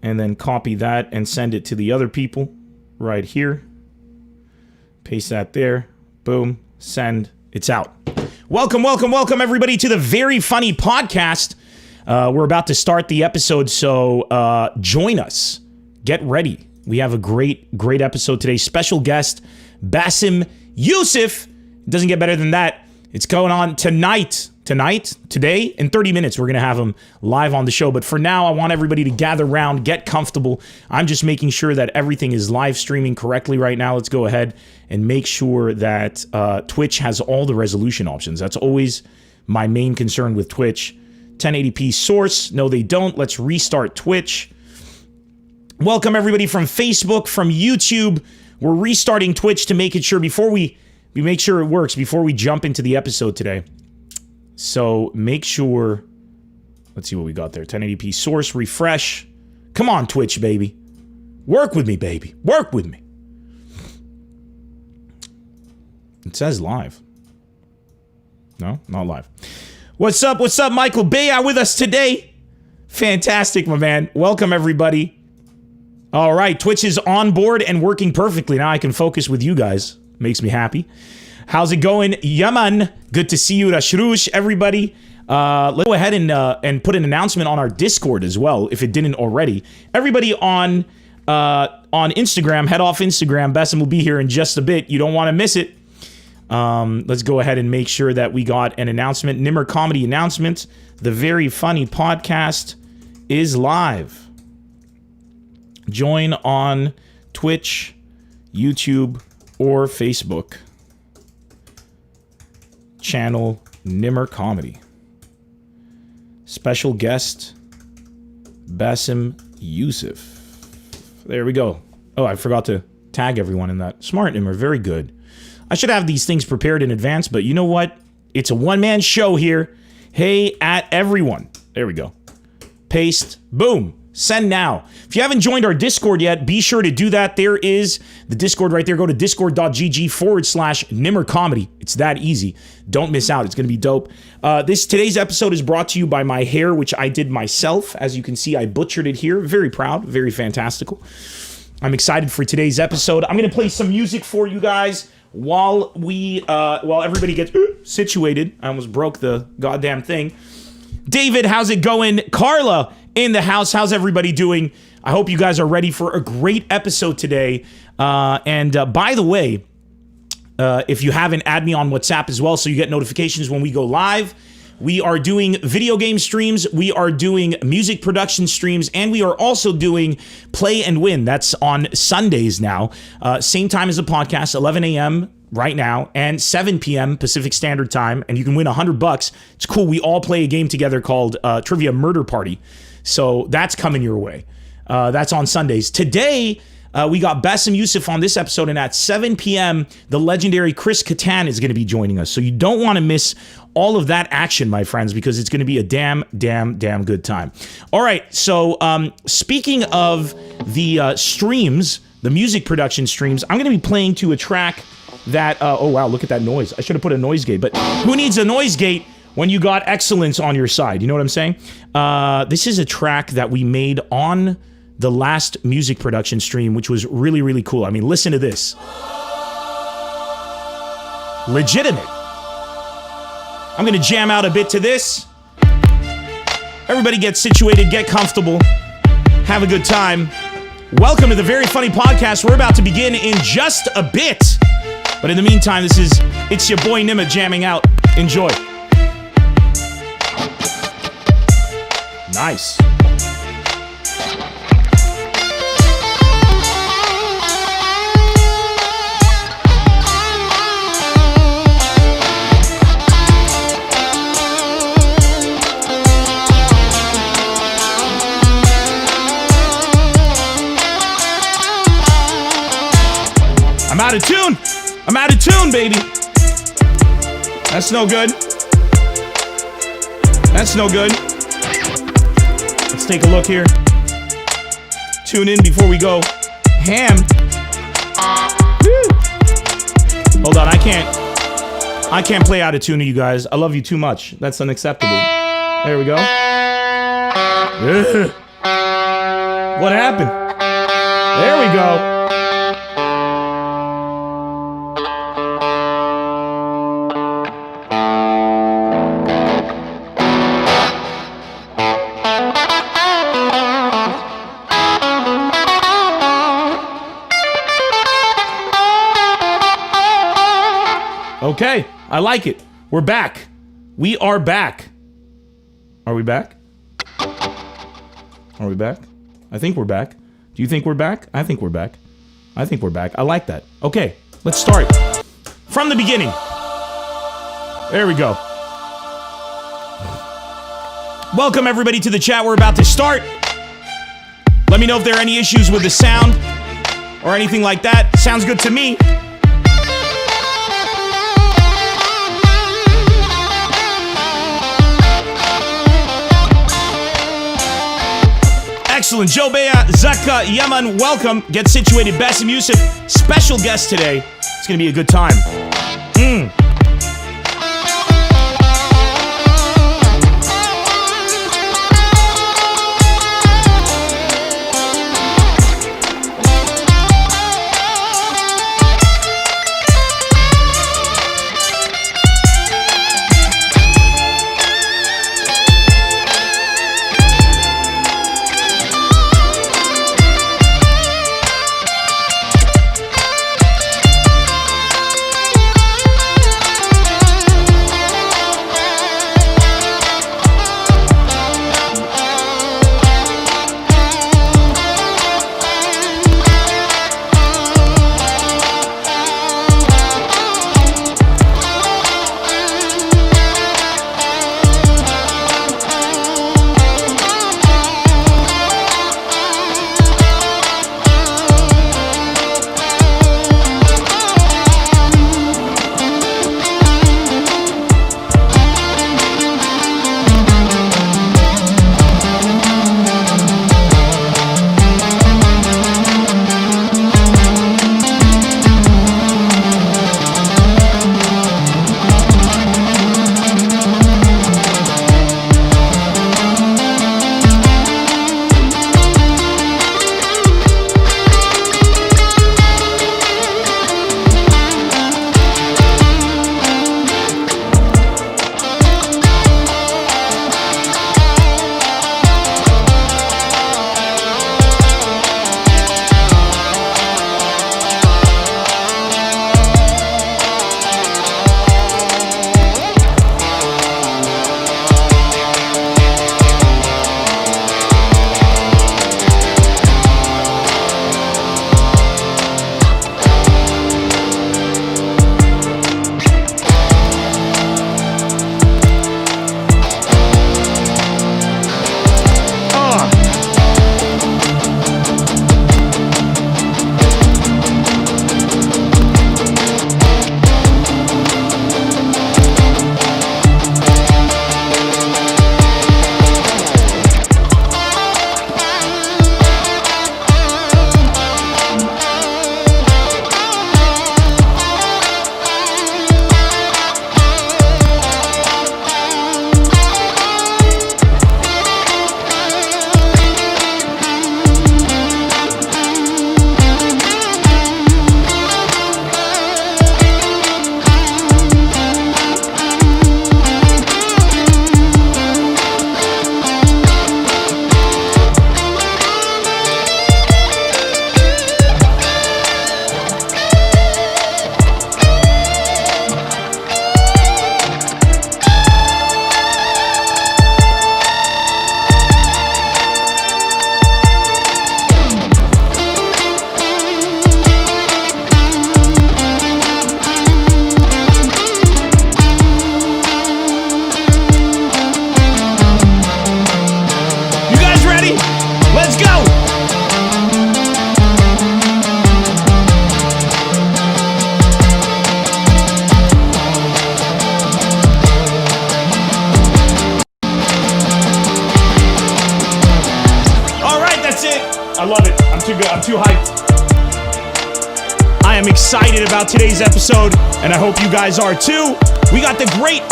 And then copy that and send it to the other people right here. Paste that there. Boom. Send. It's out. Welcome, welcome, welcome, everybody, to the Very Funny Podcast. We're about to start the episode, so join us. Get ready. We have a great episode today. Special guest, Bassem Youssef. Doesn't get better than that. It's going on today, in 30 minutes, we're going to have him live on the show. But for now, I want everybody to gather around, get comfortable. I'm just making sure that everything is live streaming correctly right now. Let's go ahead and make sure that Twitch has all the resolution options. That's always my main concern with Twitch. 1080p source. No, they don't. Let's restart Twitch. Welcome, everybody, from Facebook, from YouTube. We're restarting Twitch to make it sure before we make sure it works before we jump into the episode today. So make sure, let's see what we got there. 1080p source, refresh. Come on, Twitch, baby. Work with me, baby. Work with me. It says live. No, not live. What's up, Michael Baya with us today? Fantastic, my man. Welcome, everybody. All right, Twitch is on board and working perfectly. Now I can focus with you guys. Makes me happy. How's it going? Yaman. Good to see you, Rashrush, everybody. Let's go ahead and put an announcement on our Discord as well, if it didn't already. Everybody on Instagram, head off Instagram. Bassem will be here in just a bit. You don't want to miss it. Let's go ahead and make sure that we got an announcement. Nemr comedy announcement. The Very Funny Podcast is live. Join on Twitch, YouTube, or Facebook. Channel Nemr Comedy. Special guest Bassem Youssef. There we go. Oh, I forgot to tag everyone in that. Smart, Nemr. Very good. I should have these things prepared in advance, but you know what? It's a one-man show here. Hey, at everyone. There we go. Paste. Boom. Send now. If you haven't joined our Discord yet, be sure to do that. There is the Discord right there. Go to discord.gg/Nemr Comedy. It's that easy. Don't miss out. It's going to be dope. Today's episode is brought to you by my hair, which I did myself. As you can see, I butchered it here. Very proud. Very fantastical. I'm excited for today's episode. I'm going to play some music for you guys while everybody gets situated. I almost broke the goddamn thing. David, how's it going? Carla in the house. How's everybody doing? I hope you guys are ready for a great episode today. And by the way, if you haven't, add me on WhatsApp as well so you get notifications when we go live. We are doing video game streams, we are doing music production streams, and we are also doing Play and Win. That's on Sundays now. Same time as the podcast, 11 a.m. right now, and 7 p.m. Pacific Standard Time, and you can win $100. It's cool. We all play a game together called Trivia Murder Party. So that's coming your way. That's on Sundays. Today, we got Bassem Youssef on this episode, and at 7 p.m., the legendary Chris Kattan is going to be joining us. So you don't want to miss all of that action, my friends, because it's going to be a damn good time. All right, so speaking of the streams, the music production streams, I'm going to be playing to a track that, oh wow, look at that noise. I should have put a noise gate, but who needs a noise gate when you got excellence on your side? You know what I'm saying? This is a track that we made on the last music production stream, which was really cool. I mean, listen to this. Legitimate. I'm gonna jam out a bit to this. Everybody get situated, get comfortable, have a good time. Welcome to the Very Funny Podcast. We're about to begin in just a bit. But in the meantime, it's your boy Nemr jamming out. Enjoy. Nice. I'm out of tune. I'm out of tune, baby. That's no good. That's no good. Let's take a look here. Tune in before we go ham. Woo. Hold on, I can't play out of tune to you guys. I love you too much. That's unacceptable. There we go. What happened? There we go. Okay, I like it. We're back. We are back. Are we back? Are we back? I think we're back. Do you think we're back? I think we're back. I think we're back. I like that. Okay, let's start. From the beginning. There we go. Welcome everybody to the chat. We're about to start. Let me know if there are any issues with the sound or anything like that. Sounds good to me. Excellent. Joe Bea, Zaka, Yemen, welcome. Get situated. Bassem Youssef, special guest today. It's going to be a good time. too hyped. I am excited about today's episode, and I hope you guys are too. We got the great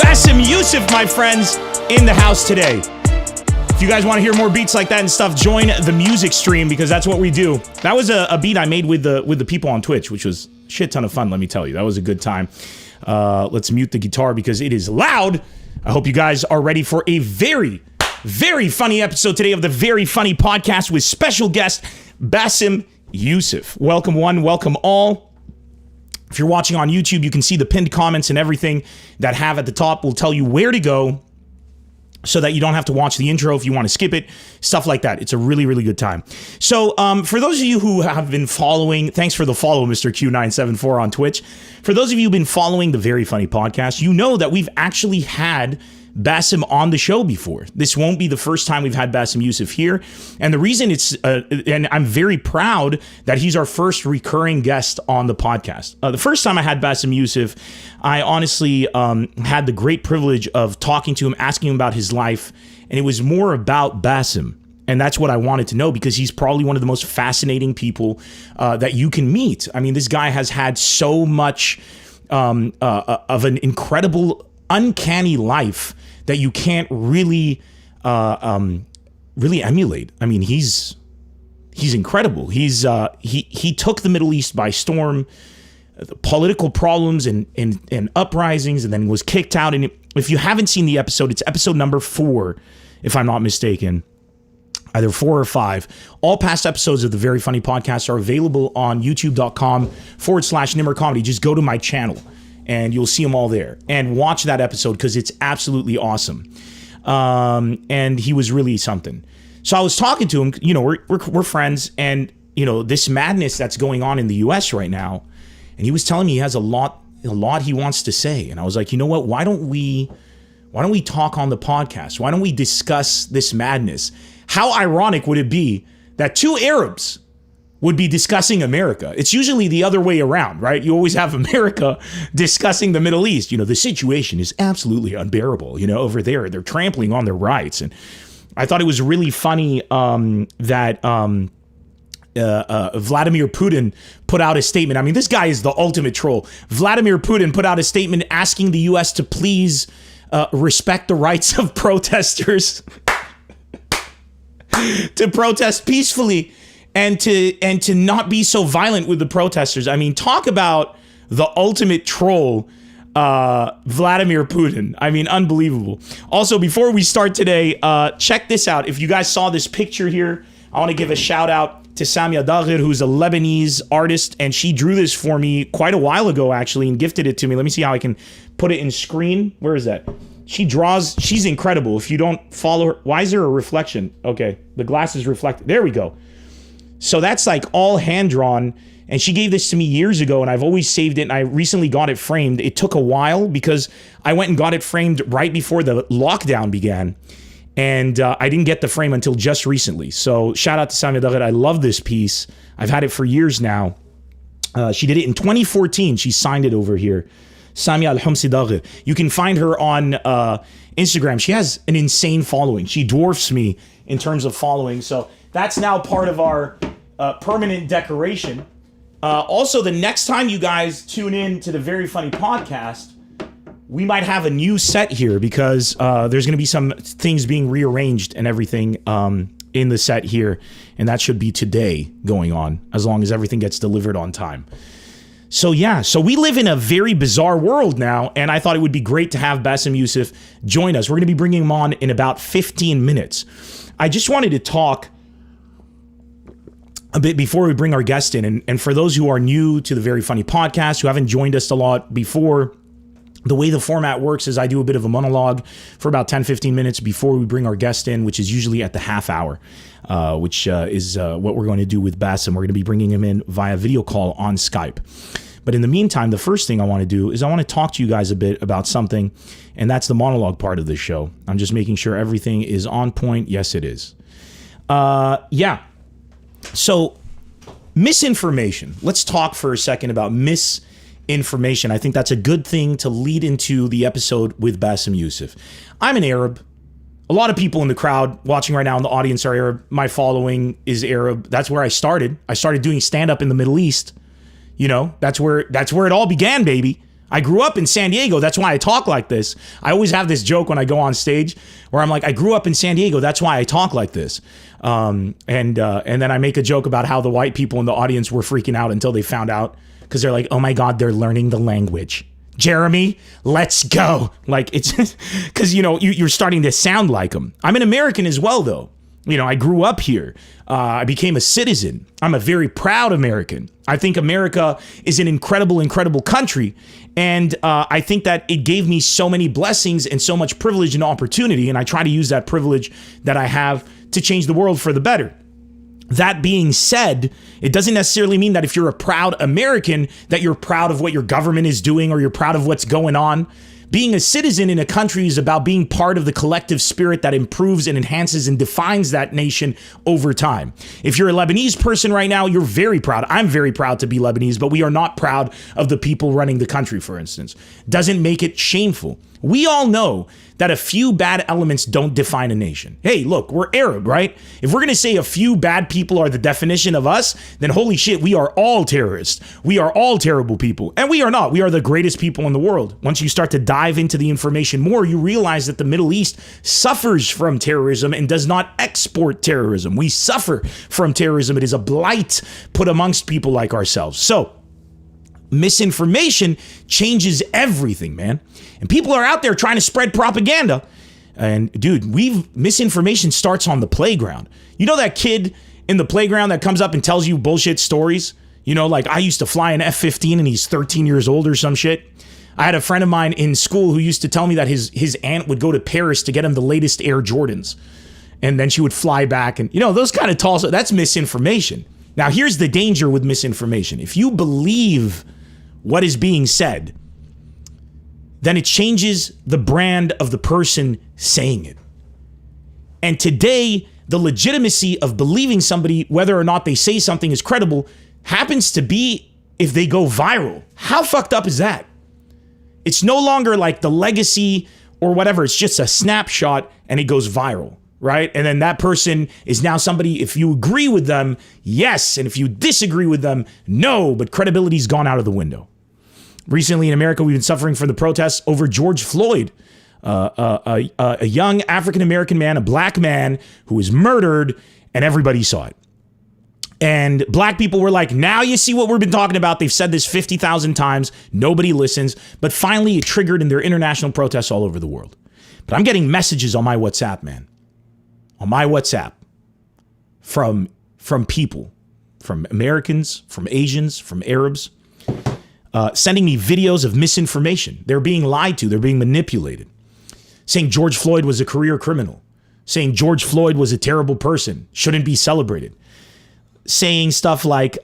Bassem Youssef, my friends, in the house today. If you guys want to hear more beats like that and stuff, join the music stream because that's what we do. That was a beat I made with the people on Twitch, which was a shit ton of fun, let me tell you. That was a good time. Let's mute the guitar because it is loud. I hope you guys are ready for a very, very funny episode today of the Very Funny Podcast with special guest Bassem Youssef. Welcome one, welcome all. If you're watching on YouTube, you can see the pinned comments and everything that have at the top will tell you where to go so that you don't have to watch the intro if you want to skip it, stuff like that. It's a really, really good time. So for those of you who have been following, thanks for the follow, Mr. Q974 on Twitch. For those of you who've been following the Very Funny Podcast, you know that we've actually had Bassem on the show before. This won't be the first time we've had Bassem Youssef here. And the reason it's, and I'm very proud that he's our first recurring guest on the podcast. The first time I had Bassem Youssef, I honestly had the great privilege of talking to him, asking him about his life. And it was more about Bassem. And that's what I wanted to know because he's probably one of the most fascinating people that you can meet. I mean, this guy has had so much of an incredible, uncanny life that you can't really emulate. I mean, he's incredible. He took the Middle East by storm, the political problems and uprisings, and then was kicked out. And if you haven't seen the episode, it's episode number 4, if I'm not mistaken. Either 4 or 5. All past episodes of the Very Funny Podcast are available on youtube.com/Nemr Comedy. Just go to my channel and you'll see them all there. And watch that episode because it's absolutely awesome. And he was really something. So I was talking to him, you know, we're friends, and, you know, this madness that's going on in the US right now, and he was telling me he has a lot he wants to say. And I was like, you know what, why don't we talk on the podcast? Why don't we discuss this madness? How ironic would it be that 2 Arabs would be discussing America? It's usually the other way around, right? You always have America discussing the Middle East. You know, the situation is absolutely unbearable. You know, over there, they're trampling on their rights. And I thought it was really funny that Vladimir Putin put out a statement. I mean, this guy is the ultimate troll. Vladimir Putin put out a statement asking the U.S. to please respect the rights of protesters to protest peacefully. And to not be so violent with the protesters. I mean, talk about the ultimate troll, Vladimir Putin. I mean, unbelievable. Also, before we start today, check this out. If you guys saw this picture here, I want to give a shout out to Samia Daghir, who's a Lebanese artist, and she drew this for me quite a while ago, actually, and gifted it to me. Let me see how I can put it in screen. Where is that? She's incredible. If you don't follow her, why is there a reflection? Okay, the glass is reflected. There we go. So that's like all hand drawn, and she gave this to me years ago, and I've always saved it, and I recently got it framed. It took a while because I went and got it framed right before the lockdown began, and I didn't get the frame until just recently. So shout out to Samia Daghir. I love this piece. I've had it for years now. She did it in 2014. She signed it over here. Samia Al-Humsi Daghir. You can find her on Instagram. She has an insane following. She dwarfs me in terms of following, so that's now part of our permanent decoration. Also, the next time you guys tune in to the Very Funny Podcast, we might have a new set here because there's going to be some things being rearranged and everything in the set here. And that should be today going on, as long as everything gets delivered on time. So yeah, so we live in a very bizarre world now, and I thought it would be great to have Bassem Youssef join us. We're going to be bringing him on in about 15 minutes. I just wanted to talk a bit before we bring our guest in. And for those who are new to the Very Funny Podcast, who haven't joined us a lot before, the way the format works is I do a bit of a monologue for about 10-15 minutes before we bring our guest in, which is usually at the half hour, which is what we're going to do with Bassem. We're going to be bringing him in via video call on Skype. But in the meantime, the first thing I want to do is I want to talk to you guys a bit about something, and that's the monologue part of the show. I'm just making sure everything is on point. Yes, it is. Yeah. So, misinformation. Let's talk for a second about misinformation. I think that's a good thing to lead into the episode with Bassem Youssef. I'm an Arab. A lot of people in the crowd watching right now in the audience are Arab. My following is Arab. That's where I started. I started doing stand-up in the Middle East. You know, that's where it all began, baby. I grew up in San Diego. That's why I talk like this. I always have this joke when I go on stage where I'm like, I grew up in San Diego. That's why I talk like this. And then I make a joke about how the white people in the audience were freaking out until they found out, because they're like, oh my God, they're learning the language. Jeremy, let's go. Like, it's because, you're starting to sound like them. I'm an American as well, though. I grew up here. I became a citizen. I'm a very proud American. I think America is an incredible, incredible country. And I think that it gave me so many blessings and so much privilege and opportunity. And I try to use that privilege that I have to change the world for the better. That being said, it doesn't necessarily mean that if you're a proud American, that you're proud of what your government is doing or you're proud of what's going on. Being a citizen in a country is about being part of the collective spirit that improves and enhances and defines that nation over time. If you're a Lebanese person right now, you're very proud. I'm very proud to be Lebanese, but we are not proud of the people running the country, for instance. Doesn't make it shameful. We all know that a few bad elements don't define a nation. Hey, look, we're Arab, right? If we're going to say a few bad people are the definition of us, then holy shit, we are all terrorists. We are all terrible people. And we are not. We are the greatest people in the world. Once you start to dive into the information more, you realize that the Middle East suffers from terrorism and does not export terrorism. We suffer from terrorism. It is a blight put amongst people like ourselves. So, misinformation changes everything, man. And people are out there trying to spread propaganda. And dude, misinformation starts on the playground. You know that kid in the playground that comes up and tells you bullshit stories? Like I used to fly an F-15 and he's 13 years old or some shit. I had a friend of mine in school who used to tell me that his aunt would go to Paris to get him the latest Air Jordans. And then she would fly back and, those kind of tall, that's misinformation. Now, here's the danger with misinformation. If you believe what is being said, then it changes the brand of the person saying it. And today, the legitimacy of believing somebody, whether or not they say something is credible, happens to be if they go viral. How fucked up is that? It's no longer like the legacy or whatever. It's just a snapshot and it goes viral, right? And then that person is now somebody, if you agree with them, yes. And if you disagree with them, no. But credibility's gone out of the window. Recently in America, we've been suffering from the protests over George Floyd, a young African-American man, a black man who was murdered, and everybody saw it. And black people were like, now you see what we've been talking about. They've said this 50,000 times. Nobody listens. But finally, it triggered in their international protests all over the world. But I'm getting messages on my WhatsApp, man. On my WhatsApp from people, from Americans, from Asians, from Arabs, sending me videos of misinformation. They're being lied to. They're being manipulated. Saying George Floyd was a career criminal. Saying George Floyd was a terrible person. Shouldn't be celebrated. Saying stuff like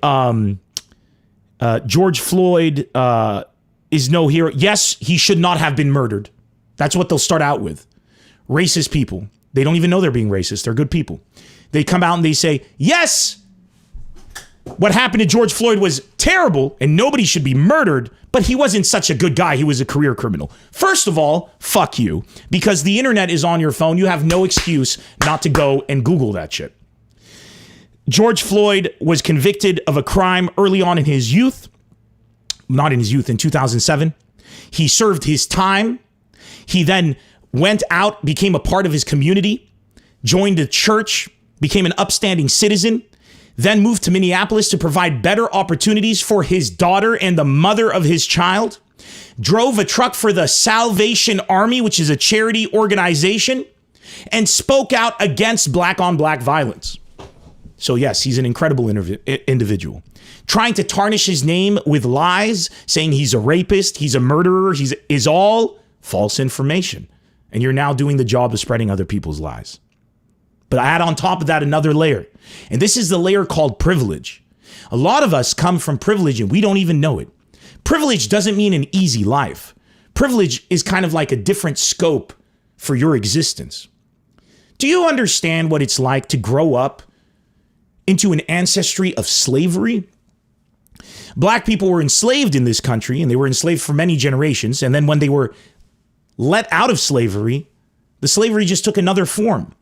George Floyd is no hero. Yes, he should not have been murdered. That's what they'll start out with. Racist people. They don't even know they're being racist. They're good people. They come out and they say, yes, what happened to George Floyd was terrible and nobody should be murdered, but he wasn't such a good guy. He was a career criminal. First of all, fuck you, because the internet is on your phone. You have no excuse not to go and Google that shit. George Floyd was convicted of a crime early on in his youth. Not in his youth, in 2007. He served his time. He then went out, became a part of his community, joined a church, became an upstanding citizen, then moved to Minneapolis to provide better opportunities for his daughter and the mother of his child, drove a truck for the Salvation Army, which is a charity organization, and spoke out against black-on-black violence. So yes, he's an incredible individual. Trying to tarnish his name with lies, saying he's a rapist, he's a murderer, is all false information. And you're now doing the job of spreading other people's lies. But I add on top of that another layer. And this is the layer called privilege. A lot of us come from privilege and we don't even know it. Privilege doesn't mean an easy life. Privilege is kind of like a different scope for your existence. Do you understand what it's like to grow up into an ancestry of slavery? Black people were enslaved in this country, and they were enslaved for many generations. And then when they were let out of slavery, the slavery just took another form.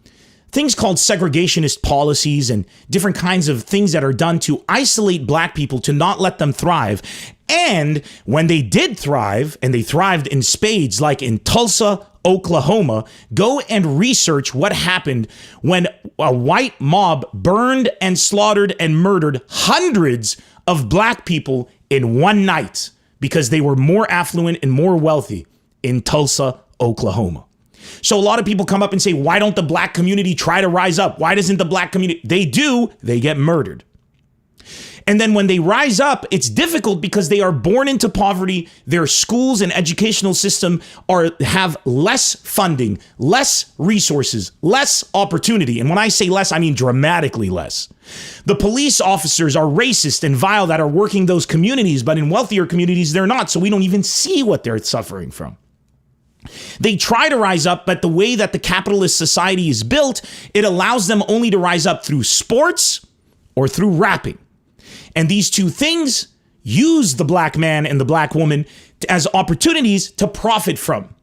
things called segregationist policies and different kinds of things that are done to isolate black people, to not let them thrive. And when they did thrive, and they thrived in spades, like in Tulsa, Oklahoma, go and research what happened when a white mob burned and slaughtered and murdered hundreds of black people in one night because they were more affluent and more wealthy in Tulsa, Oklahoma. So a lot of people come up and say, why don't the black community try to rise up? Why doesn't the black community? They do, they get murdered. And then when they rise up, it's difficult because they are born into poverty. Their schools and educational system have less funding, less resources, less opportunity. And when I say less, I mean dramatically less. The police officers are racist and vile that are working those communities, but in wealthier communities, they're not. So we don't even see what they're suffering from. They try to rise up, but the way that the capitalist society is built, it allows them only to rise up through sports or through rapping. And these two things use the black man and the black woman as opportunities to profit from.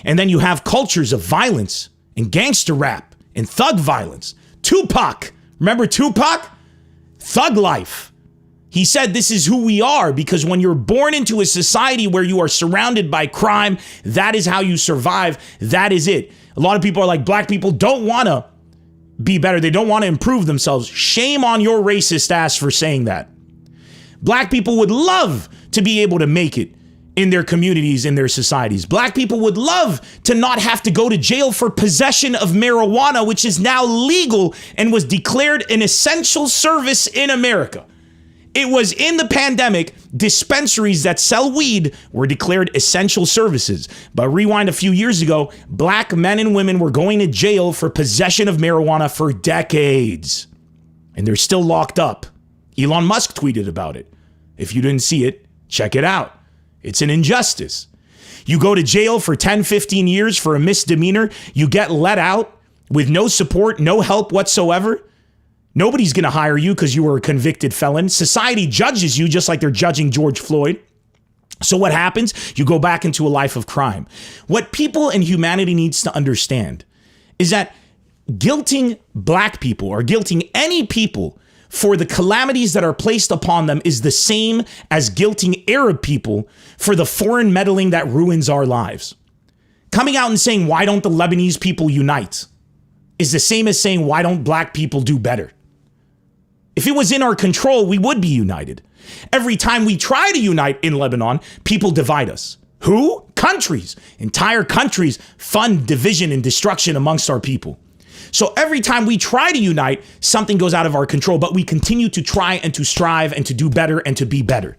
And then you have cultures of violence and gangster rap and thug violence. Tupac, remember Tupac? Thug life. He said this is who we are, because when you're born into a society where you are surrounded by crime, that is how you survive. That is it. A lot of people are like, black people don't want to be better. They don't want to improve themselves. Shame on your racist ass for saying that. Black people would love to be able to make it in their communities, in their societies. Black people would love to not have to go to jail for possession of marijuana, which is now legal and was declared an essential service in America. It was in the pandemic, dispensaries that sell weed were declared essential services. But rewind a few years ago, black men and women were going to jail for possession of marijuana for decades. And they're still locked up. Elon Musk tweeted about it. If you didn't see it, check it out. It's an injustice. You go to jail for 10, 15 years for a misdemeanor. You get let out with no support, no help whatsoever. Nobody's going to hire you because you were a convicted felon. Society judges you just like they're judging George Floyd. So what happens? You go back into a life of crime. What people and humanity needs to understand is that guilting black people or guilting any people for the calamities that are placed upon them is the same as guilting Arab people for the foreign meddling that ruins our lives. Coming out and saying, why don't the Lebanese people unite, is the same as saying, why don't black people do better? If it was in our control, we would be united. Every time we try to unite in Lebanon, people divide us. Who? Countries. Entire countries fund division and destruction amongst our people. So every time we try to unite, something goes out of our control, but we continue to try and to strive and to do better and to be better.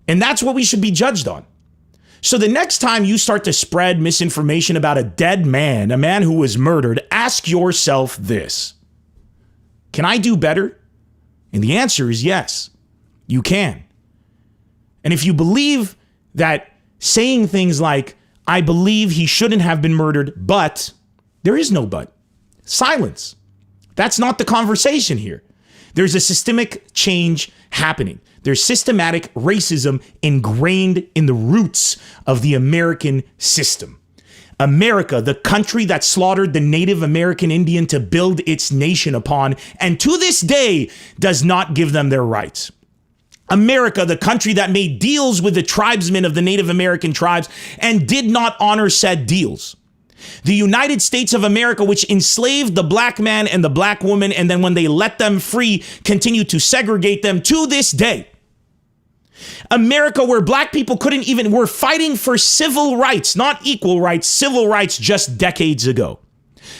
And that's what we should be judged on. So the next time you start to spread misinformation about a dead man, a man who was murdered, ask yourself this: can I do better? And the answer is yes, you can. And if you believe that saying things like, I believe he shouldn't have been murdered, but, there is no but. Silence. That's not the conversation here. There's a systemic change happening. There's systematic racism ingrained in the roots of the American system. America, the country that slaughtered the Native American Indian to build its nation upon, and to this day does not give them their rights. America, the country that made deals with the tribesmen of the Native American tribes and did not honor said deals. The United States of America, which enslaved the black man and the black woman, and then when they let them free, continued to segregate them to this day. America, where black people were fighting for civil rights, not equal rights, civil rights just decades ago.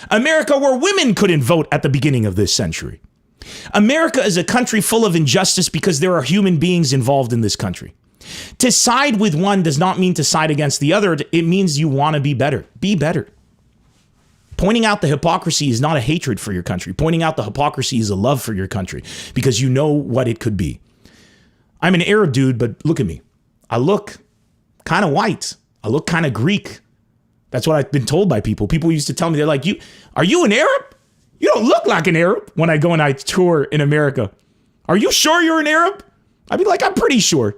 America, where women couldn't vote at the beginning of this century. America is a country full of injustice because there are human beings involved in this country. To side with one does not mean to side against the other. It means you want to be better. Be better. Pointing out the hypocrisy is not a hatred for your country. Pointing out the hypocrisy is a love for your country because you know what it could be. I'm an Arab dude, but look at me. I look kind of white. I look kind of Greek. That's what I've been told by people. People used to tell me, they're like, are you an Arab? You don't look like an Arab when I go and I tour in America. Are you sure you're an Arab? I'd be like, I'm pretty sure.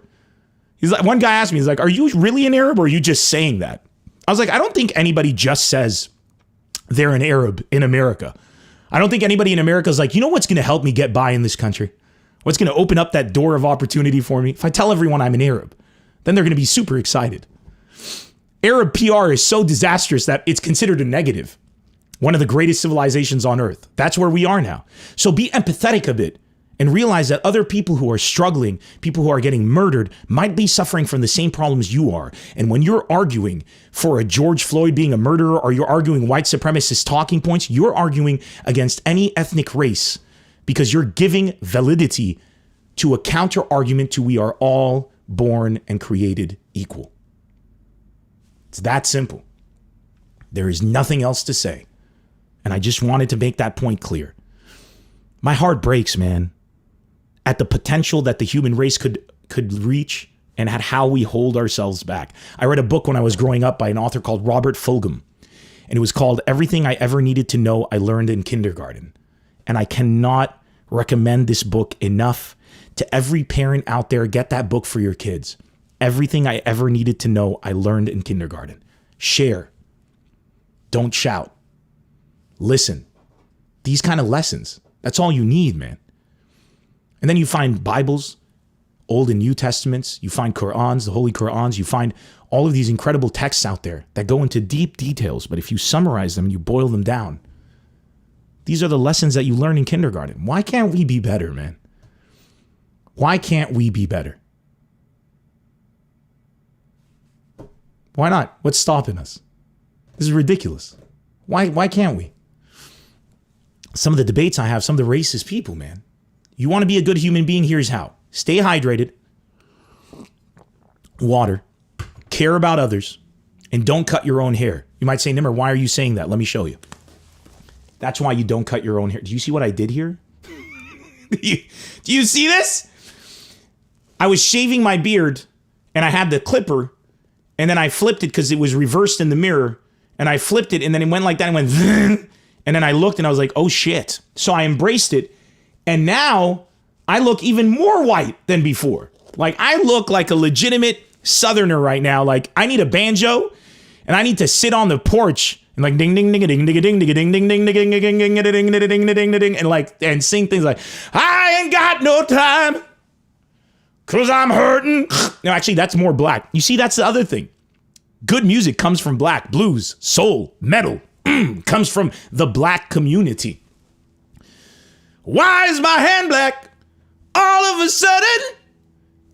He's like, one guy asked me, he's like, are you really an Arab or are you just saying that? I was like, I don't think anybody just says they're an Arab in America. I don't think anybody in America is like, you know what's going to help me get by in this country? What's going to open up that door of opportunity for me? If I tell everyone I'm an Arab, then they're going to be super excited. Arab PR is so disastrous that it's considered a negative. One of the greatest civilizations on earth. That's where we are now. So be empathetic a bit and realize that other people who are struggling, people who are getting murdered, might be suffering from the same problems you are. And when you're arguing for a George Floyd being a murderer, or you're arguing white supremacist talking points, you're arguing against any ethnic race because you're giving validity to a counter argument to we are all born and created equal. It's that simple. There is nothing else to say. And I just wanted to make that point clear. My heart breaks, man, at the potential that the human race could reach and at how we hold ourselves back. I read a book when I was growing up by an author called Robert Fulghum, and it was called Everything I Ever Needed to Know I Learned in Kindergarten. And I cannot recommend this book enough to every parent out there. Get that book for your kids. Everything I Ever Needed to Know I Learned in Kindergarten. Share. Don't shout. Listen. These kind of lessons. That's all you need, man. And then you find Bibles, Old and New Testaments. You find Qur'ans, the Holy Qur'ans. You find all of these incredible texts out there that go into deep details. But if you summarize them and you boil them down, these are the lessons that you learn in kindergarten. Why can't we be better, man? Why can't we be better? Why not? What's stopping us? This is ridiculous. Why can't we? Some of the debates I have, some of the racist people, man. You want to be a good human being? Here's how. Stay hydrated. Water. Care about others. And don't cut your own hair. You might say, Nemr, why are you saying that? Let me show you. That's why you don't cut your own hair. Do you see what I did here? Do you see this? I was shaving my beard and I had the clipper and then I flipped it because it was reversed in the mirror and I flipped it and then it went like that and went and then I looked and I was like, oh shit. So I embraced it and now I look even more white than before. Like I look like a legitimate Southerner right now. Like I need a banjo and I need to sit on the porch and like ding ding ding ding ding ding ding ding ding ding ding ding ding ding ding ding ding and like and sing things like I ain't got no time. Cause I'm hurting. No, actually, that's more black. You see, that's the other thing. Good music comes from black. Blues, soul, metal, comes from the black community. Why is my hand black? All of a sudden,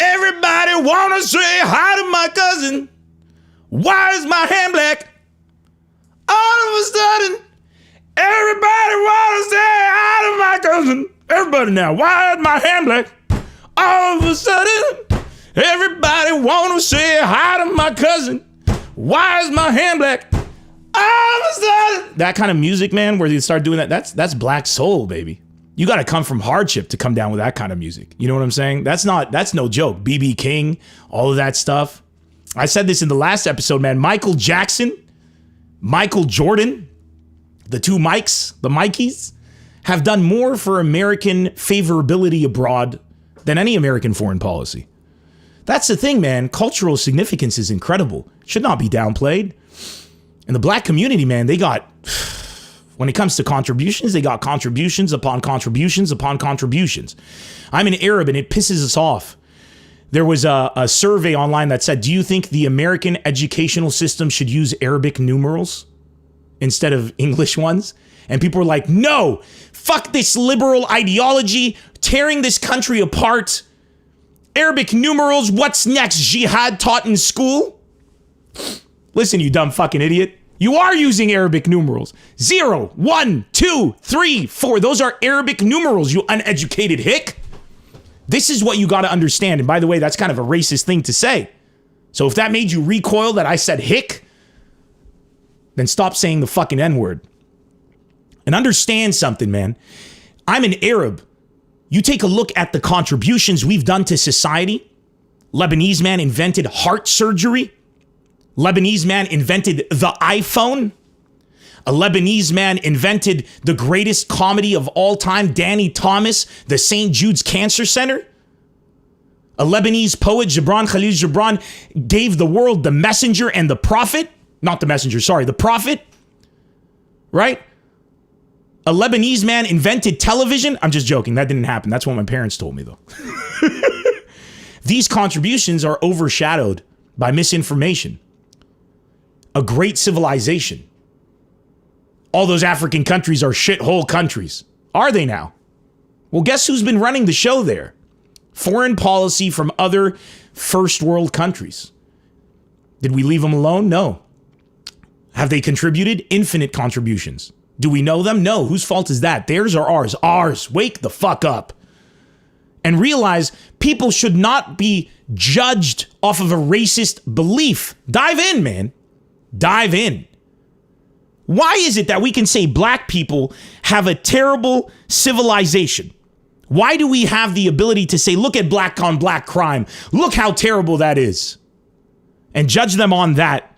everybody wanna say hi to my cousin. Why is my hand black? All of a sudden, everybody wanna say hi to my cousin. Everybody now, why is my hand black? All of a sudden, everybody wanna say hi to my cousin. Why is my hand black? All of a sudden. That kind of music, man, where you start doing that, that's black soul, baby. You gotta come from hardship to come down with that kind of music. You know what I'm saying? That's no joke. B.B. King, all of that stuff. I said this in the last episode, man. Michael Jackson, Michael Jordan, the two Mikes, the Mikeys, have done more for American favorability abroad than any American foreign policy. That's the thing, man. Cultural significance is incredible. It should not be downplayed. And the black community, man, they got, when it comes to contributions, they got contributions upon contributions upon contributions. I'm an Arab and it pisses us off. There was a survey online that said, do you think the American educational system should use Arabic numerals instead of English ones? And people were like, no, fuck this liberal ideology, tearing this country apart. Arabic numerals, what's next? Jihad taught in school? Listen, you dumb fucking idiot. You are using Arabic numerals. 0, 1, 2, 3, 4. Those are Arabic numerals, you uneducated hick. This is what you got to understand. And by the way, that's kind of a racist thing to say. So if that made you recoil that I said hick, then stop saying the fucking N-word. And understand something, man. I'm an Arab. You take a look at the contributions we've done to society. Lebanese man invented heart surgery. Lebanese man invented the iPhone. A Lebanese man invented the greatest comedy of all time, Danny Thomas, the St. Jude's Cancer Center. A Lebanese poet, Gibran Khalil Gibran, gave the world the messenger and the prophet. Not the messenger, sorry, the prophet. right? A Lebanese man invented television. I'm just joking. That didn't happen. That's what my parents told me, though. These contributions are overshadowed by misinformation. A great civilization. All those African countries are shithole countries. Are they now? Well, guess who's been running the show there? Foreign policy from other first world countries. Did we leave them alone? No. Have they contributed? Infinite contributions. Do we know them? No. Whose fault is that? Theirs or ours? Ours. Wake the fuck up. And realize people should not be judged off of a racist belief. Dive in, man. Dive in. Why is it that we can say black people have a terrible civilization? Why do we have the ability to say, look at black on black crime. Look how terrible that is. And judge them on that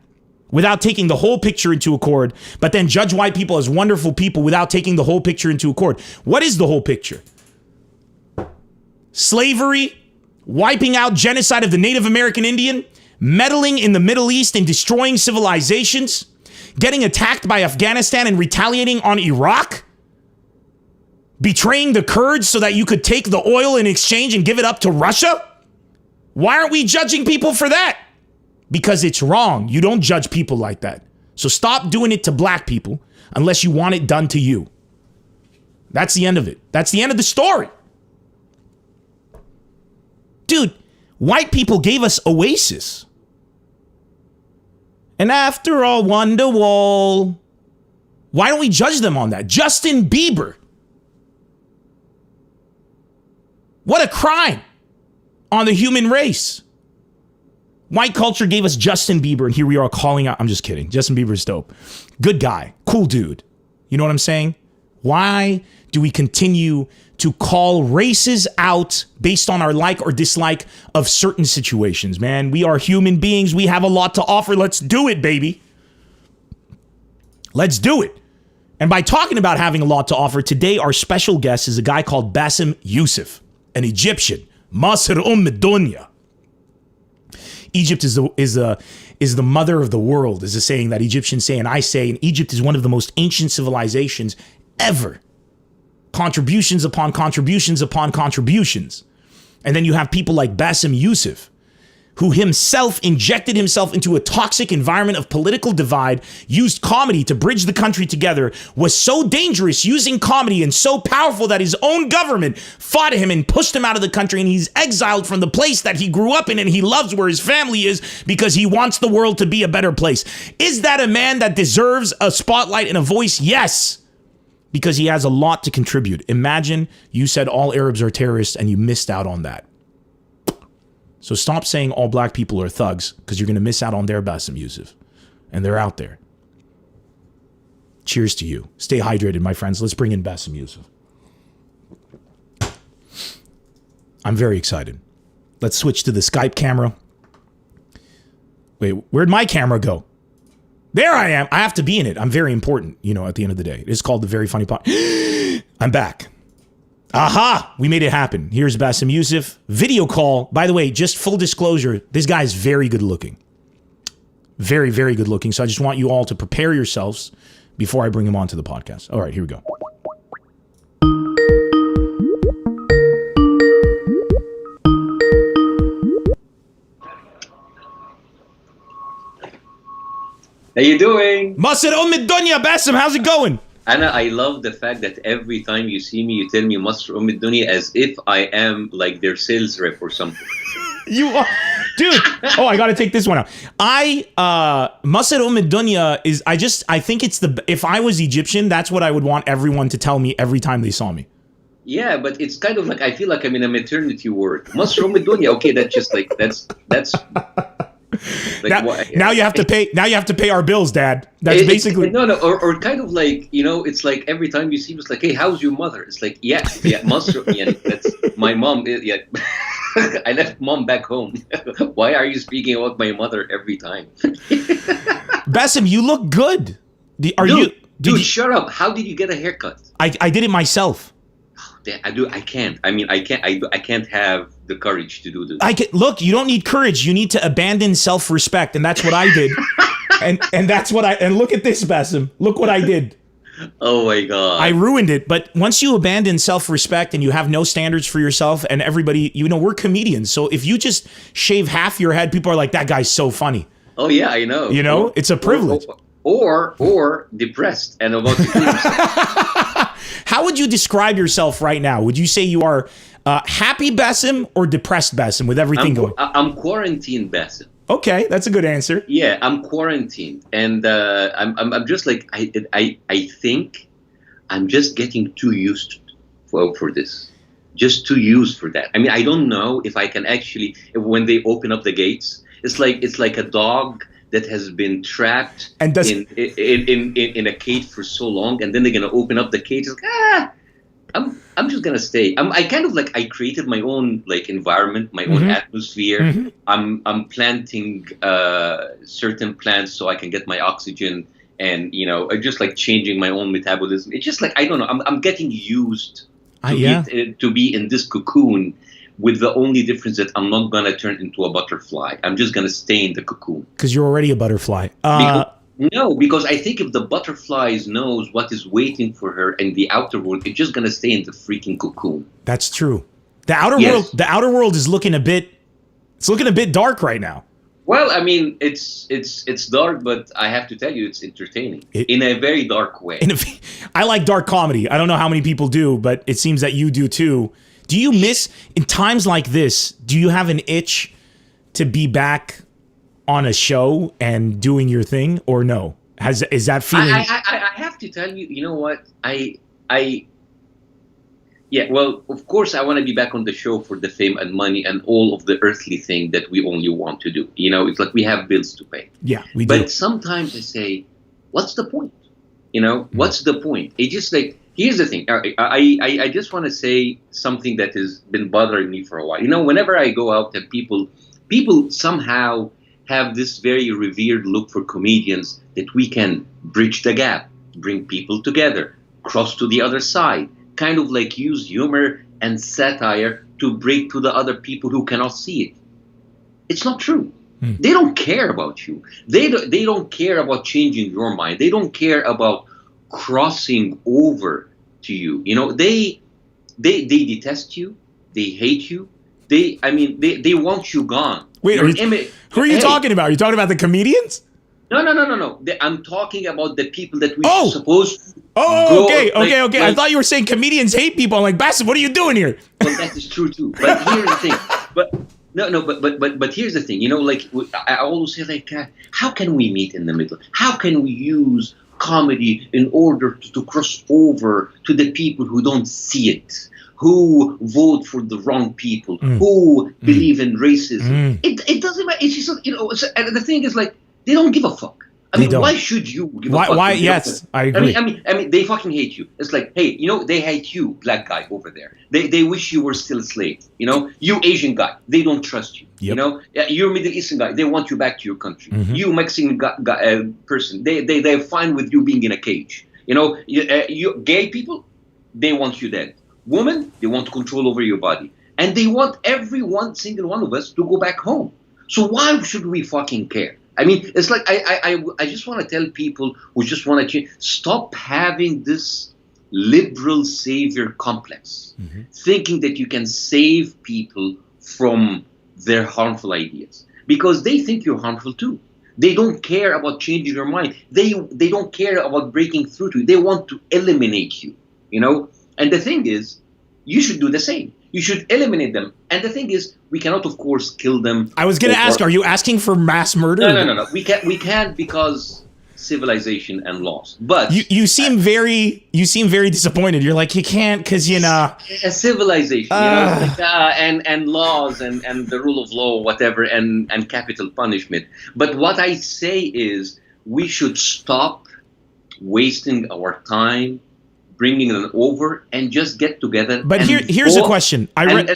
without taking the whole picture into accord, but then judge white people as wonderful people without taking the whole picture into accord. What is the whole picture? Slavery, wiping out genocide of the Native American Indian, meddling in the Middle East and destroying civilizations, getting attacked by Afghanistan and retaliating on Iraq, betraying the Kurds so that you could take the oil in exchange and give it up to Russia? Why aren't we judging people for that? Because it's wrong. You don't judge people like that. So stop doing it to black people unless you want it done to you. That's the end of it. That's the end of the story. Dude, white people gave us Oasis. And after all, Wonderwall. Why don't we judge them on that? Justin Bieber. What a crime on the human race. White culture gave us Justin Bieber, and here we are calling out. I'm just kidding. Justin Bieber's dope. Good guy. Cool dude. You know what I'm saying? Why do we continue to call races out based on our like or dislike of certain situations, man? We are human beings. We have a lot to offer. Let's do it, baby. Let's do it. And by talking about having a lot to offer, today our special guest is a guy called Bassem Youssef, an Egyptian. Masr Dunya. Egypt is the mother of the world, is a saying that Egyptians say, and I say, and Egypt is one of the most ancient civilizations ever. Contributions upon contributions upon contributions. And then you have people like Bassem Youssef, who himself injected himself into a toxic environment of political divide, used comedy to bridge the country together, was so dangerous using comedy and so powerful that his own government fought him and pushed him out of the country, and he's exiled from the place that he grew up in and he loves where his family is because he wants the world to be a better place. Is that a man that deserves a spotlight and a voice? Yes, because he has a lot to contribute. Imagine you said all Arabs are terrorists and you missed out on that. So stop saying all black people are thugs, because you're going to miss out on their Bassem Youssef. And they're out there. Cheers to you. Stay hydrated, my friends. Let's bring in Bassem Youssef. I'm very excited. Let's switch to the Skype camera. Wait, where'd my camera go? There I am. I have to be in it. I'm very important, at the end of the day. It's called The Very Funny Pod. I'm back. Aha! We made it happen. Here's Bassem Youssef. Video call. By the way, just full disclosure, this guy is very good looking. Very, very good looking. So I just want you all to prepare yourselves before I bring him onto the podcast. All right, here we go. How you doing? Masr Dunya, Bassem, how's it going? Anna, I love the fact that every time you see me, you tell me Masr Dunya as if I am like their sales rep or something. You are, dude. Oh, I got to take this one out. Masr Dunya is, I think it's if I was Egyptian, that's what I would want everyone to tell me every time they saw me. Yeah, but it's kind of like, I feel like I'm in a maternity ward. Masr Dunya, okay, that's just like, that's. Like, now you have to pay. Now you have to pay our bills, Dad. That's basically or kind of like it's like every time you see me, it's like, hey, how's your mother? It's like, yeah, Masr. Yeah, that's my mom. Yeah, I left mom back home. Why are you speaking about my mother every time? Bassem, you look good. Dude, shut up. How did you get a haircut? I did it myself. I can't. I mean, I can't have the courage to do this. Look, you don't need courage. You need to abandon self-respect, and that's what I did. and that's what and look at this, Bassem. Look what I did. Oh my God. I ruined it. But once you abandon self-respect and you have no standards for yourself, and everybody, we're comedians. So if you just shave half your head, people are like, that guy's so funny. Oh yeah, I know. It's a privilege. Or depressed and about to kill himself. How would you describe yourself right now? Would you say you are happy Bassem or depressed Bassem with everything going? I'm quarantined Bassem. Okay, that's a good answer. Yeah, I'm quarantined, and I'm just like I think I'm just getting too used for this, just too used for that. I mean, I don't know if I can actually, when they open up the gates, it's like a dog that has been trapped and in a cage for so long, and then they're gonna open up the cage. It's like, I'm just gonna stay. I created my own environment, my own atmosphere. I'm planting certain plants so I can get my oxygen, and just changing my own metabolism. It's just I don't know. I'm getting used to be in this cocoon, with the only difference that I'm not gonna turn into a butterfly. I'm just gonna stay in the cocoon. Because you're already a butterfly. Because I think if the butterfly knows what is waiting for her in the outer world, it's just gonna stay in the freaking cocoon. That's true. The outer world is looking a bit dark right now. Well, I mean, it's dark, but I have to tell you, it's entertaining in a very dark way. I like dark comedy. I don't know how many people do, but it seems that you do too. Do you miss, in times like this, do you have an itch to be back on a show and doing your thing, or no? Is that feeling? I have to tell you, you know what? Well, of course, I want to be back on the show for the fame and money and all of the earthly thing that we only want to do. It's like we have bills to pay. Yeah, we do. But sometimes I say, what's the point? What's the point? It's just here's the thing. I just want to say something that has been bothering me for a while. Whenever I go out and people somehow have this very revered look for comedians that we can bridge the gap, bring people together, cross to the other side, kind of use humor and satire to break to the other people who cannot see it. It's not true. They don't care about you. They don't care about changing your mind. They don't care about crossing over to you. They detest you. They hate you. They want you gone. Wait, who are you talking about? Are you talking about the comedians? No. I'm talking about the people that we supposed to okay. I thought you were saying comedians hate people. I'm like, Bassem, what are you doing here? Well, that is true too. But here's the thing. But here's the thing. I always say, how can we meet in the middle? How can we use comedy in order to cross over to the people who don't see it, who vote for the wrong people, who believe in racism? It doesn't matter. It's just, and the thing is, they don't give a fuck. I mean, why should you give a fuck? Why? Yes, I agree. I mean, they fucking hate you. It's like, hey, they hate you, black guy over there. They wish you were still a slave. You Asian guy, they don't trust you. Yep. You're Middle Eastern guy, they want you back to your country. You Mexican person, they're fine with you being in a cage. You gay people, they want you dead. Women, they want to control over your body, and they want every single one of us to go back home. So why should we fucking care? I mean, it's like I just want to tell people who just want to change, stop having this liberal savior complex, thinking that you can save people from their harmful ideas, because they think you're harmful too. They don't care about changing your mind. They don't care about breaking through to you. They want to eliminate you, And the thing is, you should do the same. You should eliminate them. And the thing is, we cannot, of course, kill them. I was going to ask, are you asking for mass murder? No. We can't because civilization and laws. But you seem very disappointed. You're like, you can't because a civilization, and laws and the rule of law, whatever, and capital punishment. But what I say is, we should stop wasting our time bringing them over and just get together. But here's a question. Let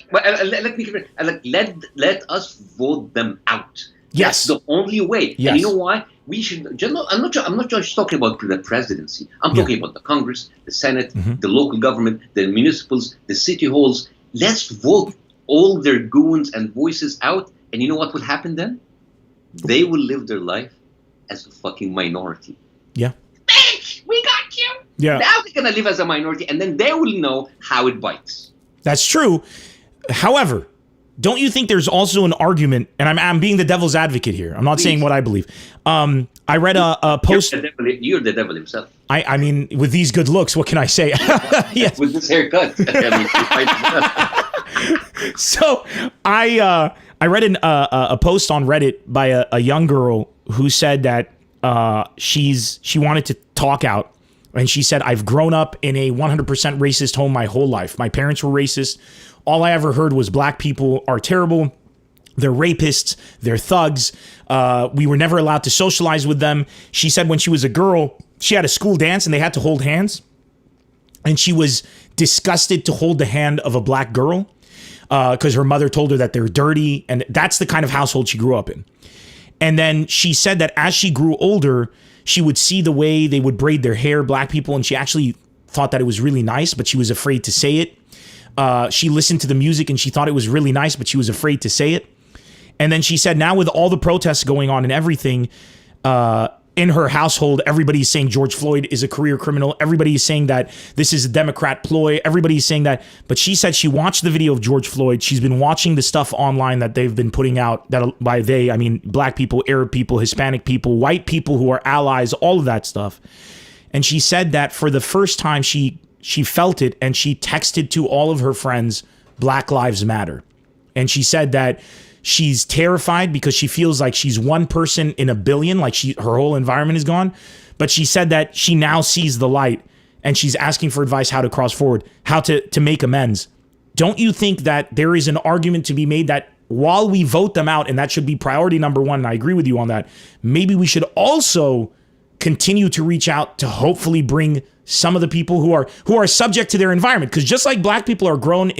us vote them out. Yes, that's the only way. Yes. And you know why? We should. I'm not just talking about the presidency. I'm talking about the Congress, the Senate, the local government, the municipals, the city halls. Let's vote all their goons and voices out. And you know what will happen then? They will live their life as a fucking minority. Yeah. Bitch, we got you. Yeah. Now they're going to live as a minority, and then they will know how it bites. That's true. However, don't you think there's also an argument, and I'm being the devil's advocate here. I'm not saying what I believe. I read a post. You're the devil himself. I mean, with these good looks, what can I say? Yes. With this haircut. So I read a post on Reddit by a young girl who said that she wanted to talk out. And she said, I've grown up in a 100% racist home my whole life. My parents were racist. All I ever heard was black people are terrible. They're rapists. They're thugs. We were never allowed to socialize with them. She said when she was a girl, she had a school dance and they had to hold hands. And she was disgusted to hold the hand of a black girl because her mother told her that they're dirty. And that's the kind of household she grew up in. And then she said that as she grew older, she would see the way they would braid their hair, black people, and she actually thought that it was really nice, but she was afraid to say it. She listened to the music and she thought it was really nice, but she was afraid to say it. And then she said, now with all the protests going on and everything, in her household, everybody's saying George Floyd is a career criminal. Everybody is saying that this is a Democrat ploy. Everybody's saying that. But she said she watched the video of George Floyd. She's been watching the stuff online that they've been putting out. That by they, I mean black people, Arab people, Hispanic people, white people who are allies, all of that stuff. And she said that for the first time she felt it, and she texted to all of her friends, Black Lives Matter. And she said that she's terrified because she feels like she's one person in a billion, like her whole environment is gone. But she said that she now sees the light and she's asking for advice how to cross forward, how to make amends. Don't you think that there is an argument to be made that while we vote them out, and that should be priority number one, and I agree with you on that, maybe we should also continue to reach out to hopefully bring some of the people who are subject to their environment, because just like black people are born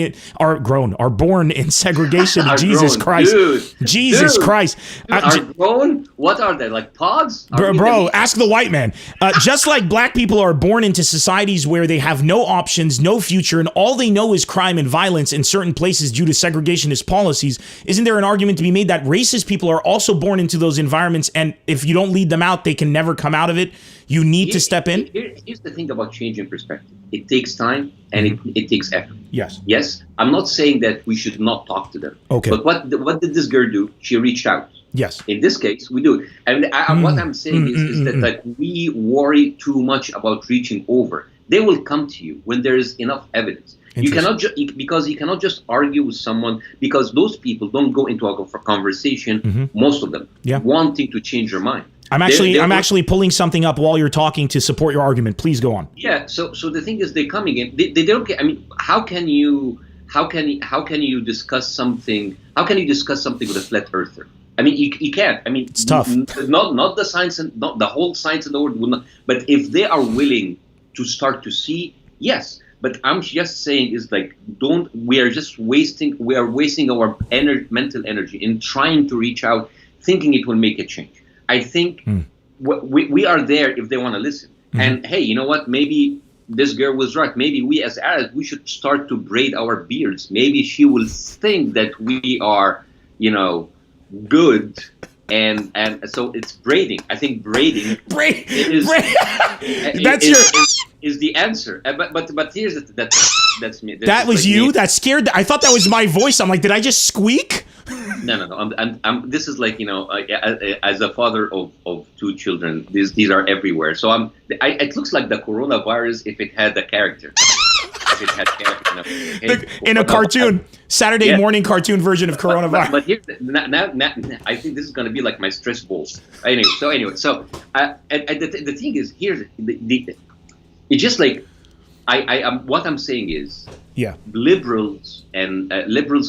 in segregation. Jesus Christ, are grown. What are they, like pods? Bro, ask the white man. Just like black people are born into societies where they have no options, no future, and all they know is crime and violence in certain places due to segregationist policies. Isn't there an argument to be made that racist people are also born into those environments, and if you don't lead them out, they can never come out of it? You need to step in. Here's the thing about changing perspective. It takes time and it takes effort. Yes. Yes. I'm not saying that we should not talk to them. Okay. But what did this girl do? She reached out. Yes. In this case, we do it. And what I'm saying is that like we worry too much about reaching over. They will come to you when there is enough evidence. You cannot because you cannot just argue with someone, because those people don't go into a conversation. Most of them wanting to change your mind. I'm actually pulling something up while you're talking to support your argument. Please go on. Yeah. So the thing is, they're coming in. They don't get. I mean, how can you discuss something? How can you discuss something with a flat earther? I mean, you can't. I mean, it's tough. Not the science and not the whole science in the world will not. But if they are willing to start to see, yes. But I'm just saying is like, we are wasting our mental energy in trying to reach out, thinking it will make a change. I think we are there if they want to listen. And hey, you know what? Maybe this girl was right. Maybe we as Arabs, we should start to braid our beards. Maybe she will think that we are, good. And so it's braiding. I think braiding is the answer. But here's that's me. That was you? Me. That scared. I thought that was my voice. I'm like, did I just squeak? No. This is like, as a father of two children, these are everywhere. So it looks like the coronavirus if it had a character. If it had character. In a cartoon, Saturday morning cartoon version of coronavirus. But here's now, I think this is going to be like my stress balls. Anyway, the thing is, here's it's just like what I'm saying is, liberals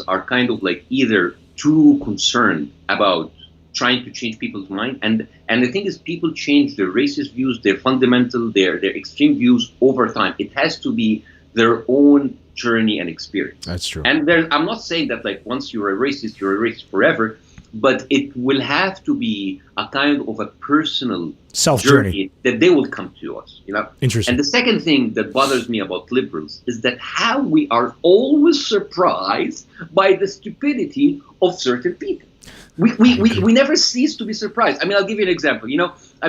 are kind of like either too concerned about trying to change people's mind, and the thing is, people change their racist views, their fundamental, their extreme views over time. It has to be their own journey and experience. That's true. And I'm not saying that like once you're a racist forever, but it will have to be a kind of a personal self-journey that they will come to us. Interesting. And the second thing that bothers me about liberals is that how we are always surprised by the stupidity of certain people. We never cease to be surprised. I mean, I'll give you an example.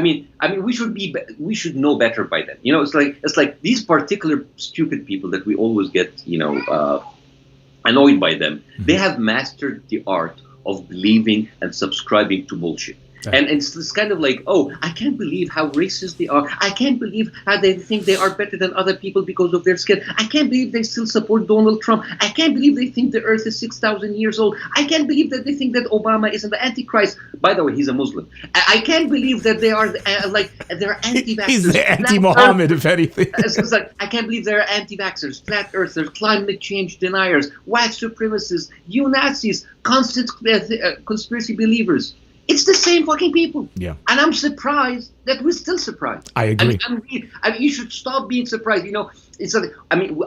we should know better by then. It's like these particular stupid people that we always get, annoyed by them. They have mastered the art of believing and subscribing to bullshit. And it's kind of like, oh, I can't believe how racist they are. I can't believe how they think they are better than other people because of their skin. I can't believe they still support Donald Trump. I can't believe they think the earth is 6,000 years old. I can't believe that they think that Obama isn't the Antichrist. By the way, he's a Muslim. I can't believe that they are they're anti-vaxxers. He's the anti-Muhammad, if anything. It's like, I can't believe they're anti-vaxxers, flat earthers, climate change deniers, white supremacists, you Nazis, constant conspiracy believers. It's the same fucking people. Yeah. And I'm surprised that we're still surprised. I agree. You should stop being surprised. It's like,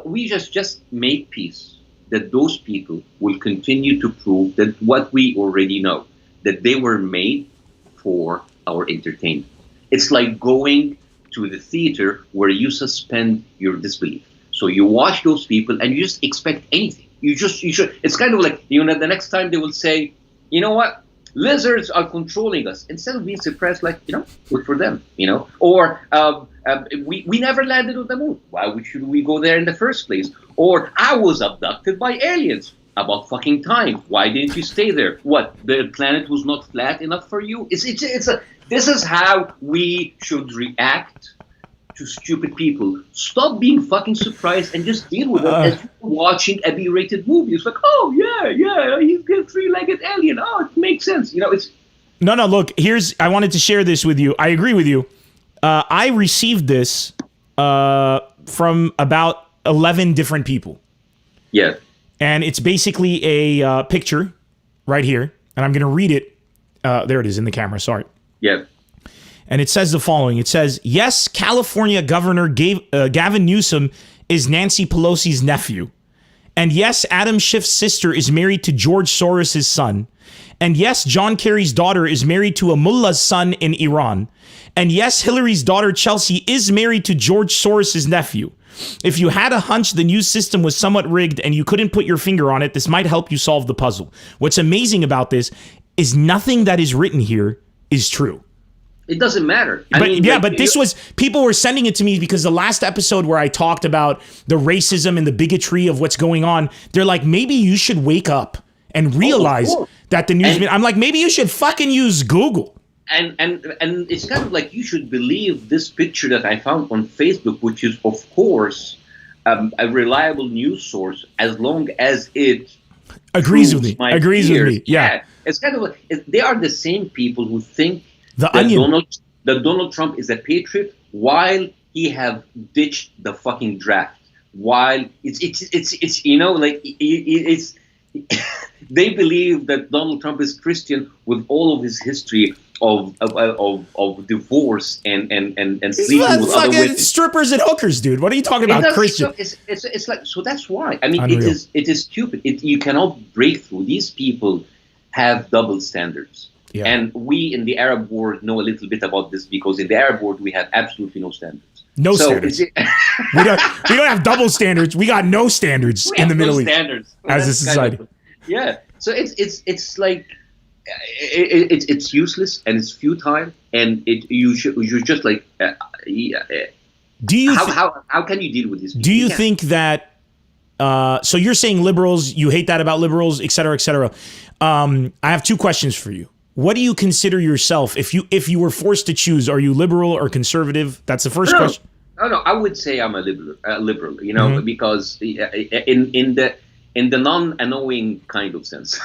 we just make peace that those people will continue to prove that what we already know, that they were made for our entertainment. It's like going to the theater where you suspend your disbelief. So you watch those people and you just expect anything. You should. It's kind of like, the next time they will say, you know what? Lizards are controlling us. Instead of being suppressed, good for them, Or we never landed on the moon. Why should we go there in the first place? Or I was abducted by aliens. About fucking time. Why didn't you stay there? What? The planet was not flat enough for you? This is how we should react to stupid people. Stop being fucking surprised and just deal with it as you're watching a B-rated movie. It's like, oh yeah, he's a three-legged alien. Oh, it makes sense. It's No, look, I wanted to share this with you. I agree with you. I received this from about 11 different people. Yeah. And it's basically a picture right here. And I'm going to read it. There it is in the camera. Sorry. Yeah. And it says the following. It says, yes, California Governor Gavin Newsom is Nancy Pelosi's nephew. And yes, Adam Schiff's sister is married to George Soros' son. And yes, John Kerry's daughter is married to a mullah's son in Iran. And yes, Hillary's daughter Chelsea is married to George Soros' nephew. If you had a hunch the news system was somewhat rigged and you couldn't put your finger on it, this might help you solve the puzzle. What's amazing about this is nothing that is written here is true. It doesn't matter. People were sending it to me because the last episode where I talked about the racism and the bigotry of what's going on, they're like, maybe you should wake up and realize that the news. I'm like, maybe you should fucking use Google. And it's kind of like you should believe this picture that I found on Facebook, which is, of course, a reliable news source, as long as it agrees with me. Yeah. It's kind of like they are the same people who think that Donald Trump is a patriot while he have ditched the fucking draft. While it's they believe that Donald Trump is Christian with all of his history of divorce and sleeping with other women. Strippers and hookers, dude. What are you talking about, Christian? It's like, so that's why. It is stupid. You cannot break through. These people have double standards. Yeah. And we in the Arab world know a little bit about this because in the Arab world we have absolutely no standards. Standards. we don't have double standards. We got no standards in the Middle East as a society. Yeah. So it's like it's useless and it's futile and you're just like how can you deal with this? Do you think that? So you're saying liberals, you hate that about liberals, et cetera, et cetera. I have two questions for you. What do you consider yourself if you were forced to choose? Are you liberal or conservative? That's the first question. No, I would say I'm a liberal. Because in the non-annoying kind of sense.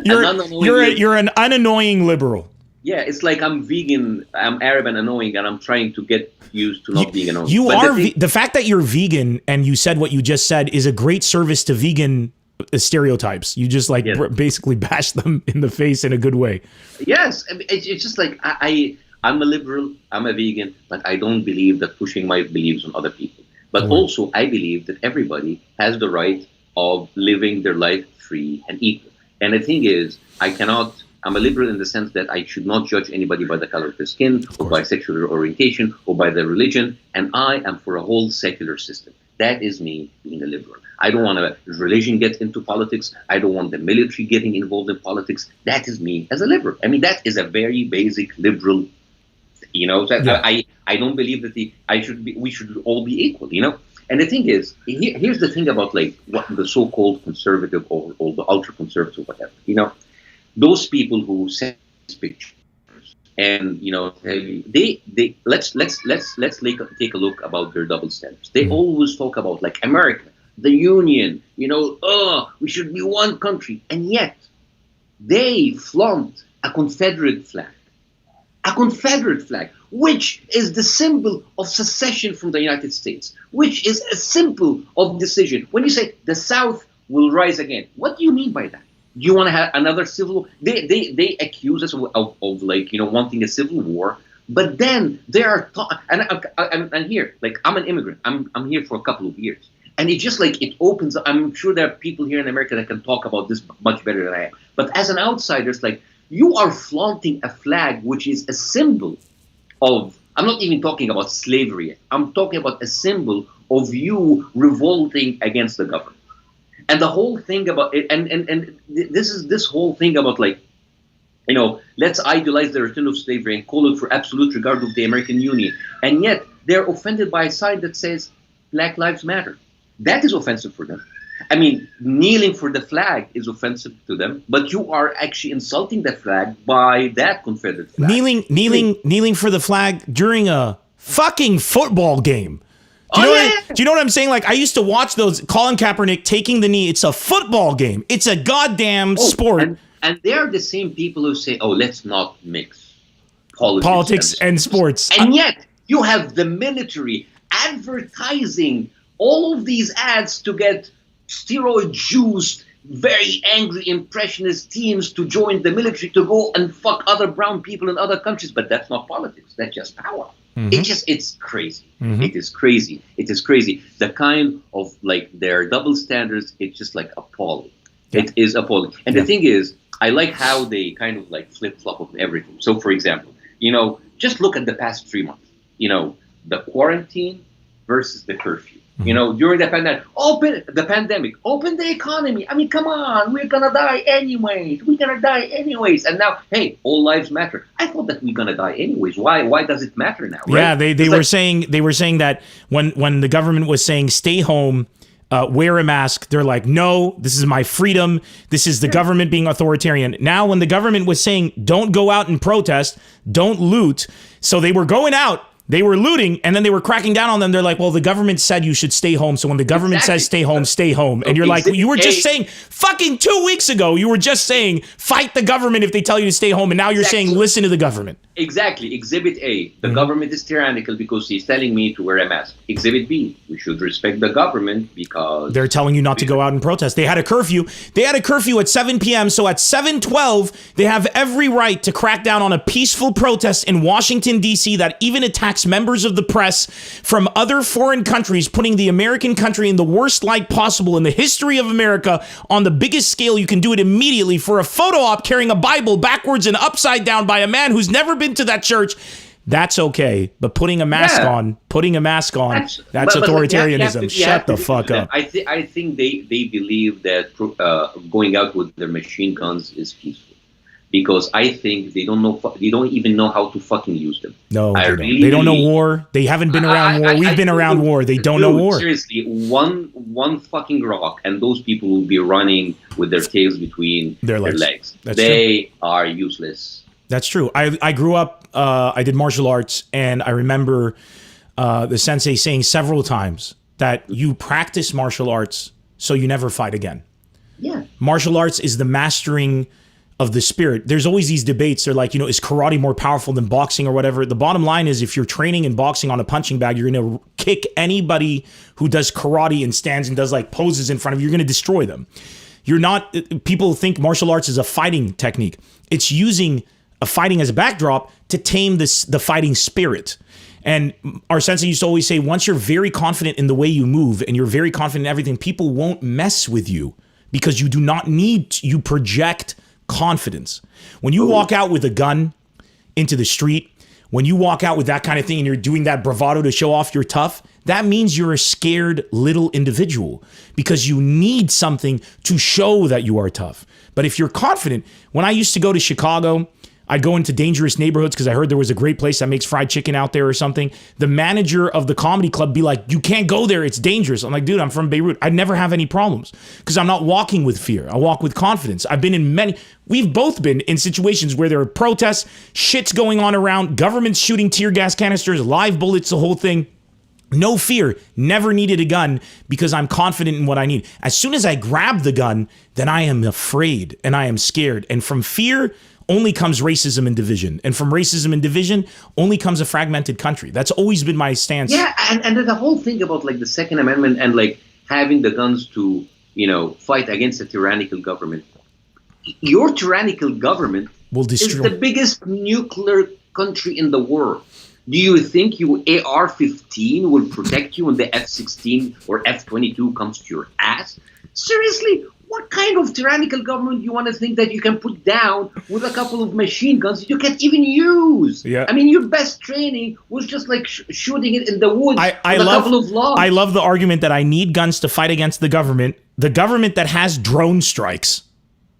You're an unannoying liberal. Yeah, it's like I'm vegan, I'm Arab and annoying, and I'm trying to get used to not being annoying. The fact that you're vegan and you said what you just said is a great service to vegan stereotypes. You just basically bash them in the face in a good way. Yes, it's just like I'm a liberal, I'm a vegan, but I don't believe that pushing my beliefs on other people. But also I believe that everybody has the right of living their life free and equal. And the thing is, I'm a liberal in the sense that I should not judge anybody by the color of their skin or by sexual orientation or by their religion. And I am for a whole secular system. That is me being a liberal. I don't want religion get into politics. I don't want the military getting involved in politics. That is me as a liberal. That is a very basic liberal So Yeah. I don't believe that we should all be equal. And the thing is, here's the thing about like what the so-called conservative or the ultra-conservative, whatever. Those people who send these pictures and they let's take a look about their double standards. They always talk about like America, the Union, we should be one country, and yet they flaunt a Confederate flag. A Confederate flag, which is the symbol of secession from the United States, which is a symbol of decision. When you say the South will rise again, what do you mean by that? Do you want to have another civil war? They accuse us of like, wanting a civil war, but then they are, and here, like I'm an immigrant, I'm here for a couple of years. And it just like, it opens up, I'm sure there are people here in America that can talk about this much better than I am. But as an outsider, it's like, you are flaunting a flag which is a symbol of, I'm not even talking about slavery, I'm talking about a symbol of you revolting against the government. And the whole thing about it, and this whole thing about like, let's idolize the return of slavery and call it for absolute regard of the American Union. And yet they're offended by a side that says Black Lives Matter. That is offensive for them. I mean, kneeling for the flag is offensive to them, but you are actually insulting the flag by that Confederate flag. Kneeling for the flag during a fucking football game. Do you know what I'm saying? Like, I used to watch those, Colin Kaepernick taking the knee. It's a football game. It's a goddamn sport. And they're the same people who say, let's not mix politics and sports. And yet, you have the military advertising all of these ads to get steroid-juiced, very angry impressionist teams to join the military to go and fuck other brown people in other countries. But that's not politics. That's just power. It's crazy. It is crazy. It is crazy. The kind of like their double standards, it's just like appalling. Yeah. It is appalling. And the thing is, I like how they kind of like flip-flop of everything. So for example, just look at the past 3 months, the quarantine versus the curfew. During the pandemic, open the economy. I mean, come on, we're gonna die anyways. And now, hey, all lives matter. I thought that we're gonna die anyways. Why does it matter now? Right? Yeah, they were saying that when the government was saying stay home, wear a mask, they're like, no, this is my freedom. This is the government being authoritarian. Now, when the government was saying don't go out and protest, don't loot, so they were going out. They were looting, and then they were cracking down on them. They're like, well, the government said you should stay home. So when the government says stay home, stay home. And you're like, you were just saying fucking 2 weeks ago, you were just saying fight the government if they tell you to stay home. And now you're saying listen to the government. Exactly. Exhibit A, the government is tyrannical because he's telling me to wear a mask. Exhibit B, we should respect the government because they're telling you not to go out and protest. They had a curfew. They had a curfew at 7 p.m. So at 7:12, they have every right to crack down on a peaceful protest in Washington, D.C. that even attacks members of the press from other foreign countries, putting the American country in the worst light possible in the history of America on the biggest scale. You can do it immediately for a photo op carrying a Bible backwards and upside down by a man who's never been to that church. That's okay, but putting a mask on, that's authoritarianism. Shut the fuck up. I think they believe that going out with their machine guns is peaceful, because I think they don't even know how to fucking use them. No, they don't know war. They haven't been around war. We've been around war. They don't know war. Seriously, one fucking rock, and those people will be running with their tails between their legs. They are useless. That's true. I grew up, I did martial arts, and I remember the sensei saying several times that you practice martial arts so you never fight again. Yeah. Martial arts is the mastering of the spirit. There's always these debates. They're like, is karate more powerful than boxing or whatever? The bottom line is if you're training in boxing on a punching bag, you're going to kick anybody who does karate and stands and does like poses in front of you. You're going to destroy them. You're not, people think martial arts is a fighting technique. It's using a fighting as a backdrop to tame the fighting spirit. And our sensei used to always say, once you're very confident in the way you move and you're very confident in everything, people won't mess with you because you do not need, you project confidence. When you walk out with a gun into the street, when you walk out with that kind of thing and you're doing that bravado to show off you're tough, that means you're a scared little individual because you need something to show that you are tough. But if you're confident, when I used to go to Chicago, I'd go into dangerous neighborhoods because I heard there was a great place that makes fried chicken out there or something. The manager of the comedy club be like, you can't go there. It's dangerous. I'm like, dude, I'm from Beirut. I never have any problems because I'm not walking with fear. I walk with confidence. I've been in we've both been in situations where there are protests, shit's going on around, government's shooting tear gas canisters, live bullets, the whole thing. No fear, never needed a gun because I'm confident in what I need. As soon as I grab the gun, then I am afraid and I am scared. And from fear only comes racism and division. And from racism and division only comes a fragmented country. That's always been my stance. Yeah, and the whole thing about like the Second Amendment and like having the guns to, fight against a tyrannical government. Your tyrannical government will destroy. is the biggest nuclear country in the world. Do you think your AR-15 will protect you when the F-16 or F-22 comes to your ass? Seriously, what kind of tyrannical government you want to think that you can put down with a couple of machine guns that you can't even use? Yeah. I mean, your best training was just like shooting it in the woods with a couple of logs. I love the argument that I need guns to fight against the government that has drone strikes.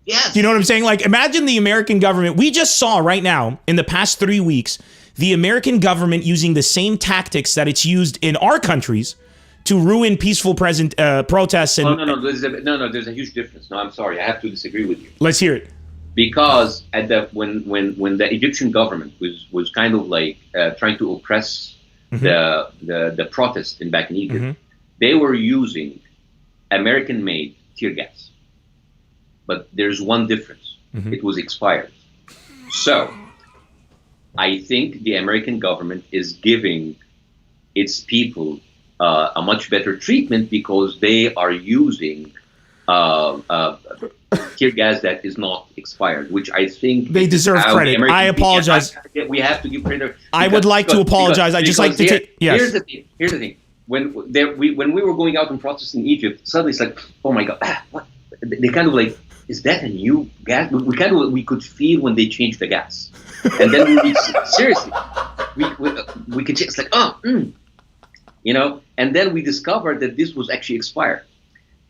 Yes. You know what I'm saying? Like, imagine the American government. We just saw right now, in the past 3 weeks, the American government using the same tactics that it's used in our countries to ruin peaceful protests. And, no, there's a huge difference. No, I'm sorry. I have to disagree with you. Let's hear it. Because when the Egyptian government was kind of like trying to oppress the protests back in Egypt, they were using American-made tear gas. But there's one difference. It was expired. So I think the American government is giving its people a much better treatment because they are using tear gas that is not expired, which I think they deserve credit. I apologize. We have to give credit. I would like to apologize. I just like to take. Yes. Here's the thing. When we were going out and protesting in Egypt, suddenly it's like, oh my God, what? They kind of like, is that a new gas? We could feel when they changed the gas, and then seriously, we could. It's like, and then we discovered that this was actually expired.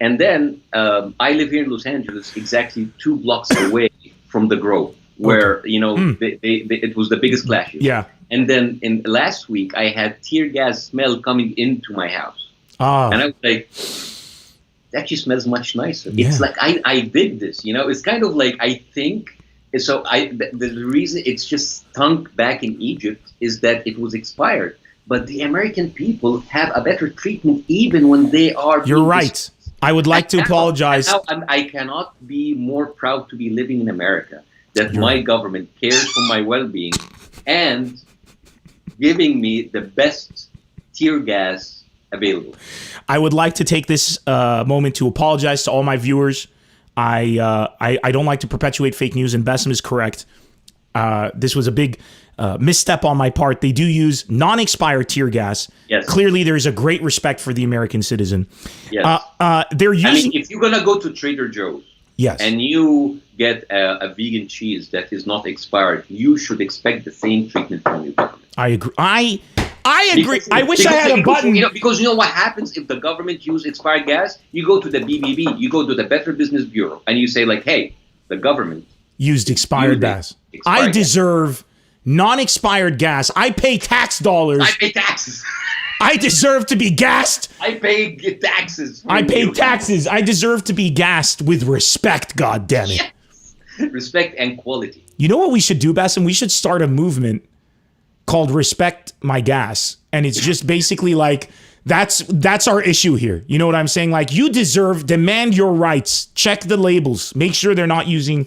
And then I live here in Los Angeles, exactly 2 blocks away from the Grove, where it was the biggest clash. Yeah. And then last week I had tear gas smell coming into my house, and I was like, it actually smells much nicer. Yeah. It's like I did this. It's kind of like I think. So the reason it's just stunk back in Egypt is that it was expired. But the American people have a better treatment even when they are. You're right. I would like to apologize. I cannot be more proud to be living in America, that my government cares for my well-being and giving me the best tear gas available. I would like to take this moment to apologize to all my viewers. I don't like to perpetuate fake news, and Bassem is correct. This was a big misstep on my part. They do use non-expired tear gas. Yes. Clearly, there's a great respect for the American citizen. Yes. They're using. If you're gonna go to Trader Joe's, yes, and you get a vegan cheese that is not expired, you should expect the same treatment from your government. I agree. I agree. I wish I had a button. Because you know what happens if the government uses expired gas? You go to the BBB, you go to the Better Business Bureau, and you say like, "Hey, the government used expired gas. I deserve non-expired gas. I pay tax dollars. I pay taxes. I deserve to be gassed. I pay taxes. I pay taxes. I deserve to be gassed with respect, God damn it. Yes. Respect and quality. You know what we should do, Bassem? We should start a movement called Respect My Gas. And it's just basically like, that's our issue here. You know what I'm saying? Like, you demand your rights. Check the labels. Make sure they're not using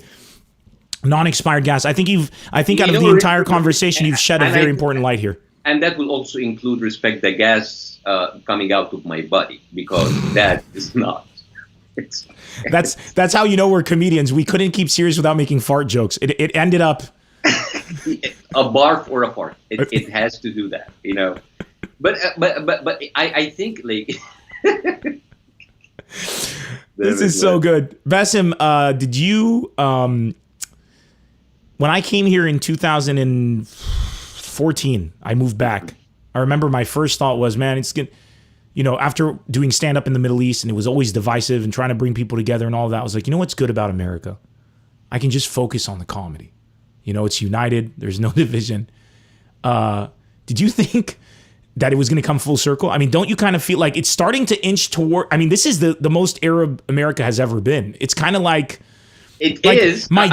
non-expired gas. I think out of the entire conversation, you've shed a very important light here. And that will also include respect the gas coming out of my body, because that is not. That's how you know we're comedians. We couldn't keep serious without making fart jokes. It ended up a barf or a fart. It has to do that, But I think like this is so good. Bassem, did you when I came here in 2014, I moved back. I remember my first thought was, man, it's good. After doing stand-up in the Middle East, and it was always divisive and trying to bring people together and all of that, I was like, you know what's good about America? I can just focus on the comedy. You know, it's united. There's no division. Did you think that it was going to come full circle? I mean, don't you kind of feel like it's starting to inch toward? I mean, this is the most Arab America has ever been. It's kind of like it is. My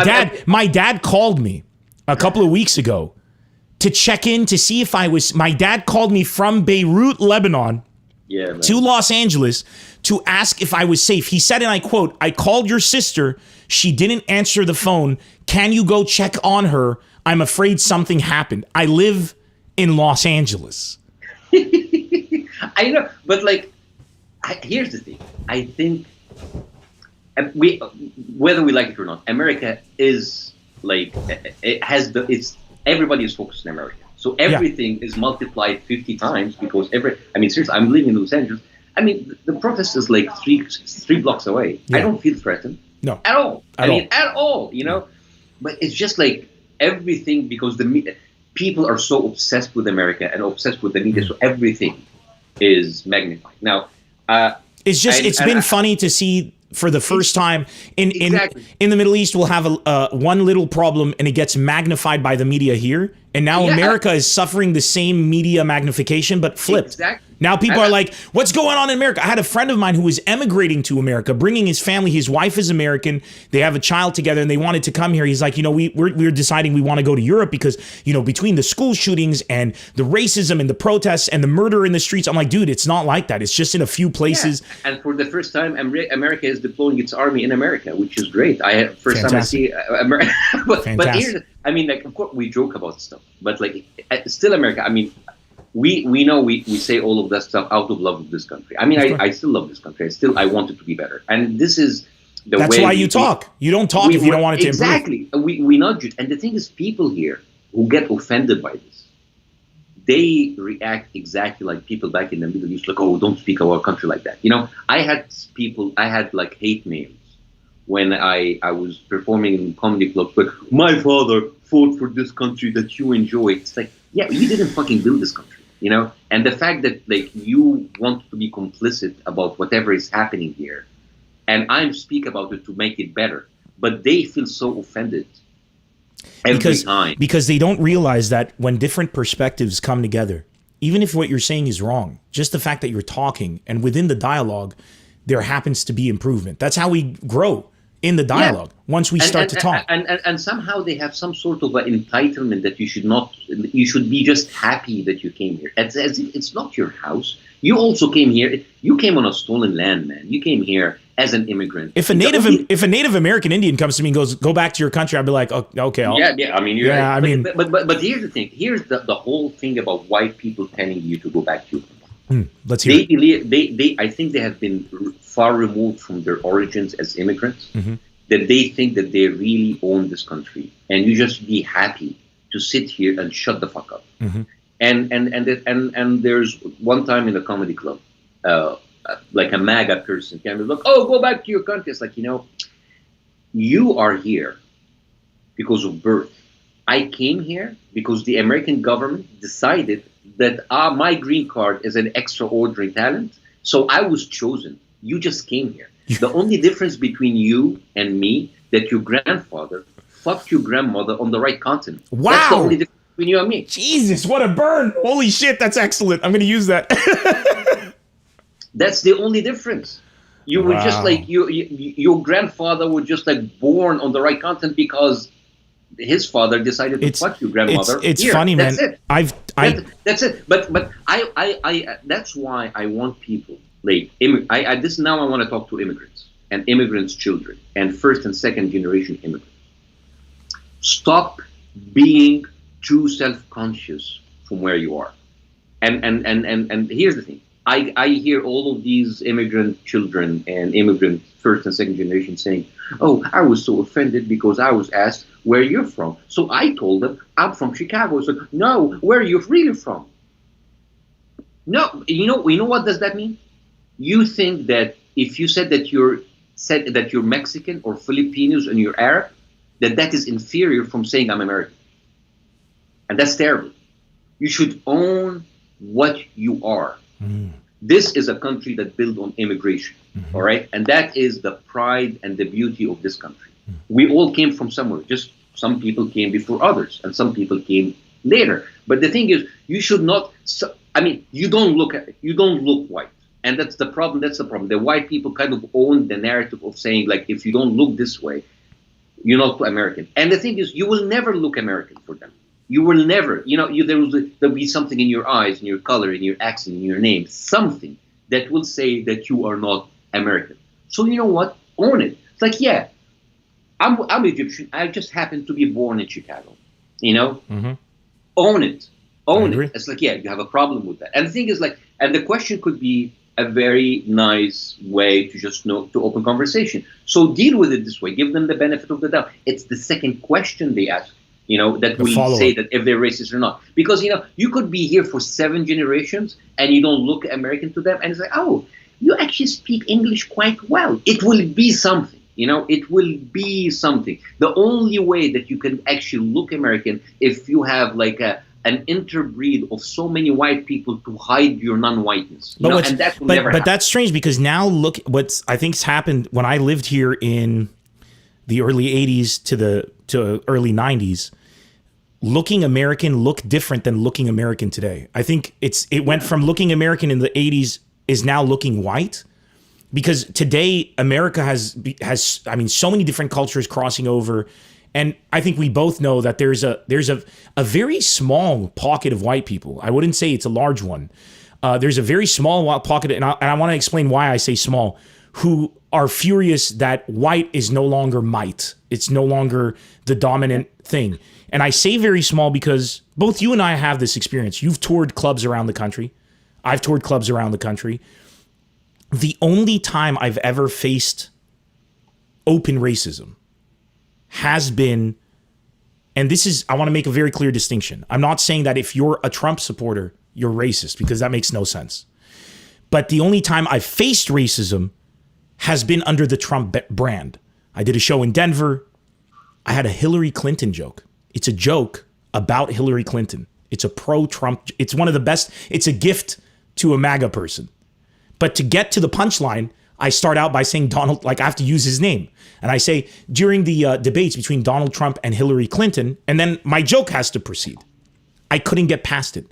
dad called me a couple of weeks ago to check in to see if I was. My dad called me from Beirut, Lebanon, to Los Angeles to ask if I was safe. He said, and I quote, "I called your sister. She didn't answer the phone. Can you go check on her? I'm afraid something happened. I live in Los Angeles." I know, but like, here's the thing. I think whether we like it or not, America is like everybody is focused on America. So everything is multiplied 50 times because I mean, seriously, I'm living in Los Angeles. I mean, the protest is like three blocks away. I don't feel threatened. No, at all. At all. You know, but it's just like everything because people are so obsessed with America and obsessed with the media, so everything is magnified. Now, it's been funny to see for the first time in the Middle East. We'll have one little problem and it gets magnified by the media here, and now America is suffering the same media magnification but flipped. Exactly. Now people are like, what's going on in America? I had a friend of mine who was emigrating to America, bringing his family. His wife is American. They have a child together and they wanted to come here. He's like, you know, we're deciding we want to go to Europe because, you know, between the school shootings and the racism and the protests and the murder in the streets, I'm like, dude, it's not like that. It's just in a few places. Yeah. And for the first time, America is deploying its army in America, which is great. First time I see America. but here's, I mean, like, of course, we joke about stuff, but like, still America. I mean, we know we say all of that stuff out of love of this country. I mean, I still love this country. I want it to be better. And this is the way. That's why you talk. You don't talk if you don't want it to improve. Exactly. We nudge it. And the thing is, people here who get offended by this, they react exactly like people back in the Middle East, like, oh, don't speak of our country like that. You know, I had like hate mails when I was performing in comedy clubs, like, my father fought for this country that you enjoy. It's like, yeah, you didn't fucking build this country, you know? And the fact that, like, you want to be complicit about whatever is happening here, and I speak about it to make it better, but they feel so offended every time. Because they don't realize that when different perspectives come together, even if what you're saying is wrong, just the fact that you're talking, and within the dialogue, there happens to be improvement. That's how we grow in the dialogue. Once we start to talk. And somehow they have some sort of an entitlement that you should be just happy that you came here. As if it's not your house. You also came here. You came on a stolen land, man. You came here as an immigrant. If a Native American Indian comes to me and goes, go back to your country, I'd be like, oh, okay. I mean, you're right. I mean, but here's the thing. Here's the whole thing about white people telling you to go back to your country. Let's hear it. I think they have been far removed from their origins as immigrants, that they think that they really own this country, and you just be happy to sit here and shut the fuck up. And there's one time in a comedy club, like a MAGA person came and look, oh, go back to your country. It's like, you know, you are here because of birth. I came here because the American government decided that my green card is an extraordinary talent, so I was chosen. You just came here. The only difference between you and me, that your grandfather fucked your grandmother on the right continent. Wow. That's the only difference between you and me. Jesus, what a burn. Holy shit, that's excellent. I'm going to use that. That's the only difference. You were just like, your grandfather was just like born on the right continent because his father decided to fuck your grandmother. It's funny, man. That's it. That's it. But I that's why I want people, like, this now I want to talk to immigrants and immigrants' children and first and second generation immigrants. Stop being too self-conscious from where you are. And here's the thing. I hear all of these immigrant children and immigrant first and second generation saying, oh, I was so offended because I was asked where you're from. So I told them, I'm from Chicago. So, no, where are you really from? No, you know what does that mean? You think that if you said that you're Mexican or Filipinos and you're Arab, that is inferior from saying I'm American. And that's terrible. You should own what you are. This is a country that built on immigration, all right? And that is the pride and the beauty of this country. We all came from somewhere. Just Some people came before others, and some people came later. But the thing is, you should not. I mean, you don't look white, and that's the problem. That's the problem. The white people kind of own the narrative of saying, like, if you don't look this way, you're not American. And the thing is, you will never look American for them. You will never. You know, there'll be something in your eyes, in your color, in your accent, in your name, something that will say that you are not American. So you know what? Own it. It's like, yeah, I'm Egyptian. I just happen to be born in Chicago. You know, own it. Own it. It's like, yeah, you have a problem with that. And the thing is, like, and the question could be a very nice way to just to open conversation. So deal with it this way. Give them the benefit of the doubt. It's the second question they ask, you know, that will say that if they're racist or not. Because, you know, you could be here for 7 generations and you don't look American to them. And it's like, oh, you actually speak English quite well. It will be something, you know, it will be something. The only way that you can actually look American if you have like an interbreed of so many white people to hide your non-whiteness. You know? And that will never happen. But that's strange because now look what's I think's happened when I lived here in the early 80s to early 90s. Looking American looked different than looking American today. I think it went from looking American in the 80s is now looking white. Because today America has I mean so many different cultures crossing over, and I think we both know that there's a very small pocket of white people. I wouldn't say it's a large one. There's a very small pocket, and I want to explain why I say small, who are furious that white is no longer might. It's no longer the dominant thing. And I say very small because both you and I have this experience. You've toured clubs around the country. I've toured clubs around the country. The only time I've ever faced open racism has been, and this is, I want to make a very clear distinction. I'm not saying that if you're a Trump supporter, you're racist, because that makes no sense. But the only time I've faced racism has been under the Trump brand. I did a show in Denver. I had a Hillary Clinton joke. It's a joke about Hillary Clinton. It's a pro-Trump. It's one of the best. It's a gift to a MAGA person. But to get to the punchline, I start out by saying Donald, like I have to use his name. And I say, during the debates between Donald Trump and Hillary Clinton, and then my joke has to proceed. I couldn't get past it.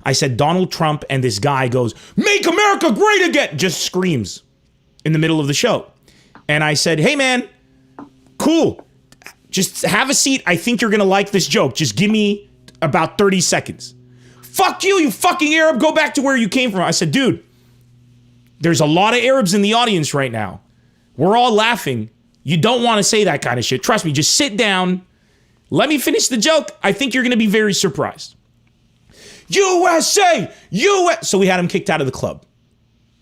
I said, Donald Trump, and this guy goes, "Make America great again," just screams in the middle of the show. And I said, "Hey man, cool. Just have a seat. I think you're going to like this joke. Just give me about 30 seconds. Fuck you, you fucking Arab. Go back to where you came from." I said, "Dude, there's a lot of Arabs in the audience right now. We're all laughing. You don't want to say that kind of shit. Trust me, just sit down. Let me finish the joke. I think you're going to be very surprised." USA! So we had him kicked out of the club.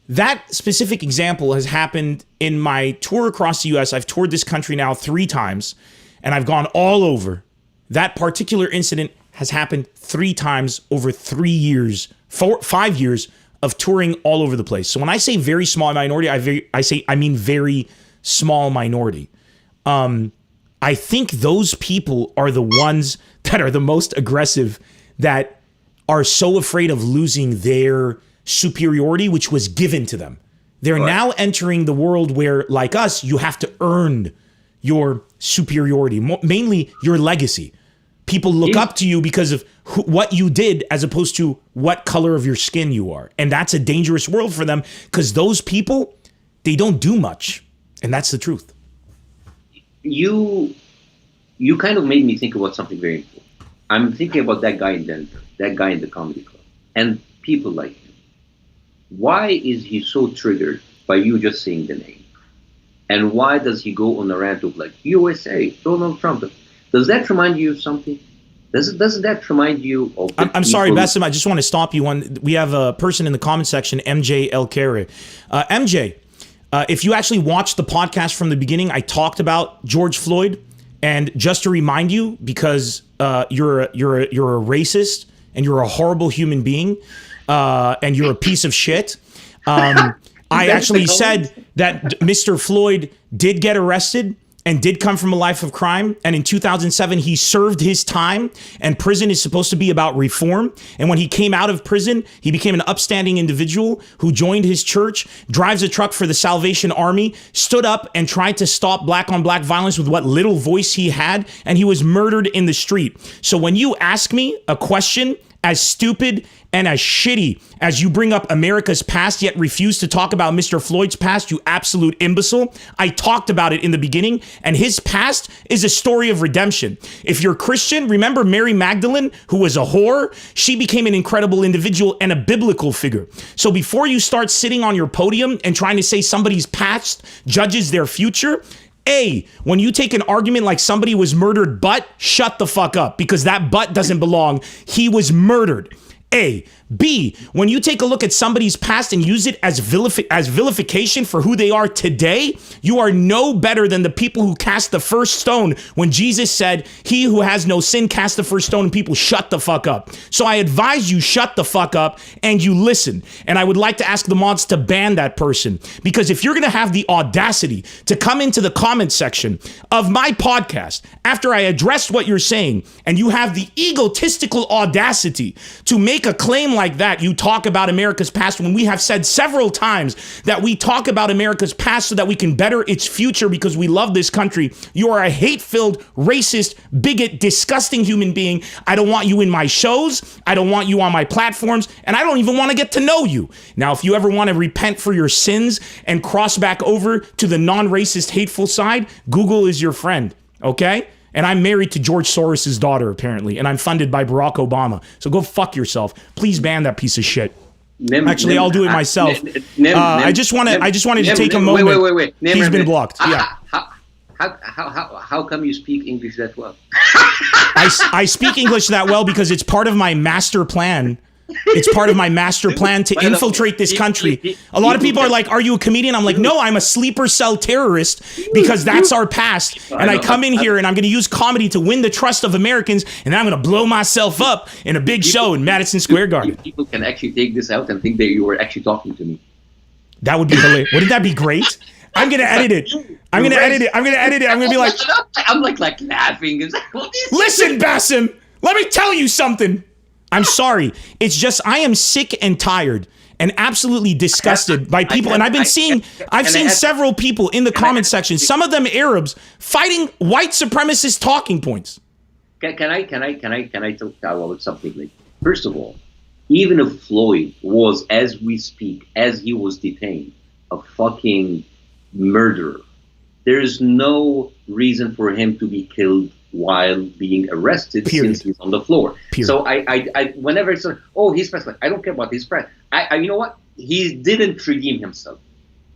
That specific example has happened in my tour across the US. I've toured this country now 3 times, and I've gone all over. That particular incident has happened 3 times over 3 years, 5 years of touring all over the place. So when I say very small minority, I mean very small minority. I think those people are the ones that are the most aggressive, that are so afraid of losing their superiority, which was given to them. They're now entering the world where, like us, you have to earn your superiority, mainly your legacy. People look up to you because of what you did as opposed to what color of your skin you are. And that's a dangerous world for them because those people, they don't do much. And that's the truth. You kind of made me think about something very important. I'm thinking about that guy in Denver, that guy in the comedy club, and people like him. Why is he so triggered by you just saying the name? And why does he go on a rant of like, USA, Donald Trump? Does that remind you of something? Doesn't that remind you of... I'm sorry, Bassem, I just want to stop you. We have a person in the comment section, MJ El Kere. MJ, if you actually watched the podcast from the beginning, I talked about George Floyd. And just to remind you, because you're a racist and you're a horrible human being, and you're a piece of shit. I actually said that Mr. Floyd did get arrested, and did come from a life of crime. And in 2007, he served his time, and prison is supposed to be about reform. And when he came out of prison, he became an upstanding individual who joined his church, drives a truck for the Salvation Army, stood up and tried to stop black on black violence with what little voice he had, and he was murdered in the street. So when you ask me a question as stupid and as shitty as you bring up America's past yet refuse to talk about Mr. Floyd's past, you absolute imbecile, I talked about it in the beginning, and his past is a story of redemption. If you're Christian, remember Mary Magdalene, who was a whore? She became an incredible individual and a biblical figure. So before you start sitting on your podium and trying to say somebody's past judges their future, when you take an argument like somebody was murdered, but shut the fuck up, because that but doesn't belong. He was murdered. B, when you take a look at somebody's past and use it as vilification for who they are today, you are no better than the people who cast the first stone when Jesus said, "He who has no sin cast the first stone," and people shut the fuck up. So I advise you shut the fuck up and you listen. And I would like to ask the mods to ban that person, because if you're going to have the audacity to come into the comment section of my podcast after I addressed what you're saying, and you have the egotistical audacity to make a claim like that, you talk about America's past, when we have said several times that we talk about America's past so that we can better its future because we love this country. You are a hate-filled, racist, bigot, disgusting human being. I don't want you in my shows. I don't want you on my platforms, and I don't even want to get to know you. Now, if you ever want to repent for your sins and cross back over to the non-racist, hateful side, Google is your friend, okay? And I'm married to George Soros's daughter, apparently, and I'm funded by Barack Obama. So go fuck yourself. Please ban that piece of shit. Actually, I'll do it myself. I just wanted to take a moment. Wait. He's been blocked. Yeah. How come you speak English that well? I speak English that well because it's part of my master plan. It's part of my master plan to infiltrate this country. A lot of people are like, "Are you a comedian?" I'm like, "No, I'm a sleeper cell terrorist," because that's our past. And I come in here and I'm going to use comedy to win the trust of Americans, and then I'm going to blow myself up in a big show in Madison Square Garden. People can actually take this out and think that you were actually talking to me. That would be hilarious. Wouldn't that be great? I'm going to edit it. I'm going to edit it. I'm going to be like, I'm like laughing. "Listen, Bassem, let me tell you something. I'm sorry. It's just I am sick and tired and absolutely disgusted by people." And I've seen several people in the comment section, some of them Arabs, fighting white supremacist talking points. Can I talk about something? Like, first of all, even if Floyd was, as we speak, as he was detained, a fucking murderer, there is no reason for him to be killed while being arrested. Period. Since he's on the floor. Period. So I whenever it's like, "Oh, he's president," I don't care about his president. You know what? He didn't redeem himself.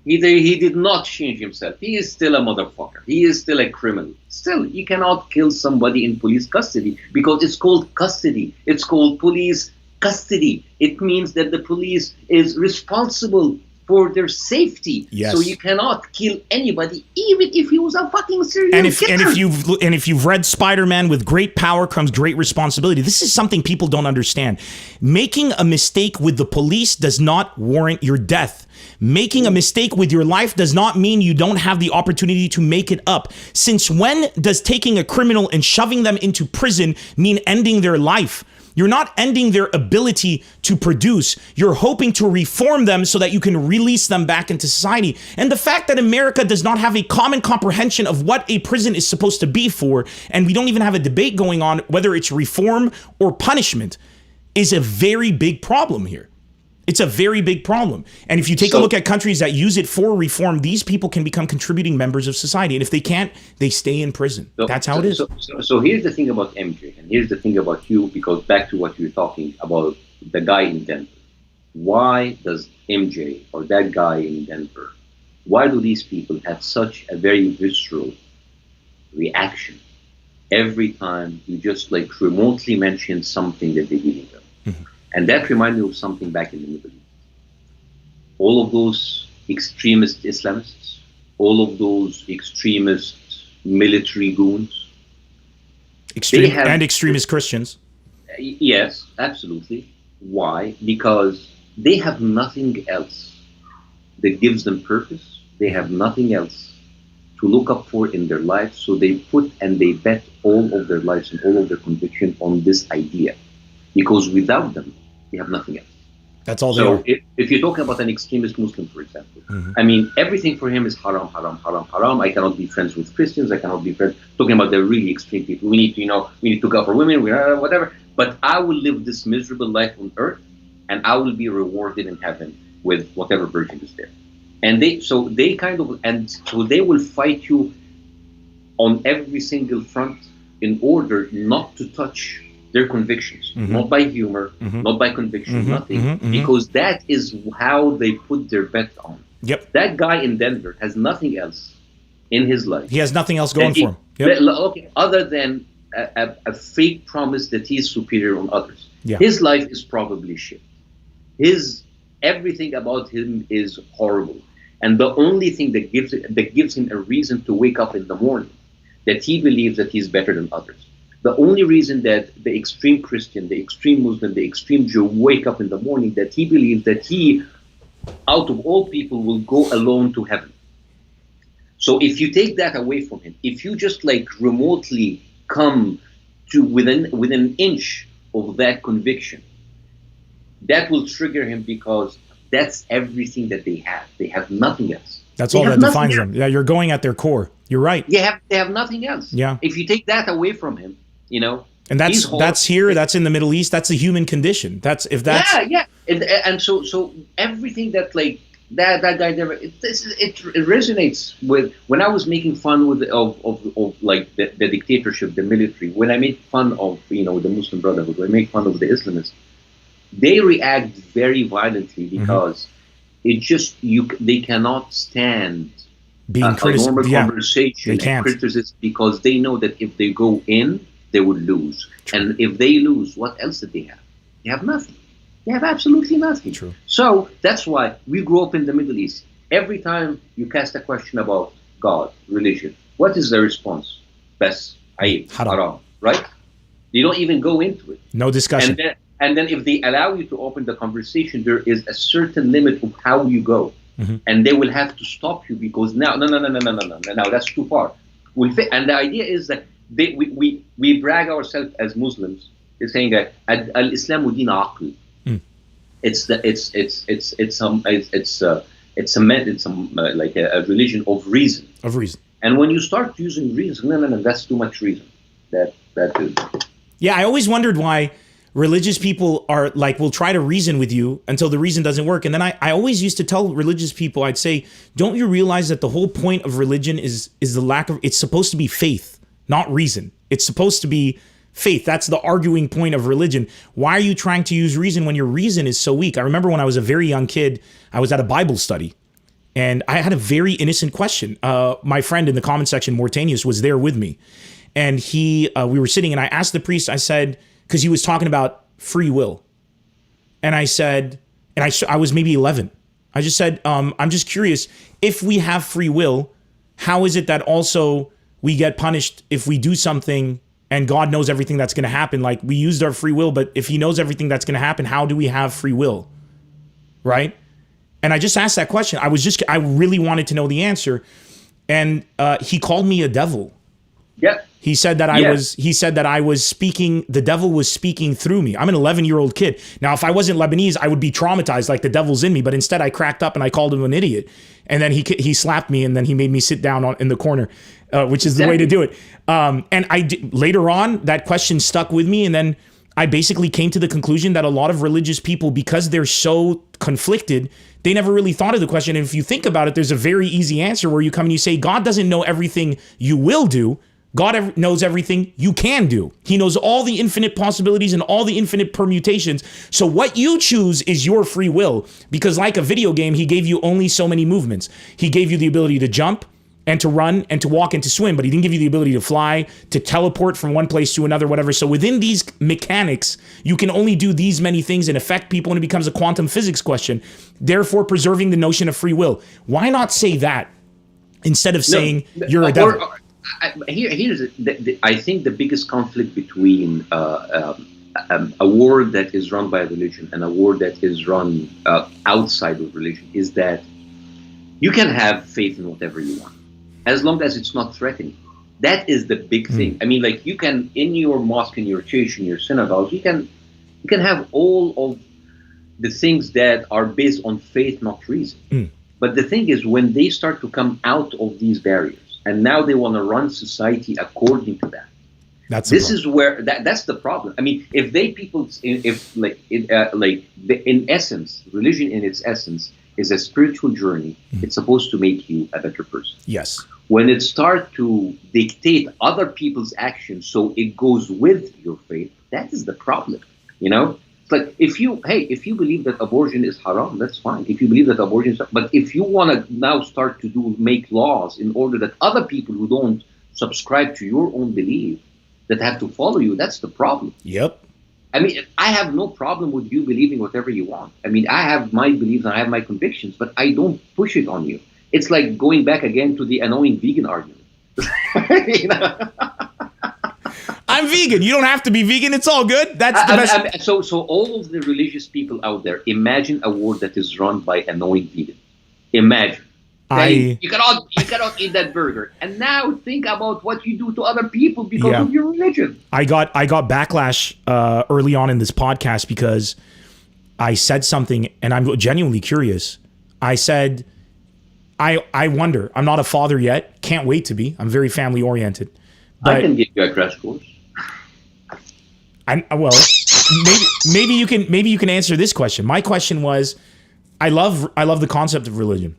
He did not change himself. He is still a motherfucker. He is still a criminal. Still, you cannot kill somebody in police custody because it's called custody. It's called police custody. It means that the police is responsible for their safety. Yes. So you cannot kill anybody, even if he was a fucking serial killer. And if you've read Spider-Man, with great power comes great responsibility. This is something people don't understand. Making a mistake with the police does not warrant your death. Making a mistake with your life does not mean you don't have the opportunity to make it up. Since when does taking a criminal and shoving them into prison mean ending their life? You're not ending their ability to produce. You're hoping to reform them so that you can release them back into society. And the fact that America does not have a common comprehension of what a prison is supposed to be for, and we don't even have a debate going on whether it's reform or punishment, is a very big problem here. It's a very big problem. And if you take a look at countries that use it for reform, these people can become contributing members of society. And if they can't, they stay in prison. That's how it is. So here's the thing about MJ, and here's the thing about you, because back to what you were talking about, the guy in Denver. Why does MJ or that guy in Denver, why do these people have such a very visceral reaction every time you just like remotely mention something that they believe in? Mm-hmm. And that reminded me of something back in the Middle East. All of those extremist Islamists, all of those extremist military goons. Extremist Christians. Yes, absolutely. Why? Because they have nothing else that gives them purpose. They have nothing else to look up for in their lives. So they put and they bet all of their lives and all of their conviction on this idea, because without them, they have nothing else. That's all they So are. if you're talking about an extremist Muslim, for example, I mean, everything for him is haram, haram, haram, haram. I cannot be friends with Christians. I cannot be friends. Talking about the really extreme people. We need to, we need to go for women, whatever. But I will live this miserable life on earth, and I will be rewarded in heaven with whatever virgin is there. And so they will fight you on every single front in order not to touch their convictions, not by humor, not by conviction, nothing, because that is how they put their bet on. Yep. That guy in Denver has nothing else in his life. He has nothing else going for him. Yep. Okay, other than a fake promise that he's superior on others. Yeah. His life is probably shit. Everything about him is horrible. And the only thing that gives him a reason to wake up in the morning, that he believes that he's better than others. The only reason that the extreme Christian, the extreme Muslim, the extreme Jew wake up in the morning, that he believes that he, out of all people, will go alone to heaven. So if you take that away from him, if you just remotely come to within an inch of that conviction, that will trigger him, because that's everything that they have. They have nothing else. That's all that defines them. Yeah, you're going at their core. You're right. They have nothing else. Yeah. If you take that away from him, and that's here. That's in the Middle East. That's the human condition. Yeah. And so everything that that guy there, it resonates with when I was making fun of the dictatorship, the military. When I make fun of the Muslim Brotherhood, when I make fun of the Islamists, they react very violently, because they cannot stand being a normal conversation and criticism, because they know that if they go in, they would lose. True. And if they lose, what else did they have? They have nothing. They have absolutely nothing. True. So that's why we grew up in the Middle East. Every time you cast a question about God, religion, what is the response? Bas, ayib, haram, right? You don't even go into it. No discussion. And then if they allow you to open the conversation, there is a certain limit of how you go. And they will have to stop you, because no, that's too far. And the idea is that we brag ourselves as Muslims, saying that al-Islamu din aql. It's a religion of reason. Of reason. And when you start using reason, no, that's too much reason. That is. Yeah, I always wondered why religious people are will try to reason with you until the reason doesn't work. And then I always used to tell religious people, I'd say, don't you realize that the whole point of religion is the lack of, it's supposed to be faith, not reason. It's supposed to be faith. That's the arguing point of religion. Why are you trying to use reason when your reason is so weak? I remember when I was a very young kid, I was at a Bible study, and I had a very innocent question. My friend in the comment section, Mortanius, was there with me. And we were sitting, and I asked the priest, I said, because he was talking about free will. And I said, and I was maybe 11. I just said, I'm just curious, if we have free will, how is it that also we get punished if we do something and God knows everything that's going to happen? Like, we used our free will, but if he knows everything that's going to happen, how do we have free will? Right? And I just asked that question. I really wanted to know the answer. And he called me a devil. Yeah. He said that I was speaking, the devil was speaking through me. I'm an 11-year-old kid. Now, if I wasn't Lebanese, I would be traumatized, like the devil's in me. But instead, I cracked up and I called him an idiot. And then he slapped me, and then he made me sit down in the corner, which is the way to do it. And later on, that question stuck with me. And then I basically came to the conclusion that a lot of religious people, because they're so conflicted, they never really thought of the question. And if you think about it, there's a very easy answer where you come and you say, God doesn't know everything you will do. God knows everything you can do. He knows all the infinite possibilities and all the infinite permutations. So what you choose is your free will, because like a video game, he gave you only so many movements. He gave you the ability to jump and to run and to walk and to swim, but he didn't give you the ability to fly, to teleport from one place to another, whatever. So within these mechanics, you can only do these many things and affect people, and it becomes a quantum physics question, therefore preserving the notion of free will. Why not say that instead of saying you're a devil? I think the biggest conflict between a war that is run by a religion and a war that is run outside of religion is that you can have faith in whatever you want. as long as it's not threatening. That is the big thing. I mean, like, you can, in your mosque, in your church, in your synagogue, you can have all of the things that are based on faith, not reason. But the thing is, when they start to come out of these barriers, and now they want to run society according to that, this is where that's the problem. I mean, if in essence, religion in its essence is a spiritual journey. It's supposed to make you a better person. Yes. When it starts to dictate other people's actions so it goes with your faith, that is the problem. You know, it's like, if you believe that abortion is haram, that's fine. If you believe that abortion is, but if you want to now start to make laws in order that other people who don't subscribe to your own belief, that have to follow you, that's the problem. Yep. I mean, I have no problem with you believing whatever you want. I mean, I have my beliefs and I have my convictions, but I don't push it on you. It's like going back again to the annoying vegan argument. You know? I'm vegan. You don't have to be vegan. It's all good. That's the best. So all of the religious people out there, imagine a world that is run by annoying vegans. Imagine. You cannot eat that burger. And now think about what you do to other people because of your religion. I got backlash early on in this podcast because I said something, and I'm genuinely curious. I said, I wonder. I'm not a father yet. Can't wait to be. I'm very family oriented. But I can give you a crash course. Maybe you can answer this question. My question was, I love the concept of religion.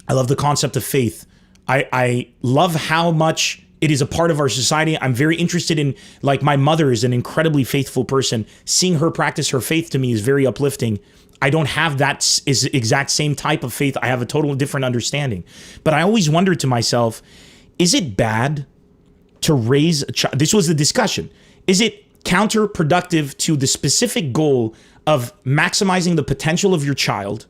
I love the concept of faith. I love how much it is a part of our society. I'm very interested in, like, my mother is an incredibly faithful person. Seeing her practice her faith to me is very uplifting. I don't have that exact same type of faith. I have a totally different understanding. But I always wondered to myself, is it bad to raise a child? This was the discussion. Is it counterproductive to the specific goal of maximizing the potential of your child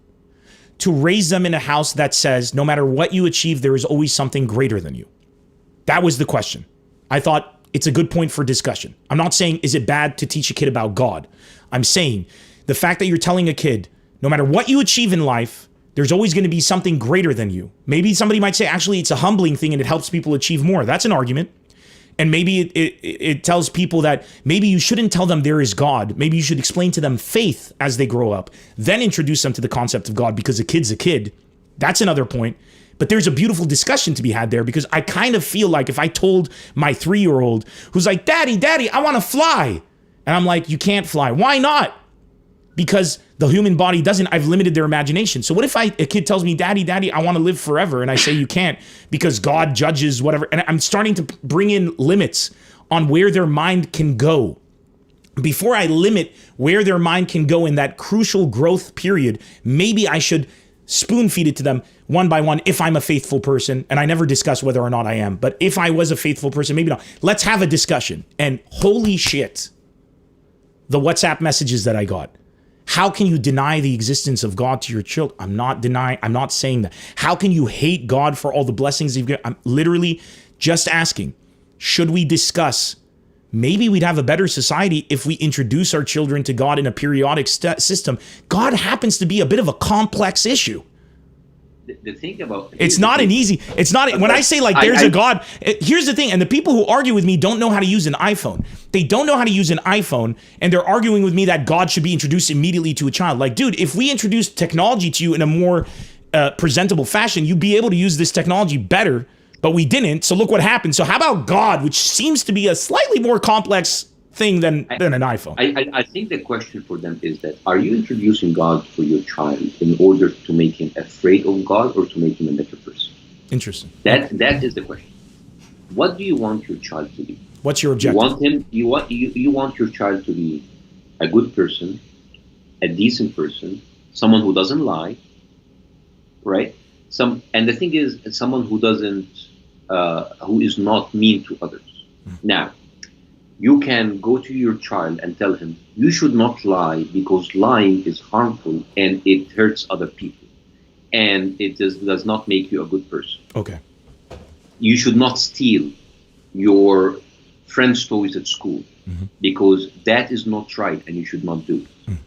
to raise them in a house that says, no matter what you achieve, there is always something greater than you? That was the question. I thought it's a good point for discussion. I'm not saying, is it bad to teach a kid about God? I'm saying the fact that you're telling a kid, no matter what you achieve in life, there's always going to be something greater than you. Maybe somebody might say, actually, it's a humbling thing and it helps people achieve more. That's an argument. And maybe it tells people that maybe you shouldn't tell them there is God. Maybe you should explain to them faith as they grow up, then introduce them to the concept of God, because a kid's a kid. That's another point. But there's a beautiful discussion to be had there, because I kind of feel like if I told my 3-year-old who's like, Daddy, I want to fly. And I'm like, you can't fly. Why not? Because the human body doesn't. I've limited their imagination. So what if a kid tells me, Daddy, I want to live forever, and I say you can't because God judges whatever, and I'm starting to bring in limits on where their mind can go. Before I limit where their mind can go in that crucial growth period, maybe I should spoon feed it to them one by one if I'm a faithful person, and I never discuss whether or not I am, but if I was a faithful person, maybe not. Let's have a discussion. And holy shit, the WhatsApp messages that I got. How can you deny the existence of God to your children? I'm not saying that. How can you hate God for all the blessings you've given? I'm literally just asking, should we discuss, maybe we'd have a better society if we introduce our children to God in a periodic system. God happens to be a bit of a complex issue. The thing about it's not an easy. It's not when I say like there's a God. Here's the thing, and the people who argue with me don't know how to use an iPhone. They don't know how to use an iPhone, and they're arguing with me that God should be introduced immediately to a child. Like, dude, if we introduce technology to you in a more presentable fashion, you'd be able to use this technology better. But we didn't. So look what happened. So how about God, which seems to be a slightly more complex thing than an iPhone? I think the question for them is that, are you introducing God for your child in order to make him afraid of God or to make him a better person? Interesting. That is the question. What do you want your child to be? What's your objective? You want your child to be a good person, a decent person, someone who doesn't lie, right? And the thing is, someone who who is not mean to others. Now, you can go to your child and tell him, you should not lie because lying is harmful and it hurts other people. And it does not make you a good person. Okay. You should not steal your friend's toys at school because that is not right and you should not do it.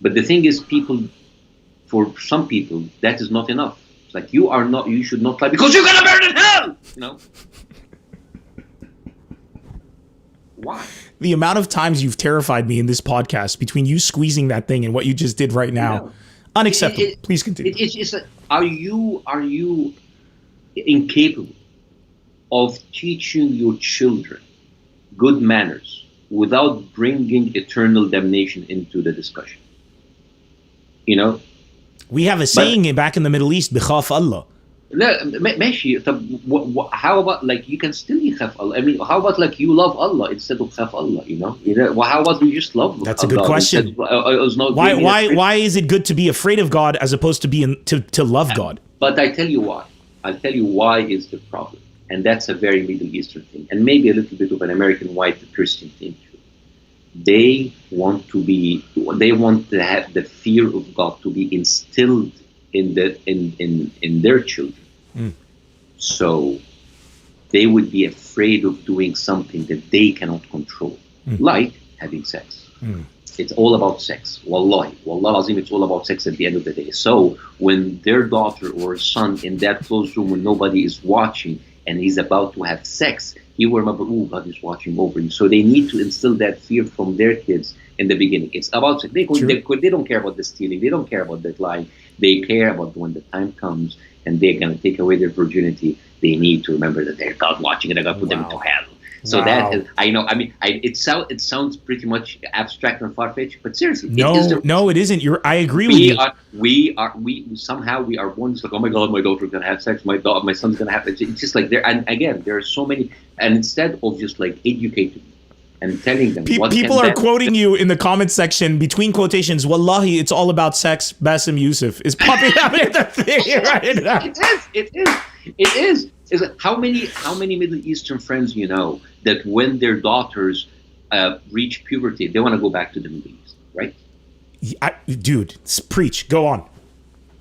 But the thing is, for some people, that is not enough. It's like, you should not lie because you're gonna burn in hell. Why? The amount of times you've terrified me in this podcast between you squeezing that thing and what you just did right now, unacceptable. Please continue. Are you incapable of teaching your children good manners without bringing eternal damnation into the discussion? We have a saying back in the Middle East, بخاف Allah. لا ماشي. طب how about like you can still يخاف Allah? I mean, how about like you love Allah instead of خاف Allah? Well, how about you just love? That's Allah a good question. Why is it good to be afraid of God as opposed to to love God? But I tell you why. I'll tell you why is the problem, and that's a very Middle Eastern thing, and maybe a little bit of an American white Christian thing too. They want to have the fear of God to be instilled in their children. So they would be afraid of doing something that they cannot control, like having sex. It's all about sex. Wallahi azim, it's all about sex at the end of the day. So when their daughter or son in that closed room when nobody is watching and he's about to have sex, he will remember, oh, God is watching over you. So they need to instill that fear from their kids in the beginning. It's about sex. They don't care about the stealing. They don't care about the lying. They care about when the time comes and they're going to take away their virginity. They need to remember that they're God watching and they're going to put them into hell. So that is, I know. I mean, it sounds pretty much abstract and far-fetched, but seriously, it isn't. I agree with you. We are born just like, oh my God, my daughter's gonna have sex. My son's gonna have sex. It's just like there. And again, there are so many. And instead of just like educating and telling them, people are quoting you in the comment section between quotations. Wallahi, it's all about sex. Bassem Youssef is popping out in the thing right now. It is. How many Middle Eastern friends you know that when their daughters reach puberty, they want to go back to the Middle East, right? Dude, preach. Go on.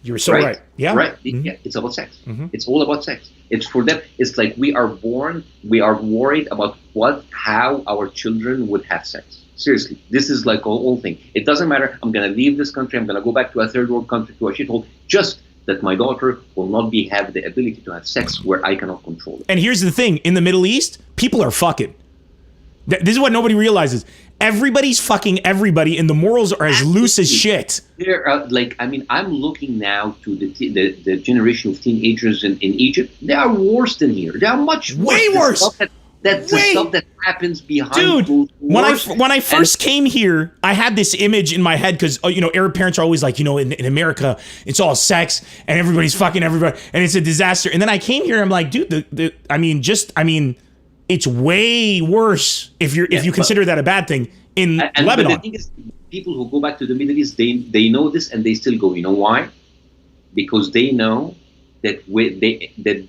You're so right. Yeah. Right. Mm-hmm. Yeah. It's about sex. Mm-hmm. It's all about sex. It's for them. It's like we are worried about how our children would have sex. Seriously, this is like a whole thing. It doesn't matter. I'm going to leave this country. I'm going to go back to a third world country, to a shithole. Just that my daughter will not have the ability to have sex where I cannot control it. And here's the thing. In the Middle East, people are fucking. This is what nobody realizes. Everybody's fucking everybody, and the morals are as loose as shit. I'm looking now to the generation of teenagers in Egypt. They are worse than here. They are much worse. Way worse. That's the stuff that happens behind. Dude, when I first came here, I had this image in my head because Arab parents are always like, in America, it's all sex and everybody's fucking everybody and it's a disaster. And then I came here, I'm like, dude, it's way worse if you consider that a bad thing in Lebanon. But the thing is, people who go back to the Middle East, they know this and they still go. You know why? Because they know that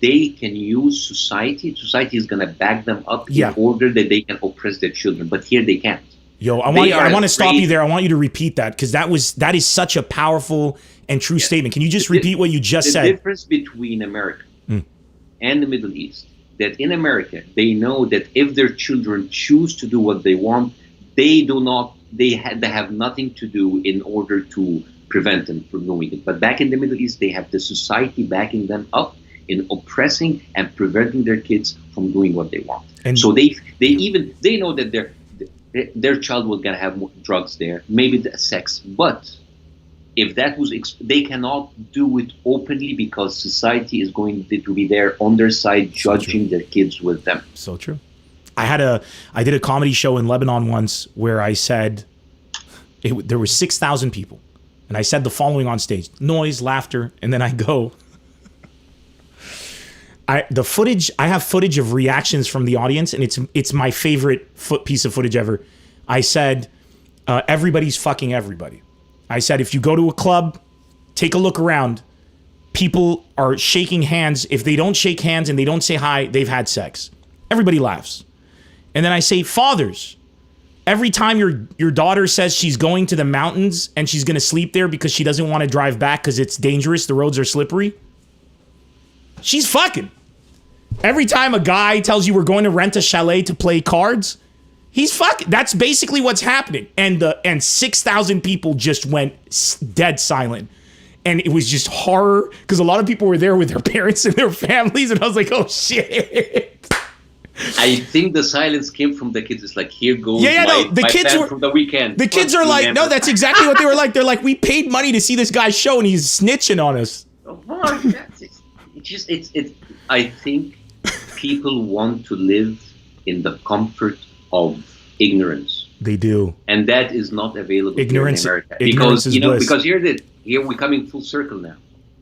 they can use society. Society is going to back them up in order that they can oppress their children. But here they can't. Yo, I want to stop you there. I want you to repeat that because that is such a powerful and true statement. Can you just repeat what you just said? The difference between America and the Middle East, that in America, they know that if their children choose to do what they want, they have nothing to do in order to prevent them from doing it. But back in the Middle East, they have the society backing them up in oppressing and preventing their kids from doing what they want. And so they know that their child will gonna have more drugs there, maybe the sex, but if that was, they cannot do it openly because society is going to be there on their side, judging their kids with them. So true. I did a comedy show in Lebanon once where I said there were 6,000 people. And I said the following on stage: noise, laughter, and then I go. I have footage of reactions from the audience, and it's my favorite piece of footage ever. I said, everybody's fucking everybody. I said, if you go to a club, take a look around. People are shaking hands. If they don't shake hands and they don't say hi, they've had sex. Everybody laughs. And then I say, fathers, every time your daughter says she's going to the mountains and she's going to sleep there because she doesn't want to drive back because it's dangerous, the roads are slippery, she's fucking. Every time a guy tells you we're going to rent a chalet to play cards, he's fucking. That's basically what's happening. And 6,000 people just went dead silent. And it was just horror because a lot of people were there with their parents and their families. And I was like, oh, shit. I think the silence came from the kids. It's like, here goes the kids plan from the weekend. The kids are like, no, that's exactly what they were like. They're like, we paid money to see this guy's show and he's snitching on us. I think people want to live in the comfort of ignorance. They do. And that is not available here in America. Ignorance is bliss. Because here we're coming full circle now.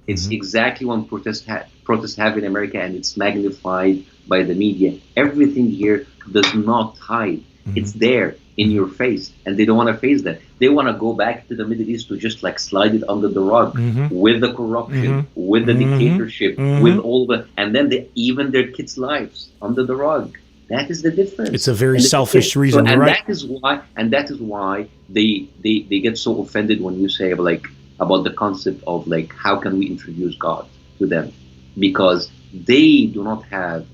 It's exactly what protests have in America, and it's magnified by the media. Everything here does not hide. It's there in your face, and they don't want to face that. They want to go back to the Middle East to just like slide it under the rug with the corruption, with the dictatorship, with all the, and then even their kids' lives under the rug. That is the difference. It's a very selfish reason, right? That is why they get so offended when you say about the concept of like, how can we introduce God to them? Because they do not have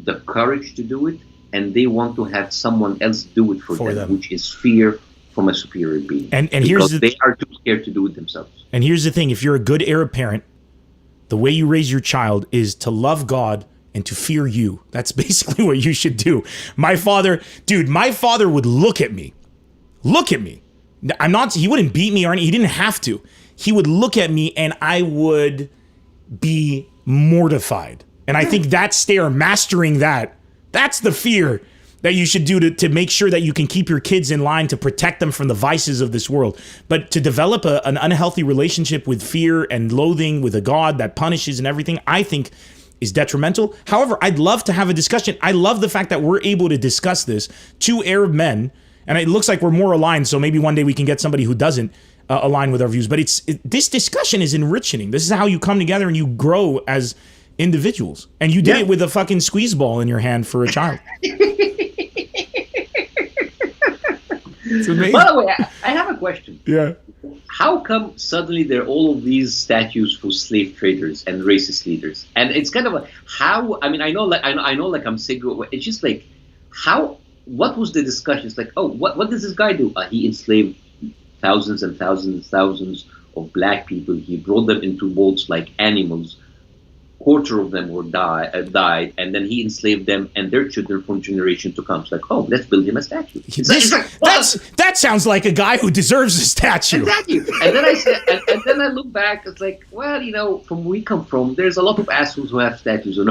the courage to do it, and they want to have someone else do it for them, which is fear from a superior being. And here's they are too scared to do it themselves. And here's the thing: if you're a good Arab parent, the way you raise your child is to love God and to fear you. That's basically what you should do. My father would look at me. He wouldn't beat me or anything. He didn't have to. He would look at me and I would be mortified. And I think that stare, mastering that's the fear that you should do to make sure that you can keep your kids in line, to protect them from the vices of this world. But to develop an unhealthy relationship with fear and loathing with a God that punishes and everything, I think is detrimental. However, I'd love to have a discussion. I love the fact that we're able to discuss this, two Arab men, and it looks like we're more aligned, so maybe one day we can get somebody who doesn't align with our views. But this discussion is enriching. This is how you come together and you grow as individuals. And you did it with a fucking squeeze ball in your hand for a child. It's amazing. By the way, I have a question. Yeah. How come suddenly there are all of these statues for slave traders and racist leaders? And it's kind of I know I'm sick of it. It's just like, what was the discussion? It's like, what does this guy do? He enslaved thousands and thousands and thousands of black people. He brought them into boats like animals. Quarter of them were died, and then he enslaved them and their children from generation to come. It's like, let's build him a statue. That sounds like a guy who deserves a statue. Exactly. And then I said, and then I look back. It's like, well, from where we come from, there's a lot of assholes who have statues. And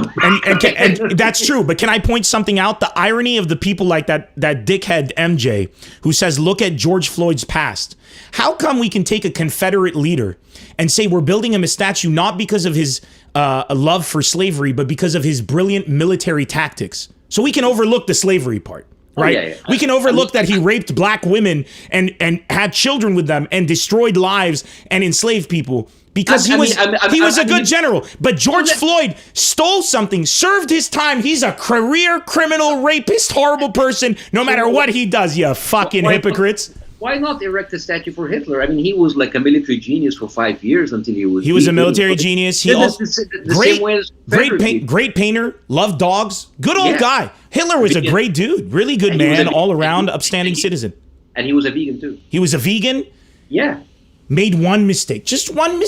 that's true. But can I point something out? The irony of the people like that dickhead MJ who says, look at George Floyd's past. How come we can take a Confederate leader and say we're building him a statue not because of his love for slavery, but because of his brilliant military tactics? So we can overlook the slavery part, right? We can overlook that he raped black women and had children with them and destroyed lives and enslaved people because he was a good general. But George Floyd stole something, served his time. He's a career criminal, rapist, horrible person, no matter what he does, you fucking hypocrites. Why not erect a statue for Hitler? I mean, he was like a military genius for 5 years until he was... He was a military genius. He also great painter, loved dogs, good old guy. Hitler was a great dude, really good man, all around, upstanding citizen. And he was a vegan too. He was a vegan? Yeah. Made one mistake, just one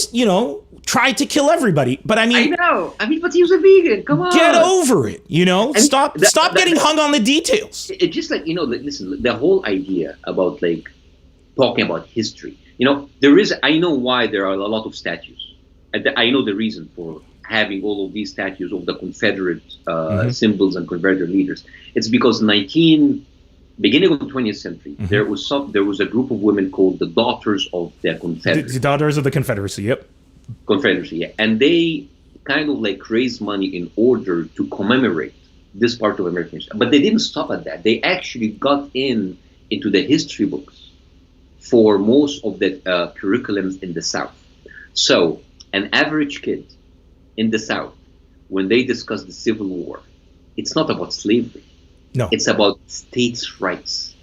tried to kill everybody. But I mean... but he was a vegan, come on. Get over it, Stop getting hung on the details. It's just like, listen, the whole idea about like, talking about history. I know why there are a lot of statues. I know the reason for having all of these statues of the Confederate symbols and Confederate leaders. It's because beginning of the 20th century, there was a group of women called the Daughters of the Confederacy. The Daughters of the Confederacy, yep. Confederacy, yeah. And they kind of like raised money in order to commemorate this part of American history. But they didn't stop at that. They actually got into the history books for most of the curriculums in the South. So an average kid in the South, when they discuss the Civil War, it's not about slavery. No. It's about states' rights.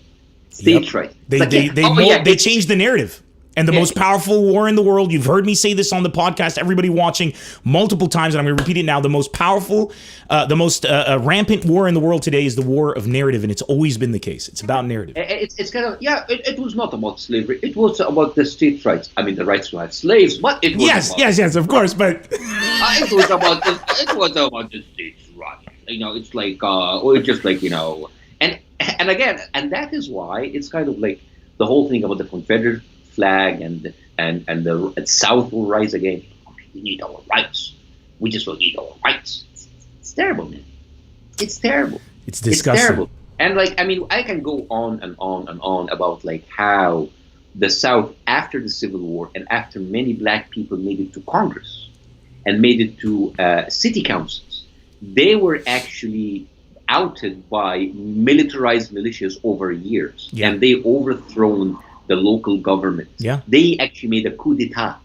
States' rights. They changed the narrative. And the most powerful war in the world, you've heard me say this on the podcast, everybody watching multiple times, and I'm going to repeat it now, the most powerful, the most rampant war in the world today is the war of narrative, and it's always been the case. It's about narrative. It's kind of, it was not about slavery. It was about the states' rights. I mean, the rights to have slaves, but it was Yes, of course, but... it was about the states' rights. It's like, it's just like, and again, and that is why it's kind of like the whole thing about the Confederate flag and the South will rise again. We need our rights. We just will need our rights. It's terrible, man. It's terrible. It's disgusting. It's terrible. And I can go on and on and on about how the South, after the Civil War and after many black people made it to Congress and made it to city councils, they were actually outed by militarized militias over years, and they overthrown the local government. They actually made a coup d'etat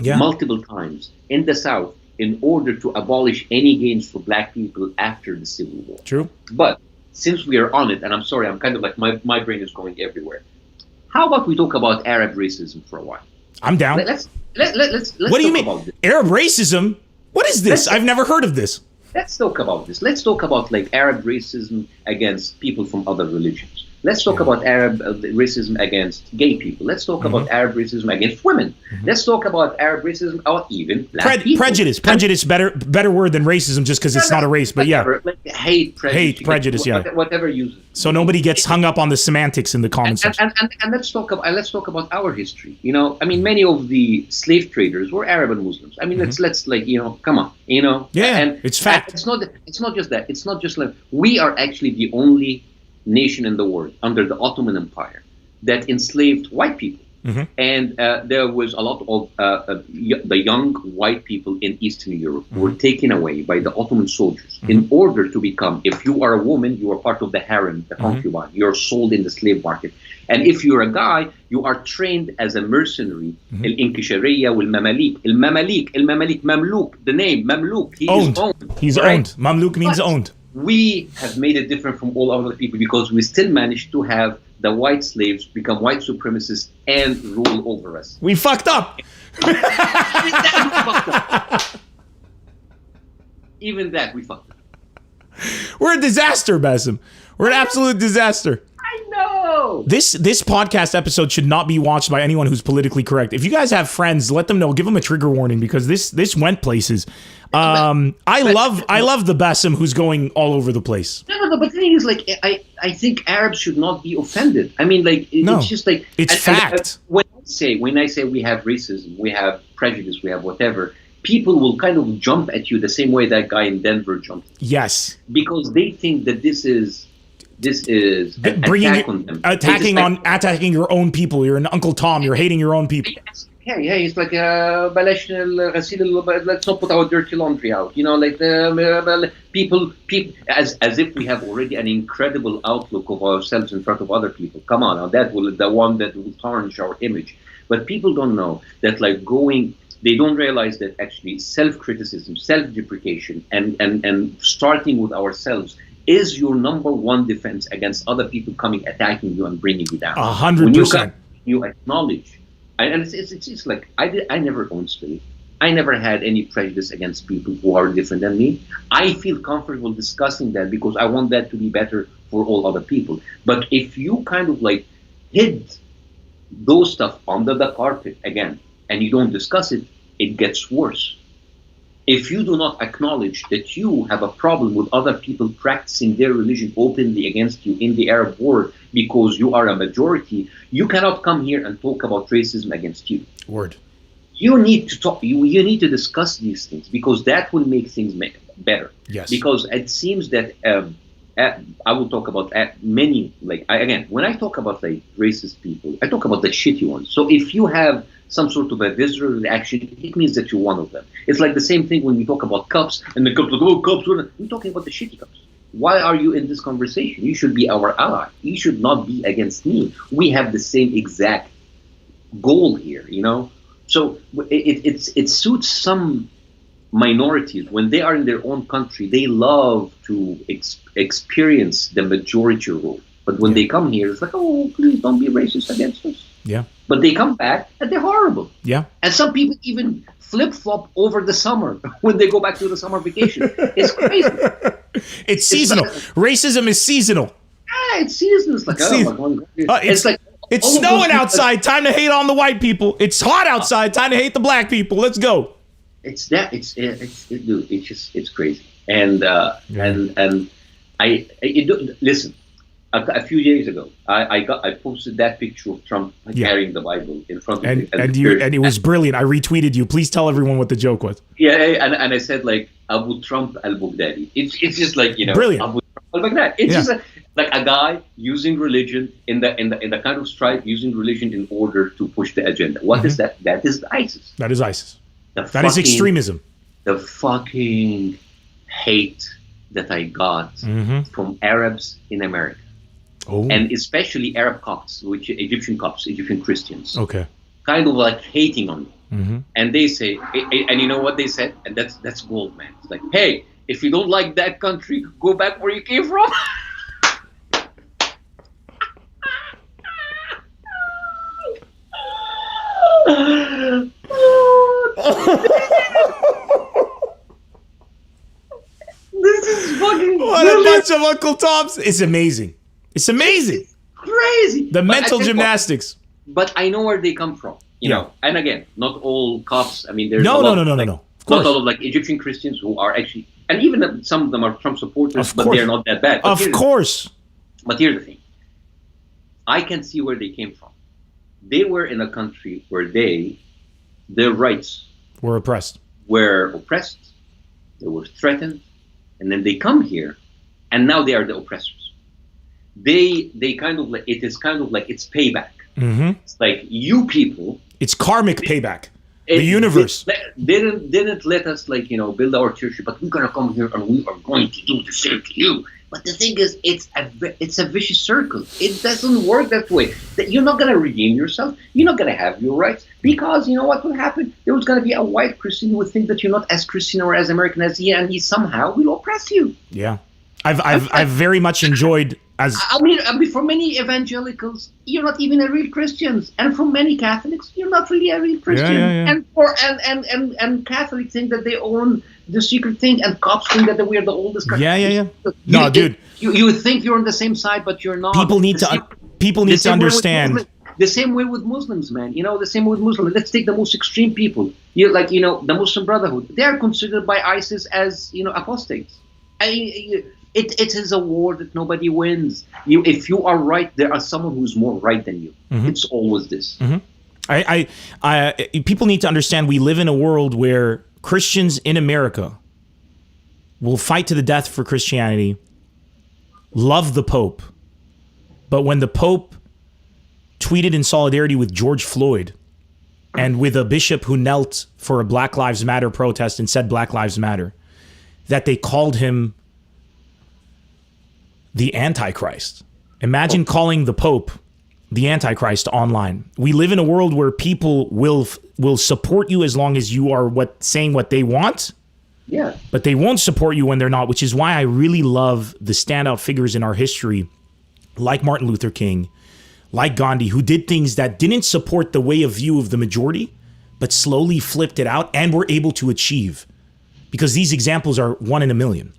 multiple times in the South in order to abolish any gains for black people after the Civil War. True. But since we are on it, and I'm sorry, I'm kind of like, my brain is going everywhere. How about we talk about Arab racism for a while? I'm down. Let's what do you mean? Arab racism? What is this? I've never heard of this. Let's talk about this. Let's talk about Arab racism against people from other religions. Let's talk about Arab racism against gay people. Let's talk about Arab racism against women. Let's talk about Arab racism or even black people. Prejudice. Prejudice, better word than racism just because it's not a race, but hate, prejudice. Whatever uses. So nobody gets hung up on the semantics in the comment section. And let's talk about our history. Many of the slave traders were Arab and Muslims. Let's come on. It's fact. It's not just that. It's not just we are actually the only nation in the world under the Ottoman Empire that enslaved white people. And there was a lot of the young white people in Eastern Europe who were taken away by the Ottoman soldiers in order to become, if you are a woman, you are part of the harem, the concubine, you're sold in the slave market. And if you're a guy, you are trained as a mercenary. Al-Inkishariya wal-Mamalik. Al-Mamalik, Mamluk, the name, Mamluk, he is owned. He's owned. Mamluk means owned. We have made it different from all other people because we still managed to have the white slaves become white supremacists and rule over us. We fucked up. Even that, we fucked up. We're a disaster, Bassem. We're an absolute disaster. I know. This podcast episode should not be watched by anyone who's politically correct. If you guys have friends, let them know. Give them a trigger warning because this went places. I love the Bassem who's going all over the place. No, but the thing is, I think Arabs should not be offended. It's just it's fact. When I say we have racism, we have prejudice, we have whatever, people will kind of jump at you the same way that guy in Denver jumped. Yes. Because they think that this is an attack on them. Attacking your own people. You're an Uncle Tom. You're hating your own people. Yeah, it's like let's not put our dirty laundry out. People as if we have already an incredible outlook of ourselves in front of other people. Come on, now that will tarnish our image. But people don't know that they don't realize that actually self-criticism, self-deprecation, and starting with ourselves is your number one defense against other people coming, attacking you and bringing you down. 100%. You acknowledge, and it's like I never owned slaves. I never had any prejudice against people who are different than me. I feel comfortable discussing that because I want that to be better for all other people. But if you kind of hid those stuff under the carpet again, and you don't discuss it, it gets worse. If you do not acknowledge that you have a problem with other people practicing their religion openly against you in the Arab world because you are a majority, you cannot come here and talk about racism against you. Word. You need to talk. You need to discuss these things because that will make things better. Yes. Because it seems that I will talk about many. When I talk about racist people, I talk about the shitty ones. So if you have some sort of a visceral reaction, it means that you're one of them. It's like the same thing when we talk about cups, and the cups cups. We're talking about the shitty cups. Why are you in this conversation? You should be our ally. You should not be against me. We have the same exact goal here, So it suits some minorities when they are in their own country. They love to experience the majority role. But when they come here, it's like, oh, please don't be racist against us. Yeah. But they come back and they're horrible. Yeah. And some people even flip-flop over the summer when they go back to the summer vacation. It's crazy. It's seasonal. Racism is seasonal. It's seasonal. It's like, it's like it's snowing outside. Time to hate on the white people. It's hot outside. Time to hate the black people. Let's go. Dude. It's crazy. And listen. A few days ago, I posted that picture of Trump carrying the Bible in front of me, and it was brilliant. I retweeted you. Please tell everyone what the joke was. Yeah, and I said like Abu Trump al-Baghdadi. It's just like brilliant. Abu Trump al-Baghdadi. It's just like a guy using religion in the kind of strife, using religion in order to push the agenda. What is that? That is ISIS. That is ISIS. That is extremism. The fucking hate that I got from Arabs in America. Oh. And especially Arab Copts, Egyptian Christians. Okay. Kind of like hating on me. And they say, and you know what they said? And that's gold, man. It's like, hey, if you don't like that country, go back where you came from. This is fucking what a bunch of Uncle Toms. It's amazing. It's amazing. It's crazy. The mental gymnastics. But I know where they come from, you know. And again, not all cops. I mean, there's no. Not all of like Egyptian Christians who are actually, and even some of them are Trump supporters, but they're not that bad. But here's the thing. I can see where they came from. They were in a country where their rights were oppressed. They were threatened, and then they come here, and now they are the oppressors. They kind of like, it is kind of like it's payback. It's like you people. It's karmic payback. The universe didn't let us build our church, but we're gonna come here and we are going to do the same to you. But the thing is, it's a vicious circle. It doesn't work that way. That you're not gonna redeem yourself. You're not gonna have your rights, because you know what will happen. There was gonna be a white Christian who would think that you're not as Christian or as American as he, and he somehow will oppress you. Yeah, I've very much enjoyed. I mean, for many evangelicals, you're not even a real Christian, and for many Catholics, you're not really a real Christian. Yeah. And Catholics think that they own the secret thing, and cops think that we are the oldest country. Yeah. No, dude. You think you're on the same side, but you're not. People need to understand. The same way with Muslims, man. The same way with Muslims. Let's take the most extreme people. The Muslim Brotherhood. They are considered by ISIS as apostates. It is a war that nobody wins. If you are right, there are someone who's more right than you. It's always this. People need to understand we live in a world where Christians in America will fight to the death for Christianity, love the Pope, but when the Pope tweeted in solidarity with George Floyd and with a bishop who knelt for a Black Lives Matter protest and said Black Lives Matter, that they called him the Antichrist. Imagine calling the Pope the Antichrist online. We live in a world where people will support you as long as you are saying what they want. Yeah. But they won't support you when they're not, which is why I really love the standout figures in our history, like Martin Luther King, like Gandhi, who did things that didn't support the way of view of the majority, but slowly flipped it out and were able to achieve. Because these examples are one in a million.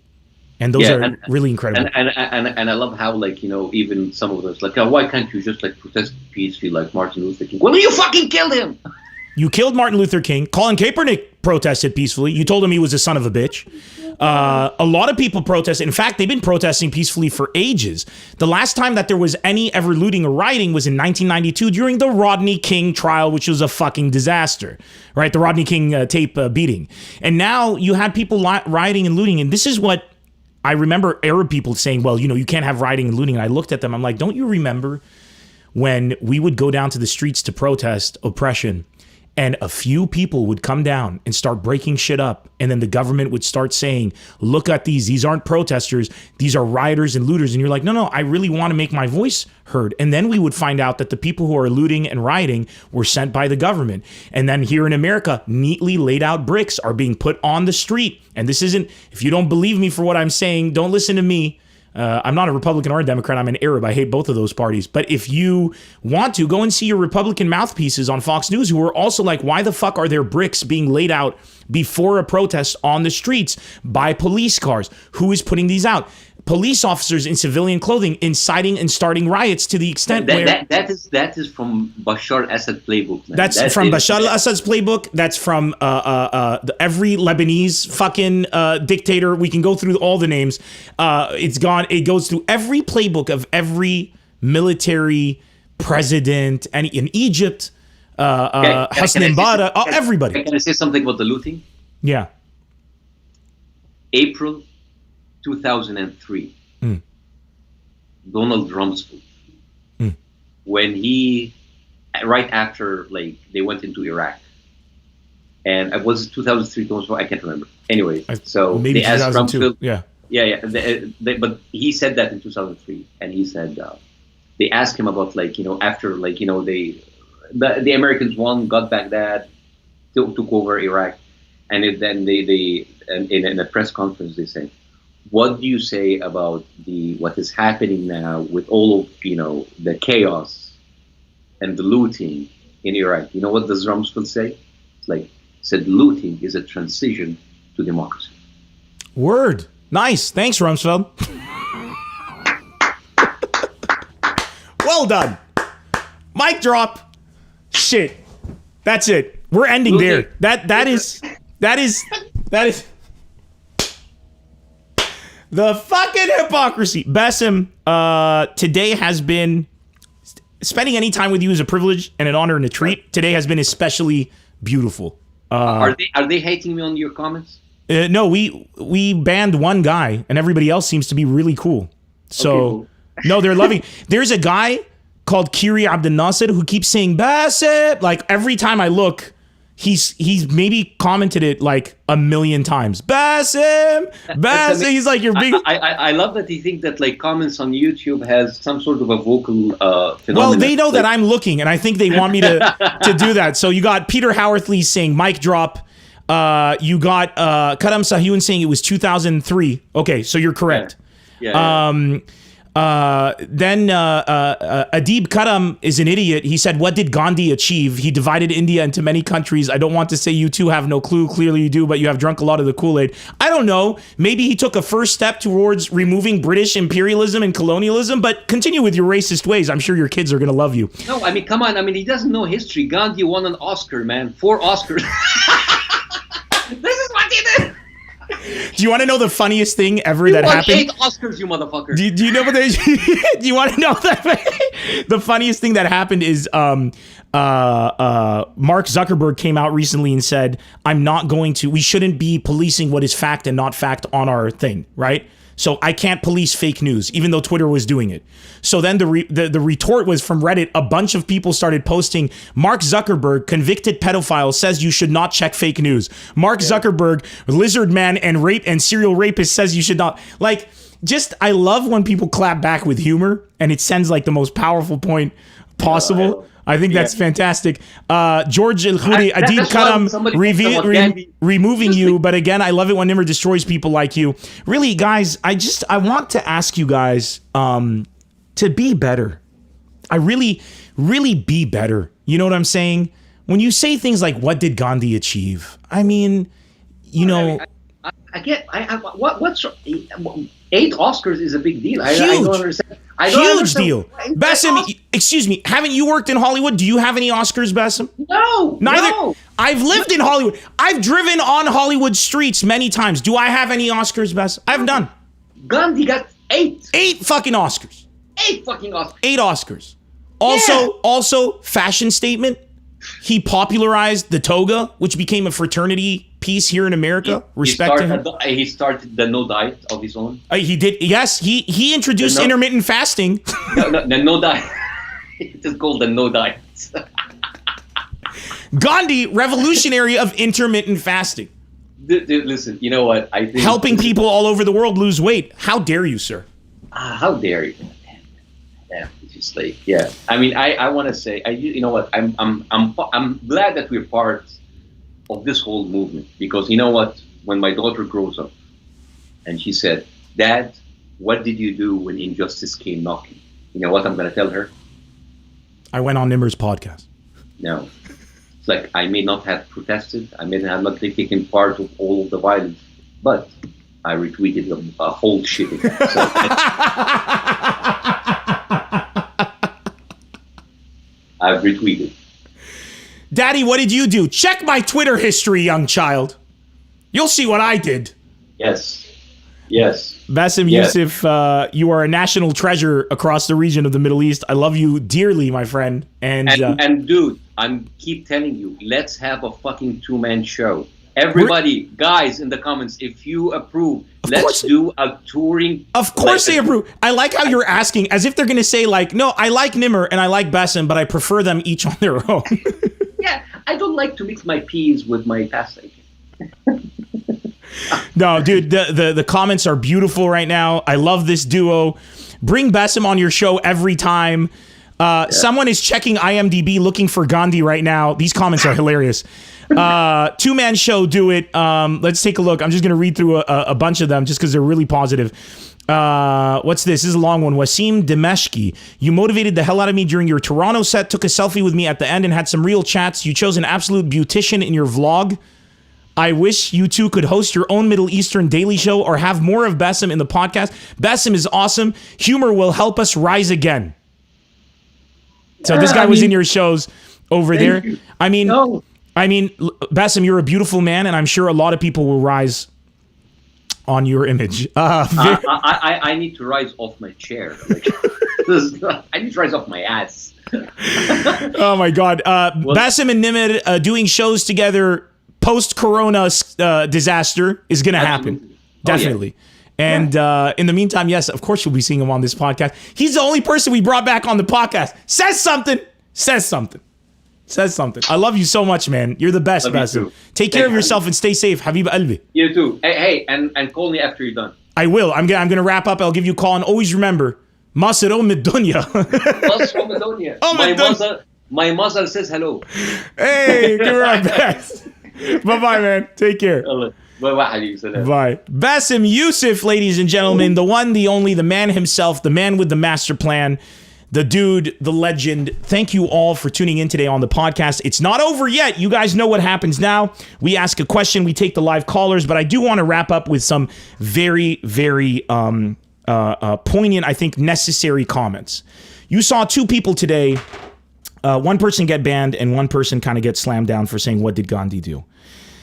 And those are really incredible. And I love how, even some of those, why can't you just, protest peacefully like Martin Luther King? Well, you fucking killed him! You killed Martin Luther King. Colin Kaepernick protested peacefully. You told him he was a son of a bitch. A lot of people protested. In fact, they've been protesting peacefully for ages. The last time that there was any ever looting or rioting was in 1992 during the Rodney King trial, which was a fucking disaster, right? The Rodney King tape beating. And now you had people rioting and looting. And this is what I remember Arab people saying, well, you can't have rioting and looting. And I looked at them. I'm like, don't you remember when we would go down to the streets to protest oppression? And a few people would come down and start breaking shit up. And then the government would start saying, look at these. These aren't protesters. These are rioters and looters. And you're like, no, I really want to make my voice heard. And then we would find out that the people who are looting and rioting were sent by the government. And then here in America, neatly laid out bricks are being put on the street. And this isn't, if you don't believe me for what I'm saying, don't listen to me. I'm not a Republican or a Democrat. I'm an Arab. I hate both of those parties. But if you want to, go and see your Republican mouthpieces on Fox News who are also like, why the fuck are there bricks being laid out before a protest on the streets by police cars? Who is putting these out? Police officers in civilian clothing inciting and starting riots to the extent that is from Bashar al-Assad playbook, man. That's from Bashar al-Assad's playbook. That's from every Lebanese fucking dictator. We can go through all the names. It goes through every playbook of every military president, and in Egypt, Hosni Mubarak, everybody. Can I say something about the looting? Yeah. April 2003, Donald Rumsfeld, when he, right after like they went into Iraq, and it was 2003, I can't remember. Anyway, so maybe they asked Rumsfeld, yeah. But he said that in 2003, and he said they asked him about after the Americans won, got Baghdad, took over Iraq, and then they in a press conference they say, what do you say about what is happening now with all of the chaos and the looting in Iraq? You know what does Rumsfeld say? Said looting is a transition to democracy. Word. Nice. Thanks, Rumsfeld. Well done. Mic drop. Shit. That's it. We're ending looting. There. That is the fucking hypocrisy. Bassem, today has been, spending any time with you is a privilege and an honor and a treat. Today has been especially beautiful. Are they hating me on your comments? No, we banned one guy and everybody else seems to be really cool. So, okay, cool. No, they're loving. There's a guy called Kiri Abdel Nasser who keeps saying Bassem. Like every time I look, he's maybe commented it like 1 million times. Bassem. He's like your big. I love that he thinks that like comments on YouTube has some sort of a vocal phenomenon. Well, they know that I'm looking, and I think they want me to do that. So you got Peter Howarthley saying mic drop. You got Karam Sahyun saying it was 2003. Okay, so you're correct. Yeah. Then Adib Karam is an idiot. He said, what did Gandhi achieve? He divided India into many countries. I don't want to say you two have no clue. Clearly you do, but you have drunk a lot of the Kool-Aid. I don't know. Maybe he took a first step towards removing British imperialism and colonialism, but continue with your racist ways. I'm sure your kids are going to love you. No, I mean, come on. I mean, he doesn't know history. Gandhi won an Oscar, man. 4 Oscars. This is what he did. Do you want to know the funniest thing ever that happened? 8 Oscars, you motherfucker. Do you know what they? Do you want to know that? The funniest thing that happened is Mark Zuckerberg came out recently and said, "I'm not going to. We shouldn't be policing what is fact and not fact on our thing, right? So I can't police fake news, even though Twitter was doing it." So then the retort was from Reddit. A bunch of people started posting, Mark Zuckerberg, convicted pedophile, says you should not check fake news. Mark Zuckerberg, lizard man and serial rapist, says you should not. Like, just, I love when people clap back with humor and it sends like the most powerful point possible. I think that's fantastic. George El-Khoury, Adib Karam, removing you. But again, I love it when Nemr destroys people like you. Really, guys, I want to ask you guys to be better. I really be better. You know what I'm saying? When you say things like, what did Gandhi achieve? I mean, you know. I get, what's 8 Oscars is a big deal. I don't understand. Huge deal. Bassem, excuse me, haven't you worked in Hollywood? Do you have any Oscars, Bassem? No. Neither. No. I've lived in Hollywood. I've driven on Hollywood streets many times. Do I have any Oscars, Bassem? I've done. Gandhi got 8. 8 fucking Oscars. 8 fucking Oscars. 8 Oscars. Also, fashion statement. He popularized the toga, which became a fraternity piece here in America. Respect him. He started the no diet of his own. He did. Yes, he introduced intermittent fasting. No diet. It is called the no diet. Gandhi, revolutionary of intermittent fasting. Dude, listen, you know what? I think helping people all over the world lose weight. How dare you, sir? How dare you? Yeah, it's just like, yeah. I mean, I want to say, you know what? I'm glad that we're part of this whole movement, because you know what? When my daughter grows up, and she said, "Dad, what did you do when injustice came knocking? You know what I'm going to tell her? I went on Nemr's podcast. No. It's like, I may not have protested, I may have not taken part of all of the violence, but I retweeted a whole shitting. So I've retweeted. Daddy, what did you do? Check my Twitter history, young child. You'll see what I did. Yes. Yes. Bassem Youssef, you are a national treasure across the region of the Middle East. I love you dearly, my friend. And dude, keep telling you, let's have a fucking two-man show. Everybody, guys, in the comments, if you approve, let's do a touring. Of course they approve. I like how you're asking, as if they're going to say, like, no, I like Nemr and I like Bassem, but I prefer them each on their own. Yeah, I don't like to mix my peas with my pasta. No, dude, the comments are beautiful right now. I love this duo. Bring Bassem on your show every time. Someone is checking IMDb looking for Gandhi right now. These comments are hilarious. Two-man show, do it. Let's take a look. I'm just going to read through a bunch of them just because they're really positive. What's this? This is a long one. Wasim Dimeshki. You motivated the hell out of me during your Toronto set, took a selfie with me at the end and had some real chats. You chose an absolute beautician in your vlog. I wish you two could host your own Middle Eastern daily show or have more of Bassem in the podcast. Bassem is awesome. Humor will help us rise again. So this guy was in your shows over there. You. I mean, Bassem, you're a beautiful man, and I'm sure a lot of people will rise on your image. I need to rise off my chair. I need to rise off my ass. Oh my God. Bassem and Nemr doing shows together post-corona disaster is going to happen. Definitely. And in the meantime, yes, of course you'll be seeing him on this podcast. He's the only person we brought back on the podcast. Says something. I love you so much, man. You're the best, Bassem. Take care of yourself and stay safe. Habib Albi. You too. Hey, and call me after you're done. I will. I'm gonna wrap up. I'll give you a call. And always remember, Masr Dunya. Masr Dunya. My mother says hello. Hey, give her our best. Bye-bye, man. Take care. Bye. Bassem Youssef, ladies and gentlemen, the one, the only, the man himself, the man with the master plan, the dude, the legend. Thank you all for tuning in today on the podcast. It's not over yet. You guys know what happens now. We ask a question, we take the live callers, but I do want to wrap up with some very, very poignant, I think, necessary comments. You saw two people today. One person get banned and one person kind of get slammed down for saying, what did Gandhi do?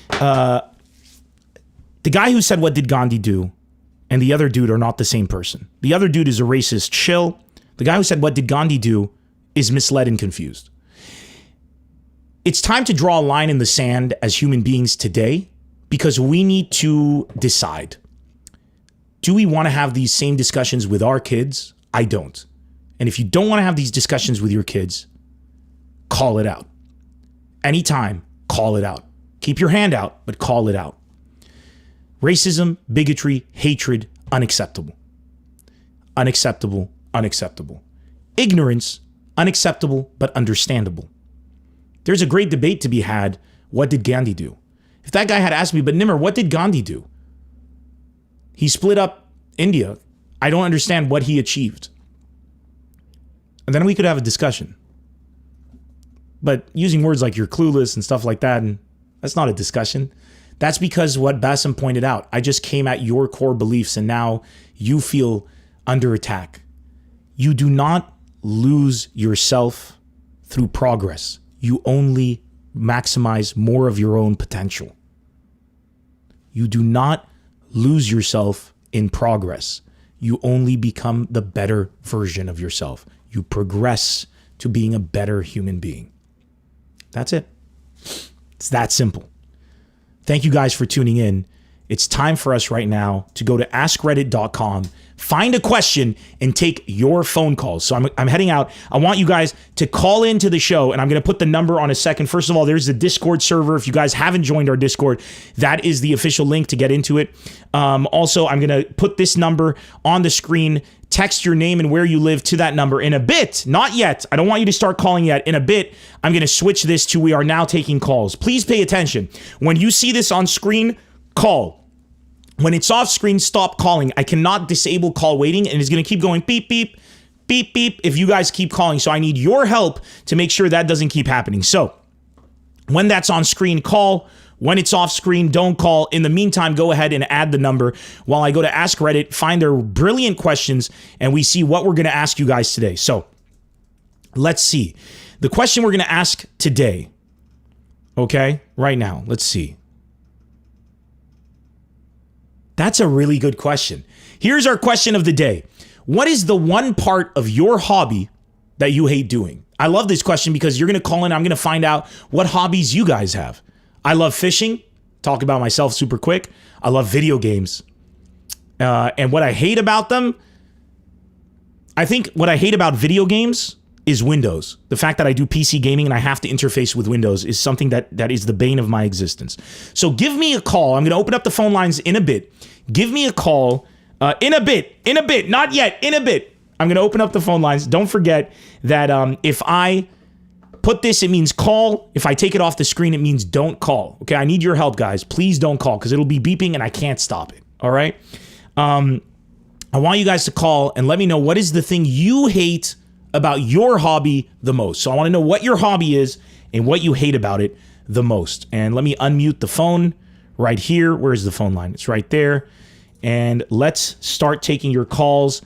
The guy who said, what did Gandhi do? And the other dude are not the same person. The other dude is a racist shill. The guy who said, what did Gandhi do? Is misled and confused. It's time to draw a line in the sand as human beings today because we need to decide. Do we want to have these same discussions with our kids? I don't. And if you don't want to have these discussions with your kids, call it out. Anytime, call it out. Keep your hand out, but call it out. Racism, bigotry, hatred, unacceptable. Unacceptable, unacceptable. Ignorance, unacceptable, but understandable. There's a great debate to be had. What did Gandhi do? If that guy had asked me, but Nemr, what did Gandhi do? He split up India. I don't understand what he achieved. And then we could have a discussion. But using words like you're clueless and stuff like that, and that's not a discussion. That's because what Bassem pointed out, I just came at your core beliefs and now you feel under attack. You do not lose yourself through progress. You only maximize more of your own potential. You do not lose yourself in progress. You only become the better version of yourself. You progress to being a better human being. That's it. It's that simple. Thank you guys for tuning in. It's time for us right now to go to askreddit.com, find a question, and take your phone calls. So I'm heading out. I want you guys to call into the show, and I'm going to put the number on a second. First of all, there's the Discord server. If you guys haven't joined our Discord, that is the official link to get into it. Also, I'm going to put this number on the screen. Text your name and where you live to that number. In a bit, not yet, I don't want you to start calling yet. In a bit, I'm going to switch this to we are now taking calls. Please pay attention. When you see this on screen, call. When it's off screen, stop calling. I cannot disable call waiting, and it's going to keep going beep, beep, beep, beep if you guys keep calling. So I need your help to make sure that doesn't keep happening. So when that's on screen, call. When it's off screen, don't call. In the meantime, go ahead and add the number while I go to Ask Reddit, find their brilliant questions, and we see what we're going to ask you guys today. So let's see. The question we're going to ask today, okay, right now, let's see. That's a really good question. Here's our question of the day. What is the one part of your hobby that you hate doing? I love this question because you're going to call in. I'm going to find out what hobbies you guys have. I love fishing. Talk about myself super quick. I love video games. And what I hate about them, I think what I hate about video games is Windows. The fact that I do PC gaming and I have to interface with Windows is something that is the bane of my existence. So give me a call. I'm going to open up the phone lines in a bit. Give me a call in a bit, not yet, in a bit. I'm going to open up the phone lines. Don't forget that if I put this, it means call. If I take it off the screen, it means don't call. Okay, I need your help, guys. Please don't call because it'll be beeping and I can't stop it. All right? I want you guys to call and let me know what is the thing you hate about your hobby the most. So I want to know what your hobby is and what you hate about it the most. And let me unmute the phone right here. Where's the phone line? It's right there. And let's start taking your calls.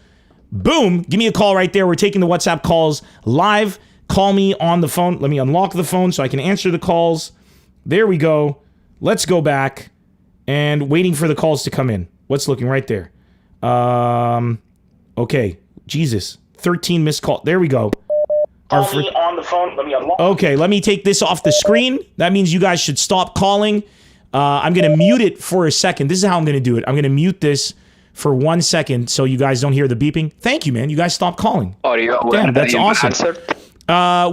Boom. Give me a call right there. We're taking the WhatsApp calls live. Call me on the phone. Let me unlock the phone so I can answer the calls. There we go. Let's go back and waiting for the calls to come in. What's looking right there? Okay. Jesus. 13 missed call. There we go. Call me on the phone. Let me unlock. Okay, let me take this off the screen. That means you guys should stop calling. I'm going to mute it for a second. This is how I'm going to do it. I'm going to mute this for 1 second so you guys don't hear the beeping. Thank you, man. You guys stopped calling. Damn, that's awesome.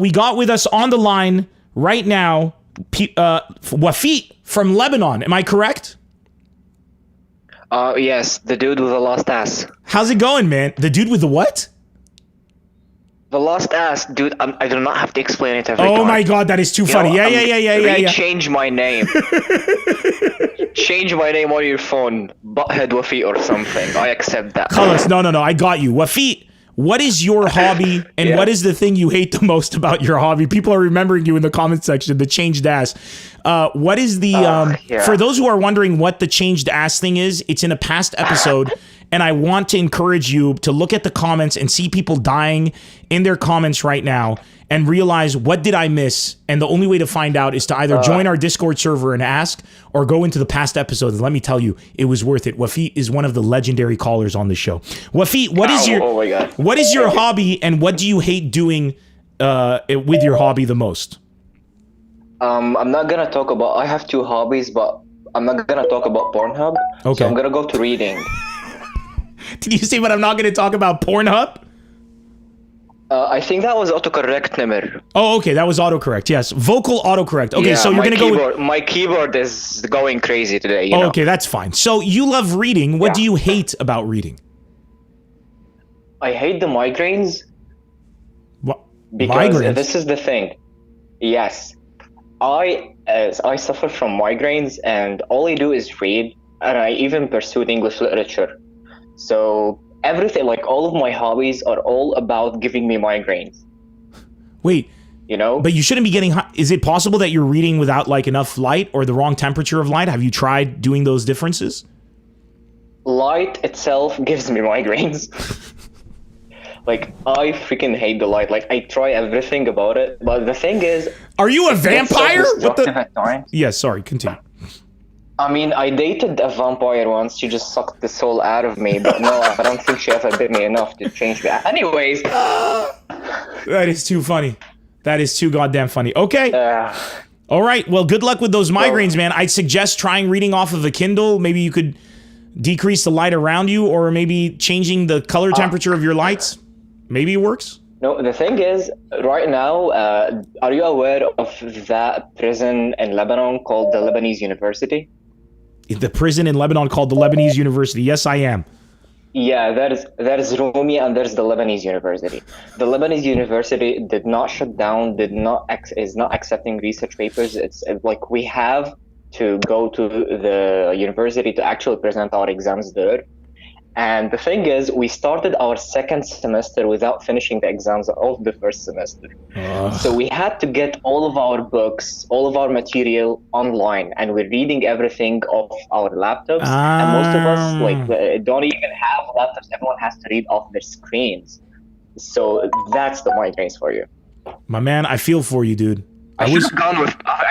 We got with us on the line right now, Wafit from Lebanon. Am I correct? Yes, the dude with the lost ass. How's it going, man? The dude with the what? The lost ass, dude. I do not have to explain it every time. Oh my god, that is too funny. Yeah. Change my name. Change my name on your phone. Butthead Wafit or something. I accept that. Khalas, no. I got you. Wafit, what is your hobby and what is the thing you hate the most about your hobby? People are remembering you in the comment section, the changed ass. What is the, for those who are wondering what the changed ass thing is, it's in a past episode. And I want to encourage you to look at the comments and see people dying in their comments right now and realize, what did I miss? And the only way to find out is to either join our Discord server and ask or go into the past episodes. And let me tell you, it was worth it. Wafit is one of the legendary callers on the show. Wafit, what is your hobby and what do you hate doing with your hobby the most? I'm not going to talk about, I have two hobbies, but I'm not going to talk about Pornhub. Okay. So I'm going to go to reading. Did you say, but I'm not going to talk about Pornhub? I think that was autocorrect, Nemr. Oh, okay. That was autocorrect. Yes. Vocal autocorrect. Okay, yeah, so you're going to go with... My keyboard is going crazy today, you know? Okay, that's fine. So you love reading. What do you hate about reading? I hate the migraines. What? Because Migraines? this is the thing. Yes. I suffer from migraines and all I do is read, and I even pursued English literature. So everything, like all of my hobbies are all about giving me migraines. Wait. You know? But you shouldn't be getting hot. Is it possible that you're reading without like enough light or the wrong temperature of light? Have you tried doing those differences? Light itself gives me migraines. Like, I freaking hate the light. Like, I try everything about it. But the thing is... Are you a vampire? What the... Yes, sorry, continue. I mean, I dated a vampire once. She just sucked the soul out of me. But no, I don't think she ever bit me enough to change me. Anyways. That is too funny. That is too goddamn funny. Okay. All right. Well, good luck with those migraines, man. I'd suggest trying reading off of a Kindle. Maybe you could decrease the light around you or maybe changing the color temperature of your lights. Maybe it works. No, the thing is, right now, are you aware of that prison in Lebanon called the Lebanese University? The prison in Lebanon called the Lebanese University. Yes, I am. Yeah, that is Rumi, and there's the Lebanese University. The Lebanese University did not shut down, is not accepting research papers. It's like we have to go to the university to actually present our exams there. And the thing is, we started our second semester without finishing the exams of the first semester. So we had to get all of our books, all of our material online, and we're reading everything off our laptops. And most of us don't even have laptops. Everyone has to read off their screens. So that's the migraines for you. My man, I feel for you, dude. I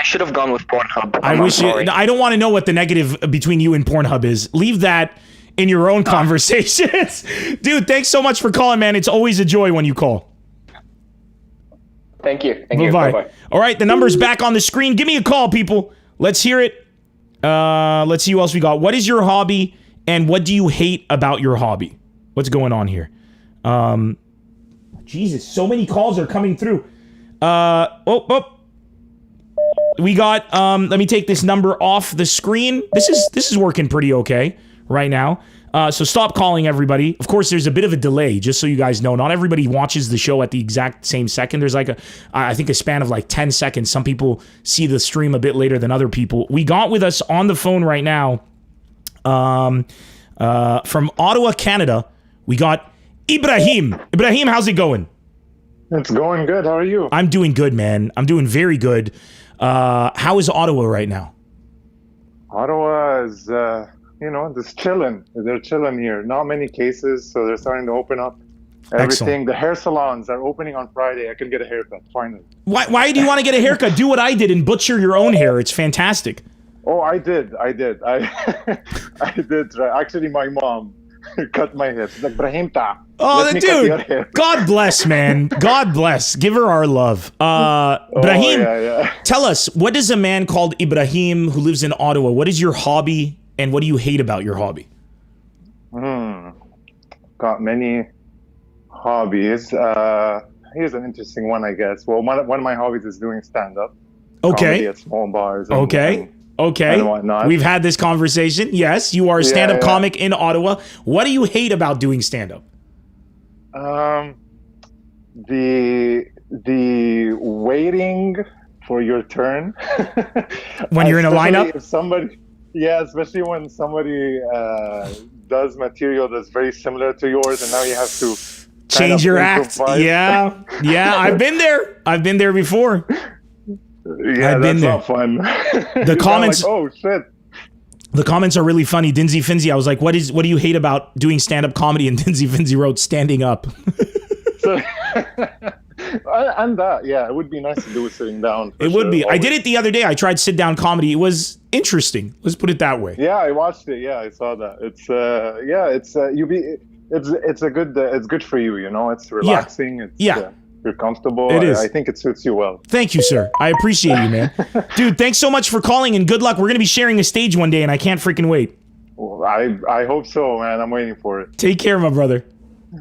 should have gone with Pornhub. I don't want to know what the negative between you and Pornhub is. Leave that in your own conversations. Dude, thanks so much for calling, man. It's always a joy when you call. Thank you. Bye-bye. All right, the number's back on the screen. Give me a call, people. Let's hear it. Let's see who else we got. What is your hobby, and what do you hate about your hobby? What's going on here? Jesus, so many calls are coming through. We got, let me take this number off the screen. This is working pretty okay right now. So stop calling, everybody. Of course, there's a bit of a delay, just so you guys know. Not everybody watches the show at the exact same second. There's like I think a span of like 10 seconds. Some people see the stream a bit later than other people. We got with us on the phone right now, from Ottawa, Canada, we got Ibrahim. Ibrahim, how's it going? It's going good. How are you? I'm doing good, man. I'm doing very good. How is Ottawa right now? Ottawa is, just chilling. They're chilling here. Not many cases, so they're starting to open up everything. Excellent. The hair salons are opening on Friday. I can get a haircut, finally. Why do you want to get a haircut? Do what I did and butcher your own hair. It's fantastic. Oh, I did. I did. Actually, my mom cut my hair. She's like, Brahim ta. Oh, dude. God bless, man. God bless. Give her our love. Ibrahim, tell us, what is a man called Ibrahim who lives in Ottawa? What is your hobby, and what do you hate about your hobby? Got many hobbies. Here's an interesting one, I guess. Well, one of my hobbies is doing stand-up. Okay. Comedy at small bars. Okay. And whatnot. We've had this conversation. Yes, you are a stand-up comic in Ottawa. What do you hate about doing stand-up? The waiting for your turn. When you're in a lineup? Especially when somebody does material that's very similar to yours, and now you have to change your act. Yeah, I've been there. I've been there before. Yeah, that's not fun. The comments. Like, oh shit. The comments are really funny. Dinsey Finzi, I was like, what do you hate about doing stand-up comedy? And Dinsey Finzi wrote, standing up. And that, it would be nice to do it sitting down. It would be. I did it the other day. I tried sit-down comedy. It was interesting. Let's put it that way. Yeah, I watched it. Yeah, I saw that. It's good for you. You know, it's relaxing. You're comfortable. It is. I think it suits you well. Thank you, sir. I appreciate you, man. Dude, thanks so much for calling, and good luck. We're going to be sharing a stage one day, and I can't freaking wait. Well, I hope so, man. I'm waiting for it. Take care, my brother.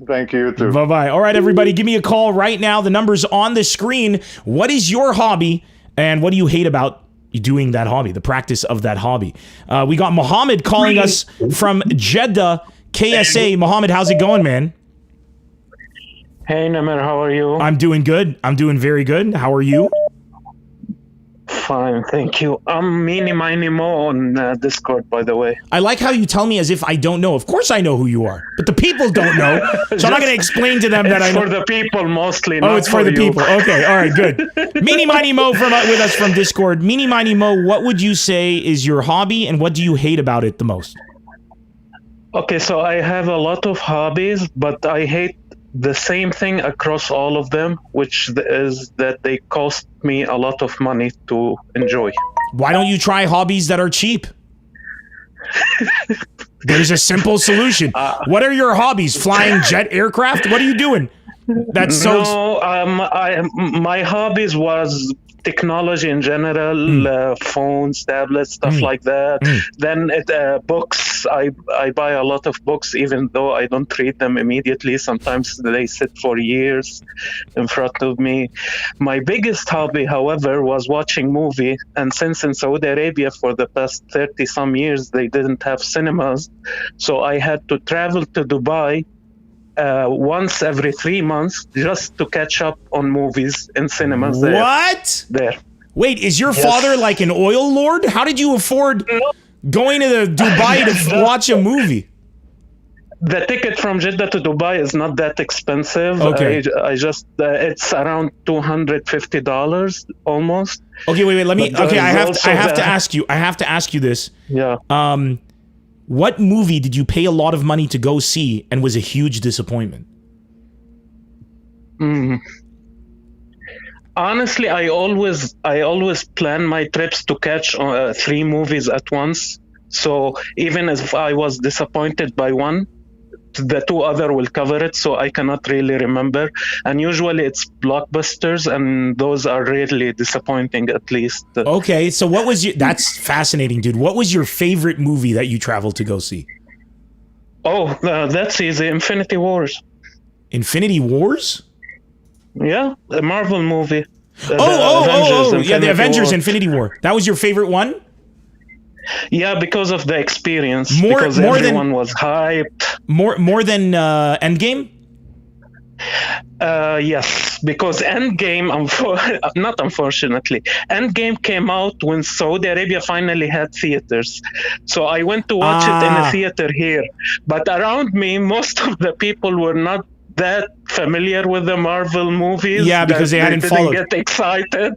Thank you, too. Bye-bye. All right, everybody, give me a call right now. The number's on the screen. What is your hobby, and what do you hate about doing that hobby, the practice of that hobby? We got Mohammed calling us from Jeddah, KSA. Mohammed, how's it going, man? Hey, Nemr, how are you? I'm doing good. I'm doing very good. How are you? Fine, thank you. I'm Mini Mo on Discord, by the way. I like how you tell me as if I don't know. Of course I know who you are, but the people don't know. So I'm not going to explain to them that I know. It's for the people mostly. Oh, it's for the people. Okay, all right, good. Mini Mo with us from Discord. Mini Mo, what would you say is your hobby, and what do you hate about it the most? Okay, so I have a lot of hobbies, but I hate the same thing across all of them, which is that they cost me a lot of money to enjoy. Why don't you try hobbies that are cheap? There's a simple solution. What are your hobbies? Flying jet aircraft? What are you doing? That's so... No, my hobbies was technology in general, phones, tablets, stuff like that. Then books, I buy a lot of books, even though I don't read them immediately. Sometimes they sit for years in front of me. My biggest hobby, however, was watching movie. And since in Saudi Arabia for the past 30 some years, they didn't have cinemas. So I had to travel to Dubai once every 3 months just to catch up on movies in cinemas. What? There. Wait, is your father like an oil lord? How did you afford going to the Dubai to watch a movie? The ticket from Jeddah to Dubai is not that expensive. Okay. I just it's around $250 almost. Okay, wait. Let me. But Okay, I have there's to ask you. I have to ask you this. Yeah. What movie did you pay a lot of money to go see and was a huge disappointment? Honestly, I always plan my trips to catch 3 movies at once. So even if I was disappointed by one, the 2 other will cover it. So I cannot really remember. And usually it's blockbusters, and those are really disappointing. At least. Okay, so what was your? That's fascinating, dude. What was your favorite movie that you traveled to go see? Oh, that's easy. Infinity Wars. Infinity Wars? Yeah, a Marvel movie. Yeah, the Avengers Infinity War. That was your favorite one? Yeah, because of the experience. More everyone was hyped. More than Endgame? Yes, because Endgame, not unfortunately, Endgame came out when Saudi Arabia finally had theaters. So I went to watch it in a theater here. But around me, most of the people were not that familiar with the Marvel movies. Yeah, because they hadn't didn't followed. Get excited.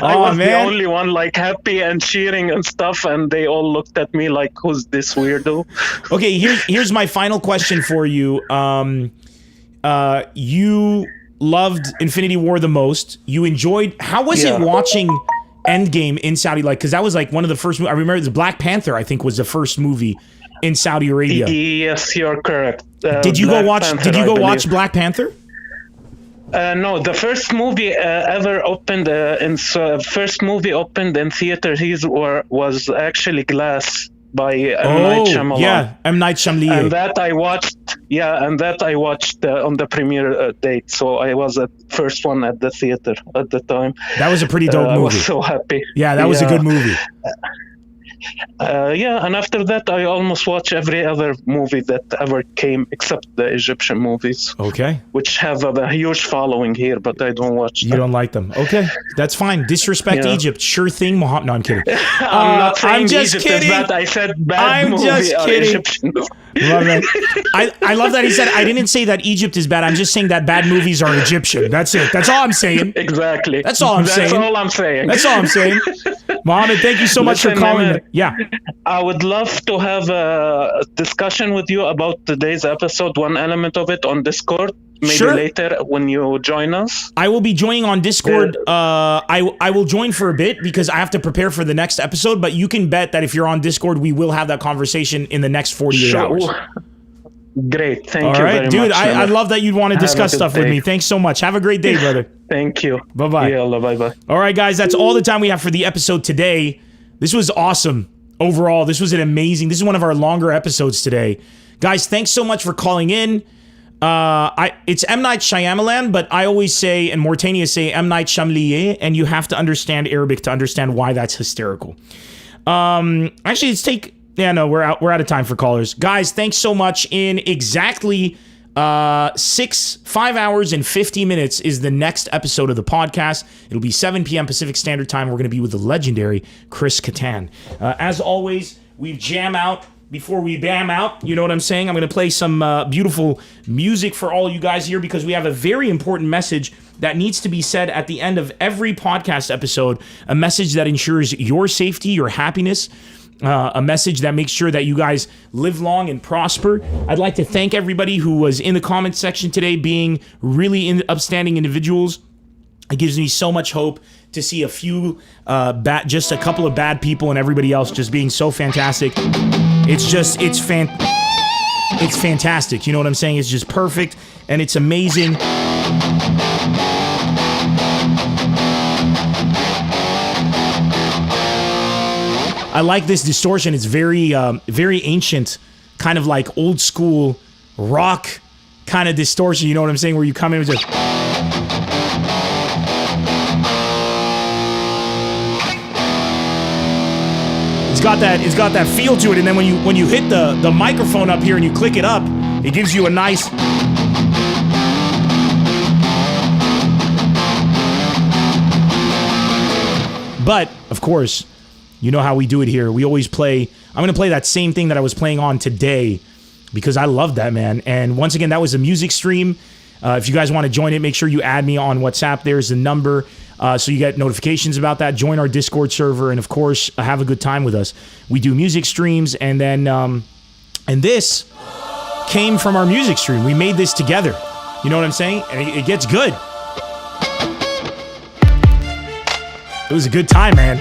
I was the only one like happy and cheering and stuff, and they all looked at me like, "Who's this weirdo?" Okay, here's my final question for you. You loved Infinity War the most. You enjoyed. How was it watching Endgame in Saudi? Like, because that was like one of the first. I remember the Black Panther. I think was the first movie in Saudi Arabia. Yes, you're correct. Did you go watch Black Panther? No, the first movie ever opened first movie opened in theaters was actually Glass by M. Night Shyamalan. Yeah, M. Night Shyamalan. And that I watched on the premiere date. So I was the first one at the theater at the time. That was a pretty dope movie. I was so happy. Yeah, that was a good movie. And after that, I almost watch every other movie that ever came, except the Egyptian movies. Okay. Which have a huge following here, but I don't watch them. You don't like them. Okay, that's fine. Disrespect Egypt. Sure thing, Mohammed. No, I'm kidding. I'm not saying just Egypt kidding. is bad. I said bad I'm movie just kidding. Egyptian. Love that. I love that he said, I didn't say that Egypt is bad. I'm just saying that bad movies are Egyptian. That's it. That's all I'm saying. Exactly. That's all I'm saying. That's all I'm saying. That's all I'm saying. Mohammed, thank you so much for calling. Nemr, Yeah. I would love to have a discussion with you about today's episode, one element of it on Discord. Maybe later when you join us. I will be joining on Discord. I will join for a bit because I have to prepare for the next episode, but you can bet that if you're on Discord, we will have that conversation in the next 48 hours. Great. Thank you very much. Dude, I love that you'd want to discuss stuff with me. Thanks so much. Have a great day, brother. Thank you. Bye-bye. Yeah, bye-bye. All right, guys, that's all the time we have for the episode today. This was awesome. Overall, this was this is one of our longer episodes today. Guys, thanks so much for calling in. It's M. Night Shyamalan, but I always say, and Mauritania say M. Night Shyamalan, and you have to understand Arabic to understand why that's hysterical. Actually, we're out of time for callers. Guys, thanks so much. In exactly 5 hours and 50 minutes is the next episode of the podcast. It'll be 7 p.m. Pacific Standard Time. We're going to be with the legendary Chris Kattan. As always, we jam out before we bam out. You know what I'm saying? I'm going to play some beautiful music for all you guys here because we have a very important message that needs to be said at the end of every podcast episode, a message that ensures your safety, your happiness, a message that makes sure that you guys live long and prosper. I'd like to thank everybody who was in the comments section today, being really upstanding individuals. It gives me so much hope to see a few just a couple of bad people and everybody else just being so fantastic. It's fantastic. You know what I'm saying? It's just perfect and it's amazing. I like this distortion. It's very ancient, kind of like old school rock kind of distortion. You know what I'm saying? Where you come in with just... It's got that feel to it, and then when you hit the microphone up here and you click it up, it gives you a nice... But, of course, you know how we do it here. We always play. I'm going to play that same thing that I was playing on today because I love that, man. And once again, that was a music stream. If you guys want to join it, make sure you add me on WhatsApp. There's the number. So you get notifications about that. Join our Discord server. And, of course, have a good time with us. We do music streams. And then, and this came from our music stream. We made this together. You know what I'm saying? And it gets good. It was a good time, man.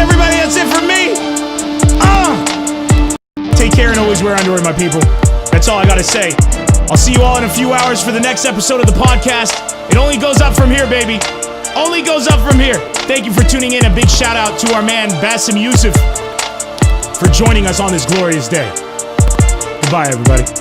Everybody, that's it from me. Take care and always wear underwear, my people. That's all I gotta say. I'll see you all in a few hours for the next episode of the podcast. It only goes up from here, baby. Only goes up from here. Thank you for tuning in. A big shout out to our man, Bassem Youssef, for joining us on this glorious day. Goodbye, everybody.